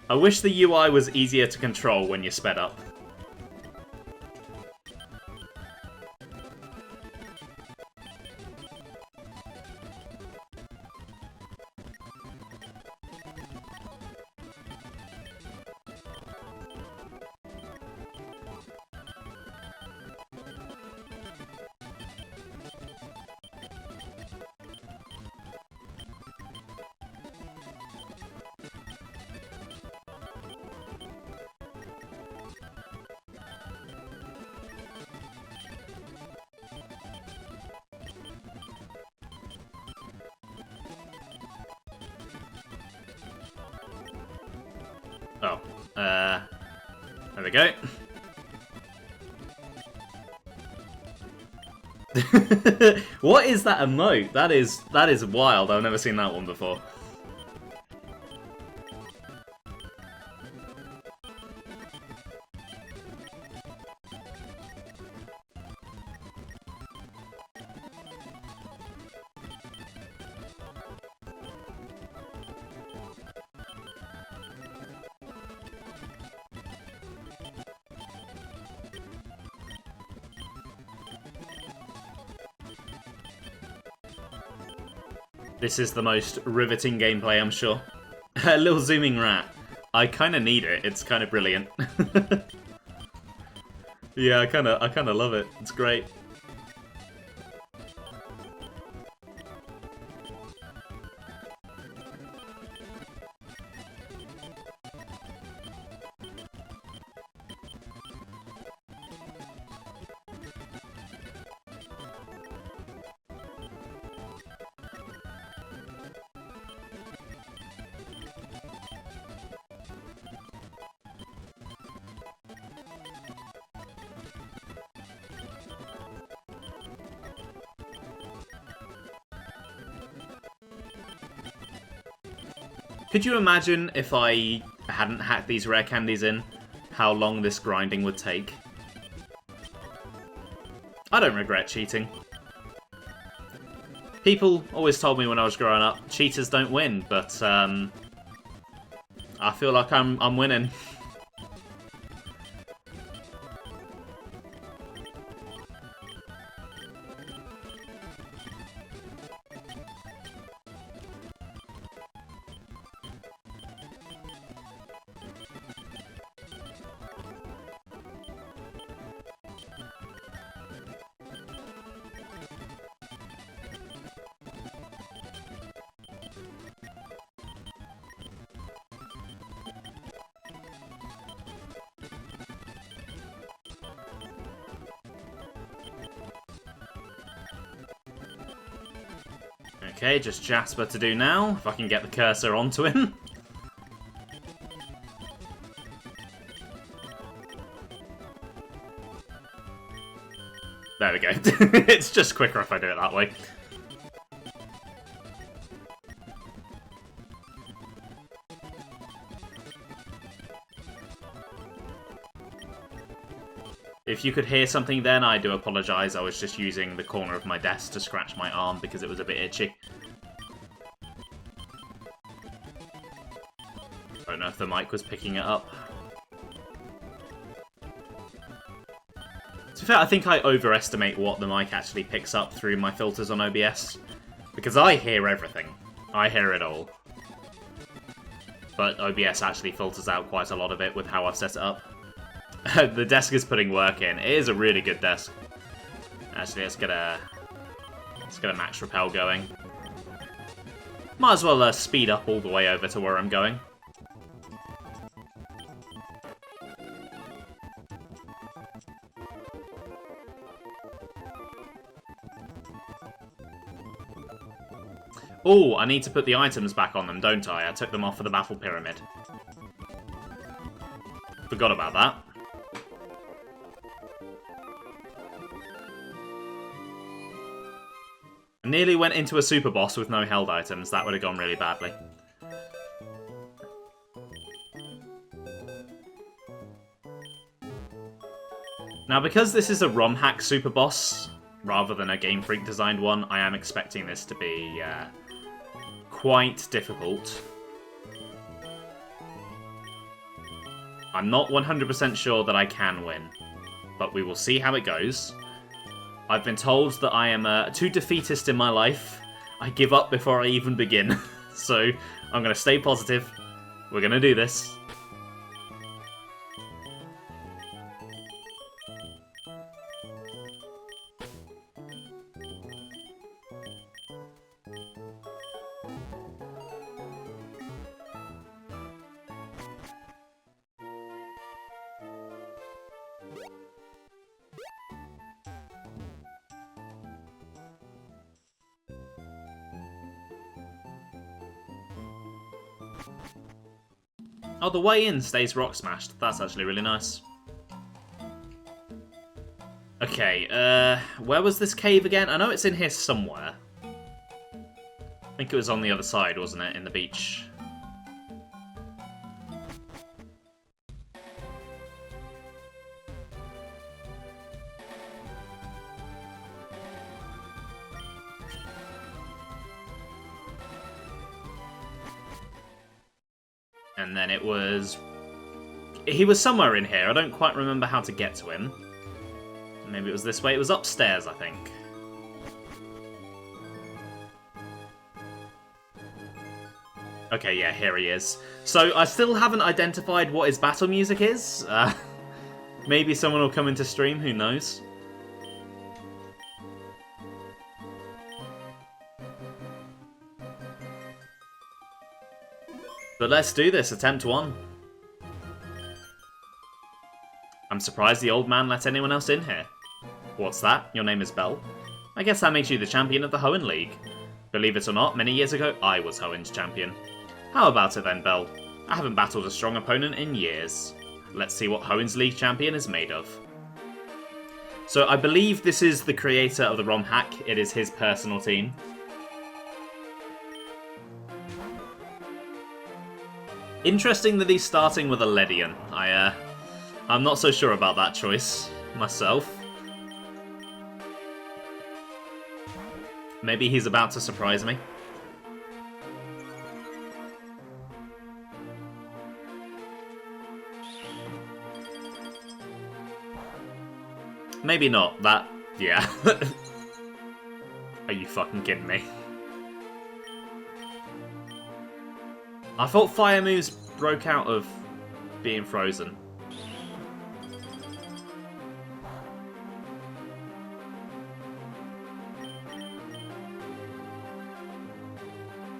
I wish the UI was easier to control when you're sped up. Oh, there we go. What is that emote? That is wild. I've never seen that one before. This is the most riveting gameplay, I'm sure. A little zooming rat. I kind of need it. It's kind of brilliant. Yeah, I kind of love it. It's great. Could you imagine if I hadn't hacked these rare candies in, how long this grinding would take? I don't regret cheating. People always told me when I was growing up, cheaters don't win, but I feel like I'm winning. Okay, just Jasper to do now, if I can get the cursor onto him. There we go. It's just quicker if I do it that way. If you could hear something then, I do apologise. I was just using the corner of my desk to scratch my arm because it was a bit itchy. Don't know if the mic was picking it up. To be fair, I think I overestimate what the mic actually picks up through my filters on OBS. Because I hear everything. I hear it all. But OBS actually filters out quite a lot of it with how I've set it up. The desk is putting work in. It is a really good desk. Actually, let's get a max repel going. Might as well speed up all the way over to where I'm going. Oh, I need to put the items back on them, don't I? I took them off for the battle pyramid. Forgot about that. I nearly went into a super boss with no held items. That would have gone really badly. Now, because this is a ROM hack super boss, rather than a Game Freak designed one, I am expecting this to be quite difficult. I'm not 100% sure that I can win, but we will see how it goes. I've been told that I am too defeatist in my life. I give up before I even begin. So I'm going to stay positive. We're going to do this. Oh, the way in stays rock smashed. That's actually really nice. Okay, where was this cave again? I know it's in here somewhere. I think it was on the other side, wasn't it? In the beach. And then it was... He was somewhere in here. I don't quite remember how to get to him. Maybe it was this way. It was upstairs, I think. Okay, yeah, here he is. So, I still haven't identified what his battle music is. Maybe someone will come into stream, who knows? But let's do this, attempt 1. I'm surprised the old man let anyone else in here. What's that? Your name is Bell? I guess that makes you the champion of the Hoenn League. Believe it or not, many years ago, I was Hoenn's champion. How about it then, Bell? I haven't battled a strong opponent in years. Let's see what Hoenn's League champion is made of. So I believe this is the creator of the ROM hack. It is his personal team. Interesting that he's starting with a Ledian. I'm not so sure about that choice myself. Maybe he's about to surprise me. Maybe not. That... yeah. Are you fucking kidding me? I thought fire moves broke out of being frozen.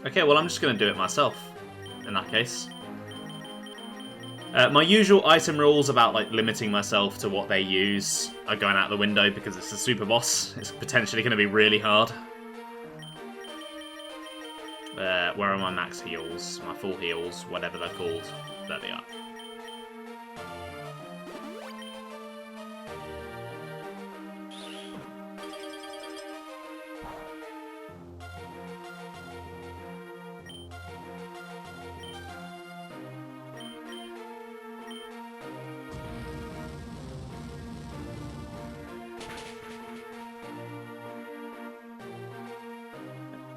Okay, well I'm just going to do it myself, in that case. My usual item rules about like limiting myself to what they use are going out the window because it's a super boss. It's potentially going to be really hard. Where are my max heals? My full heals, whatever they're called. There they are.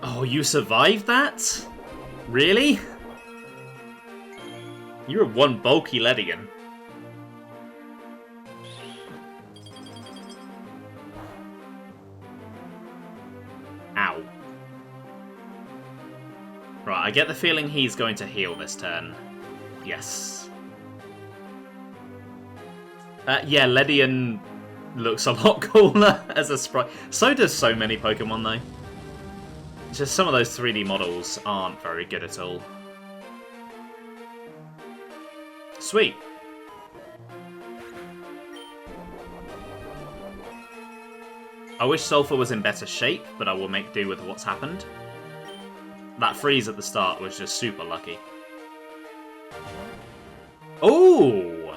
Oh, you survived that? Really? You're one bulky Ledian. Ow. Right, I get the feeling he's going to heal this turn. Yes. Yeah, Ledian looks a lot cooler as a sprite. So does so many Pokemon, though. Just some of those 3D models aren't very good at all. Sweet. I wish Sulphur was in better shape, but I will make do with what's happened. That freeze at the start was just super lucky. Oh!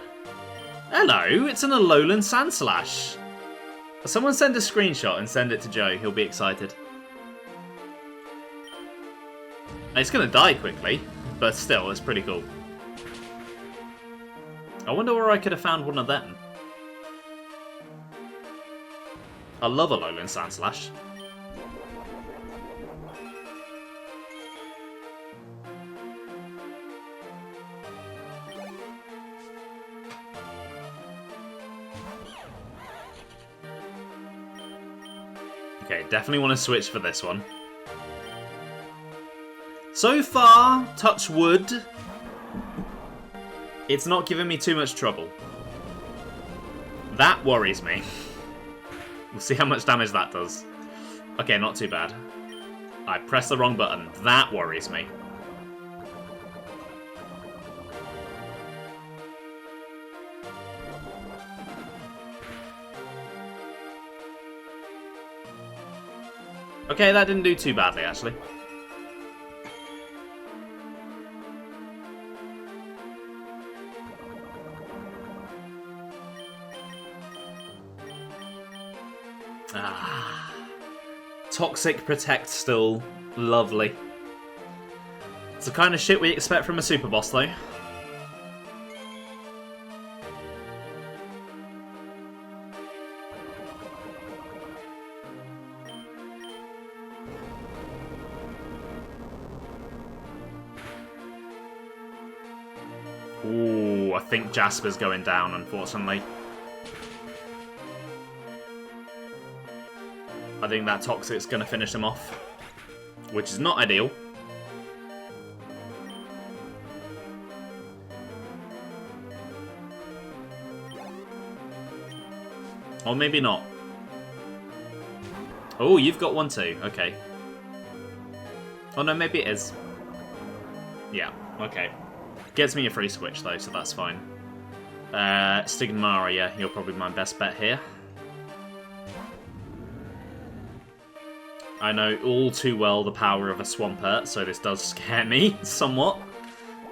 Hello, it's an Alolan Sandslash. Someone send a screenshot and send it to Joe, he'll be excited. It's going to die quickly, but still, it's pretty cool. I wonder where I could have found one of them. I love Alolan Sandslash. Okay, definitely want to switch for this one. So far, touch wood, it's not giving me too much trouble. That worries me. We'll see how much damage that does. Okay, not too bad. I pressed the wrong button. That worries me. Okay, that didn't do too badly, actually. Ah, Toxic Protect still. Lovely. It's the kind of shit we expect from a super boss, though. Ooh, I think Jasper's going down, unfortunately. I think that Toxic's going to finish him off, which is not ideal. Or maybe not. Oh, you've got one too. Okay. Oh no, maybe it is. Yeah, okay. Gets me a free switch though, so that's fine. Stigmaria, you're probably my best bet here. I know all too well the power of a Swampert, so this does scare me somewhat.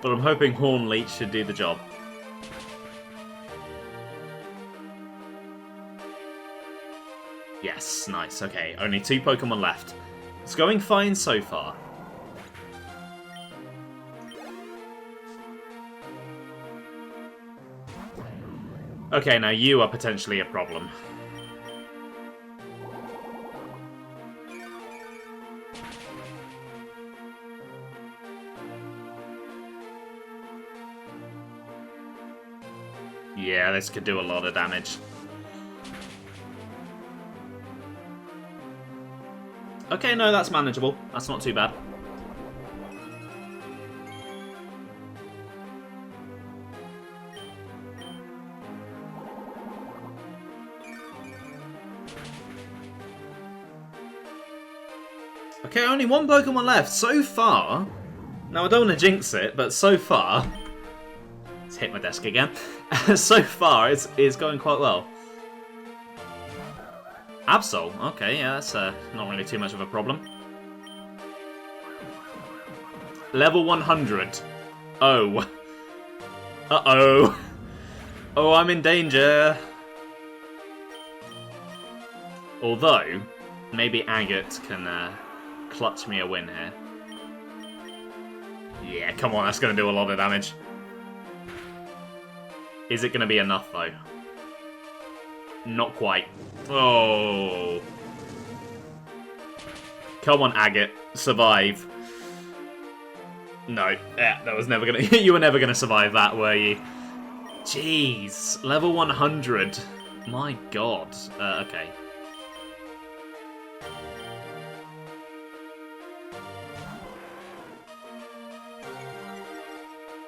But I'm hoping Horn Leech should do the job. Yes, nice, okay. Only 2 Pokemon left. It's going fine so far. Okay, now you are potentially a problem. Yeah, this could do a lot of damage. Okay, no, that's manageable. That's not too bad. Okay, only 1 Pokemon left. So far... Now, I don't want to jinx it, but so far... Let's hit my desk again. So far, it's going quite well. Absol. Okay, yeah, that's not really too much of a problem. Level 100. Oh. Uh-oh. Oh, I'm in danger. Although, maybe Agate can clutch me a win here. Yeah, come on, that's going to do a lot of damage. Is it going to be enough, though? Not quite. Oh. Come on, Agate. Survive. No. Yeah, that was never going to... You were never going to survive that, were you? Jeez. Level 100. My god. Okay.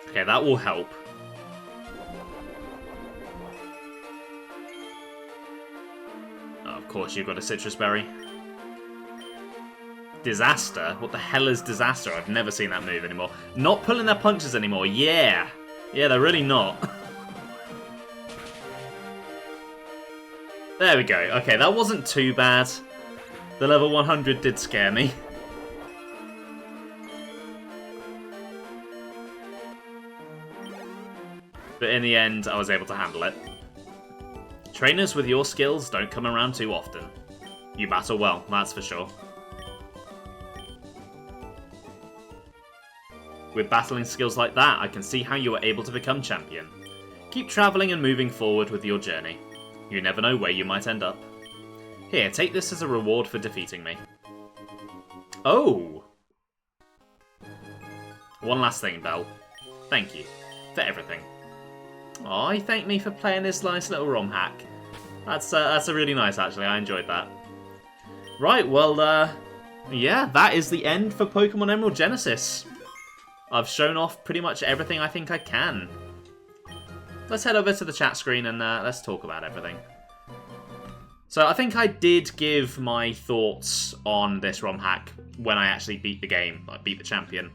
Okay, that will help. Of course, you've got a Citrus Berry. Disaster? What the hell is Disaster? I've never seen that move anymore. Not pulling their punches anymore. Yeah. Yeah, they're really not. There we go. Okay, that wasn't too bad. The level 100 did scare me. But in the end, I was able to handle it. Trainers with your skills don't come around too often. You battle well, that's for sure. With battling skills like that, I can see how you were able to become champion. Keep travelling and moving forward with your journey. You never know where you might end up. Here, take this as a reward for defeating me. Oh! One last thing, Belle. Thank you. For everything. Oh, he thanked me for playing this nice little ROM hack. That's really nice, actually. I enjoyed that. Right, well, yeah, that is the end for Pokemon Emerald Genesis. I've shown off pretty much everything I think I can. Let's head over to the chat screen and let's talk about everything. So I think I did give my thoughts on this ROM hack when I actually beat the game, like beat the champion.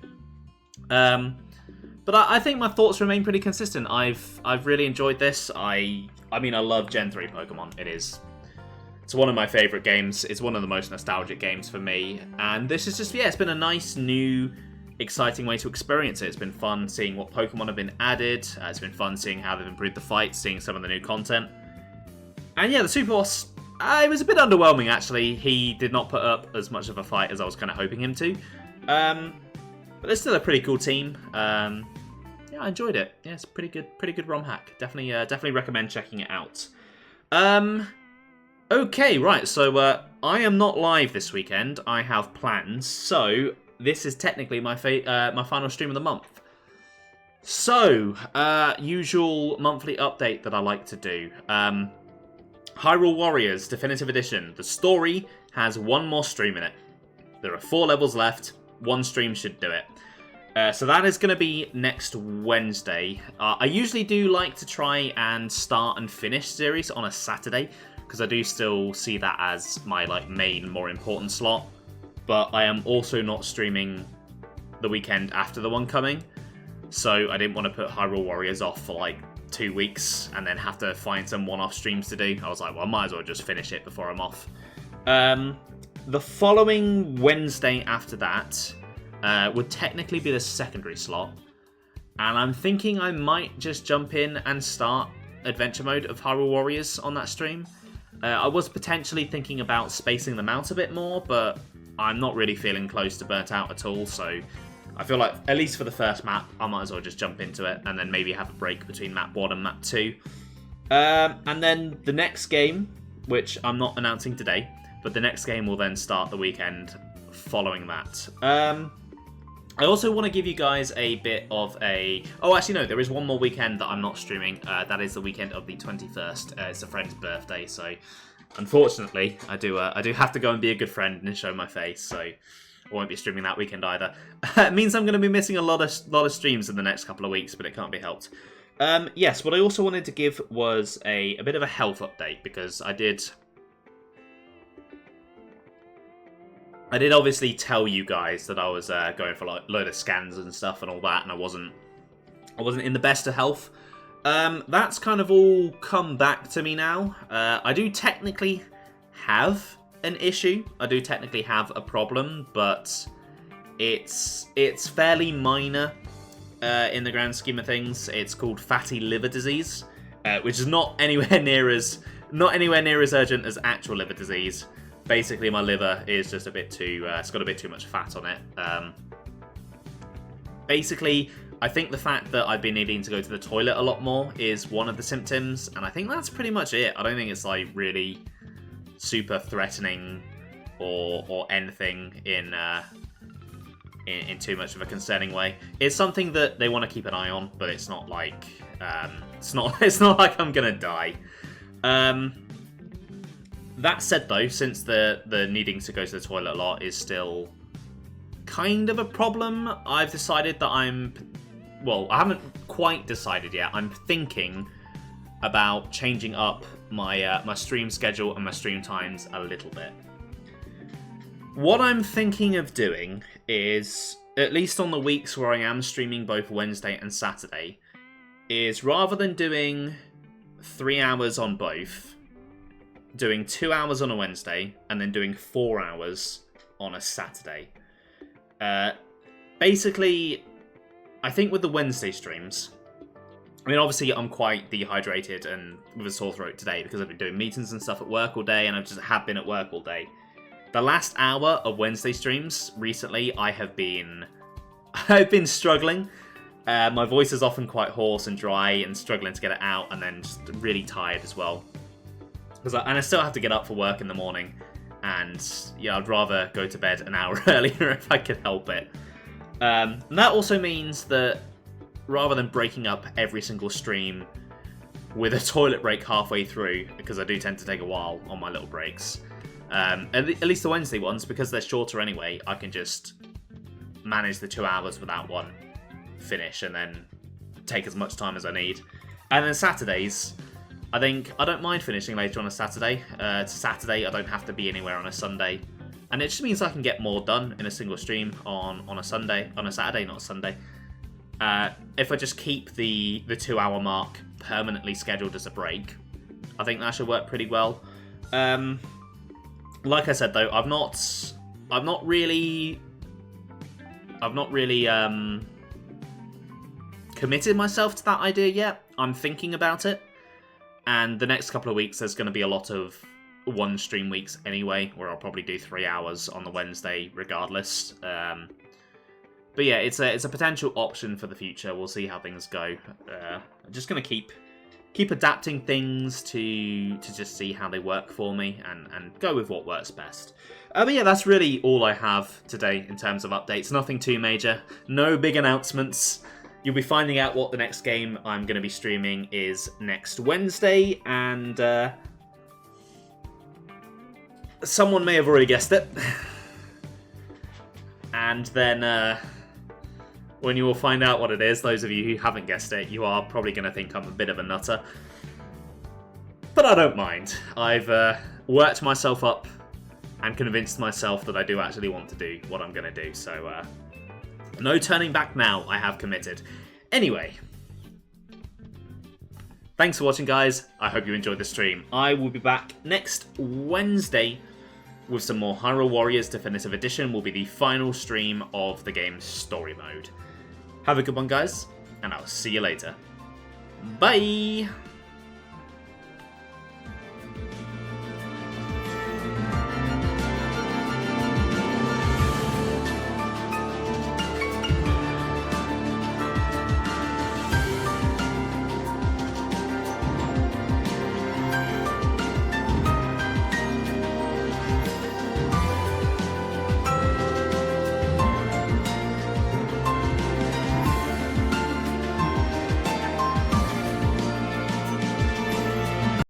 But I think my thoughts remain pretty consistent. I've really enjoyed this. I mean, I love Gen 3 Pokemon. It's one of my favourite games. It's one of the most nostalgic games for me. And this is just, yeah, it's been a nice, new, exciting way to experience it. It's been fun seeing what Pokemon have been added. It's been fun seeing how they've improved the fights, seeing some of the new content. And yeah, the superboss, it was a bit underwhelming, actually. He did not put up as much of a fight as I was kind of hoping him to. But it's still a pretty cool team. Yeah, I enjoyed it. Yeah, it's pretty good ROM hack. Definitely recommend checking it out. Okay, right. So I am not live this weekend. I have plans. So this is technically my final stream of the month. So usual monthly update that I like to do. Hyrule Warriors Definitive Edition. The story has one more stream in it. There are 4 levels left. One stream should do it. So that is going to be next Wednesday. I usually do like to try and start and finish series on a Saturday, because I do still see that as my main, more important slot. But I am also not streaming the weekend after the one coming, so I didn't want to put Hyrule Warriors off for 2 weeks and then have to find some one-off streams to do. I was like, well, I might as well just finish it before I'm off. The following Wednesday after that would technically be the secondary slot, and I'm thinking I might just jump in and start Adventure Mode of Hyrule Warriors on that stream. I was potentially thinking about spacing them out a bit more, but I'm not really feeling close to burnt out at all, so I feel like, at least for the first map, I might as well just jump into it, and then maybe have a break between map 1 and map 2. And then the next game, which I'm not announcing today, but the next game will then start the weekend following that. I also want to give you guys a bit of a... Oh, actually, no, there is one more weekend that I'm not streaming. That is the weekend of the 21st. It's a friend's birthday, so unfortunately, I do have to go and be a good friend and show my face, so I won't be streaming that weekend either. It means I'm going to be missing a lot of streams in the next couple of weeks, but it can't be helped. Yes, what I also wanted to give was a bit of a health update, because I did obviously tell you guys that I was going for a load of scans and stuff and all that, and I wasn't in the best of health. That's kind of all come back to me now. I do technically have an issue. I do technically have a problem, but it's fairly minor in the grand scheme of things. It's called fatty liver disease, which is not anywhere near as urgent as actual liver disease. Basically, my liver is just a bit too... it's got a bit too much fat on it. Basically, I think the fact that I've been needing to go to the toilet a lot more is one of the symptoms, and I think that's pretty much it. I don't think it's really super threatening or anything in too much of a concerning way. It's something that they want to keep an eye on, but it's not like it's not like I'm gonna die. That said, though, since the needing to go to the toilet a lot is still kind of a problem, I've decided that I haven't quite decided yet. I'm thinking about changing up my my stream schedule and my stream times a little bit. What I'm thinking of doing is, at least on the weeks where I am streaming both Wednesday and Saturday, is rather than doing 3 hours on both, doing 2 hours on a Wednesday, and then doing 4 hours on a Saturday. Basically, I think with the Wednesday streams, I mean, obviously I'm quite dehydrated and with a sore throat today because I've been doing meetings and stuff at work all day, and I just have been at work all day. The last hour of Wednesday streams recently, I've been struggling. My voice is often quite hoarse and dry and struggling to get it out, and then just really tired as well. And I still have to get up for work in the morning, and yeah, I'd rather go to bed an hour earlier if I could help it. And that also means that rather than breaking up every single stream with a toilet break halfway through, because I do tend to take a while on my little breaks, at least the Wednesday ones, because they're shorter anyway, I can just manage the 2 hours without one, finish, and then take as much time as I need. And then Saturdays, I think I don't mind finishing later on a Saturday. It's Saturday, I don't have to be anywhere on a Sunday. And it just means I can get more done in a single stream on a Saturday, not a Sunday. If I just keep the 2 hour mark permanently scheduled as a break, I think that should work pretty well. Like I said though, I've not really committed myself to that idea yet. I'm thinking about it. And the next couple of weeks, there's going to be a lot of one stream weeks anyway, where I'll probably do 3 hours on the Wednesday regardless. But yeah, it's a potential option for the future. We'll see how things go. I'm just going to keep adapting things to just see how they work for me and go with what works best. But yeah, that's really all I have today in terms of updates. Nothing too major. No big announcements. You'll be finding out what the next game I'm going to be streaming is next Wednesday, and someone may have already guessed it. And then when you will find out what it is, those of you who haven't guessed it, you are probably going to think I'm a bit of a nutter. But I don't mind. I've worked myself up and convinced myself that I do actually want to do what I'm going to do. So no turning back now. I have committed. Anyway, thanks for watching, guys. I hope you enjoyed the stream. I will be back next Wednesday with some more Hyrule Warriors Definitive Edition. Will be the final stream of the game's story mode. Have a good one, guys, and I'll see you later. Bye!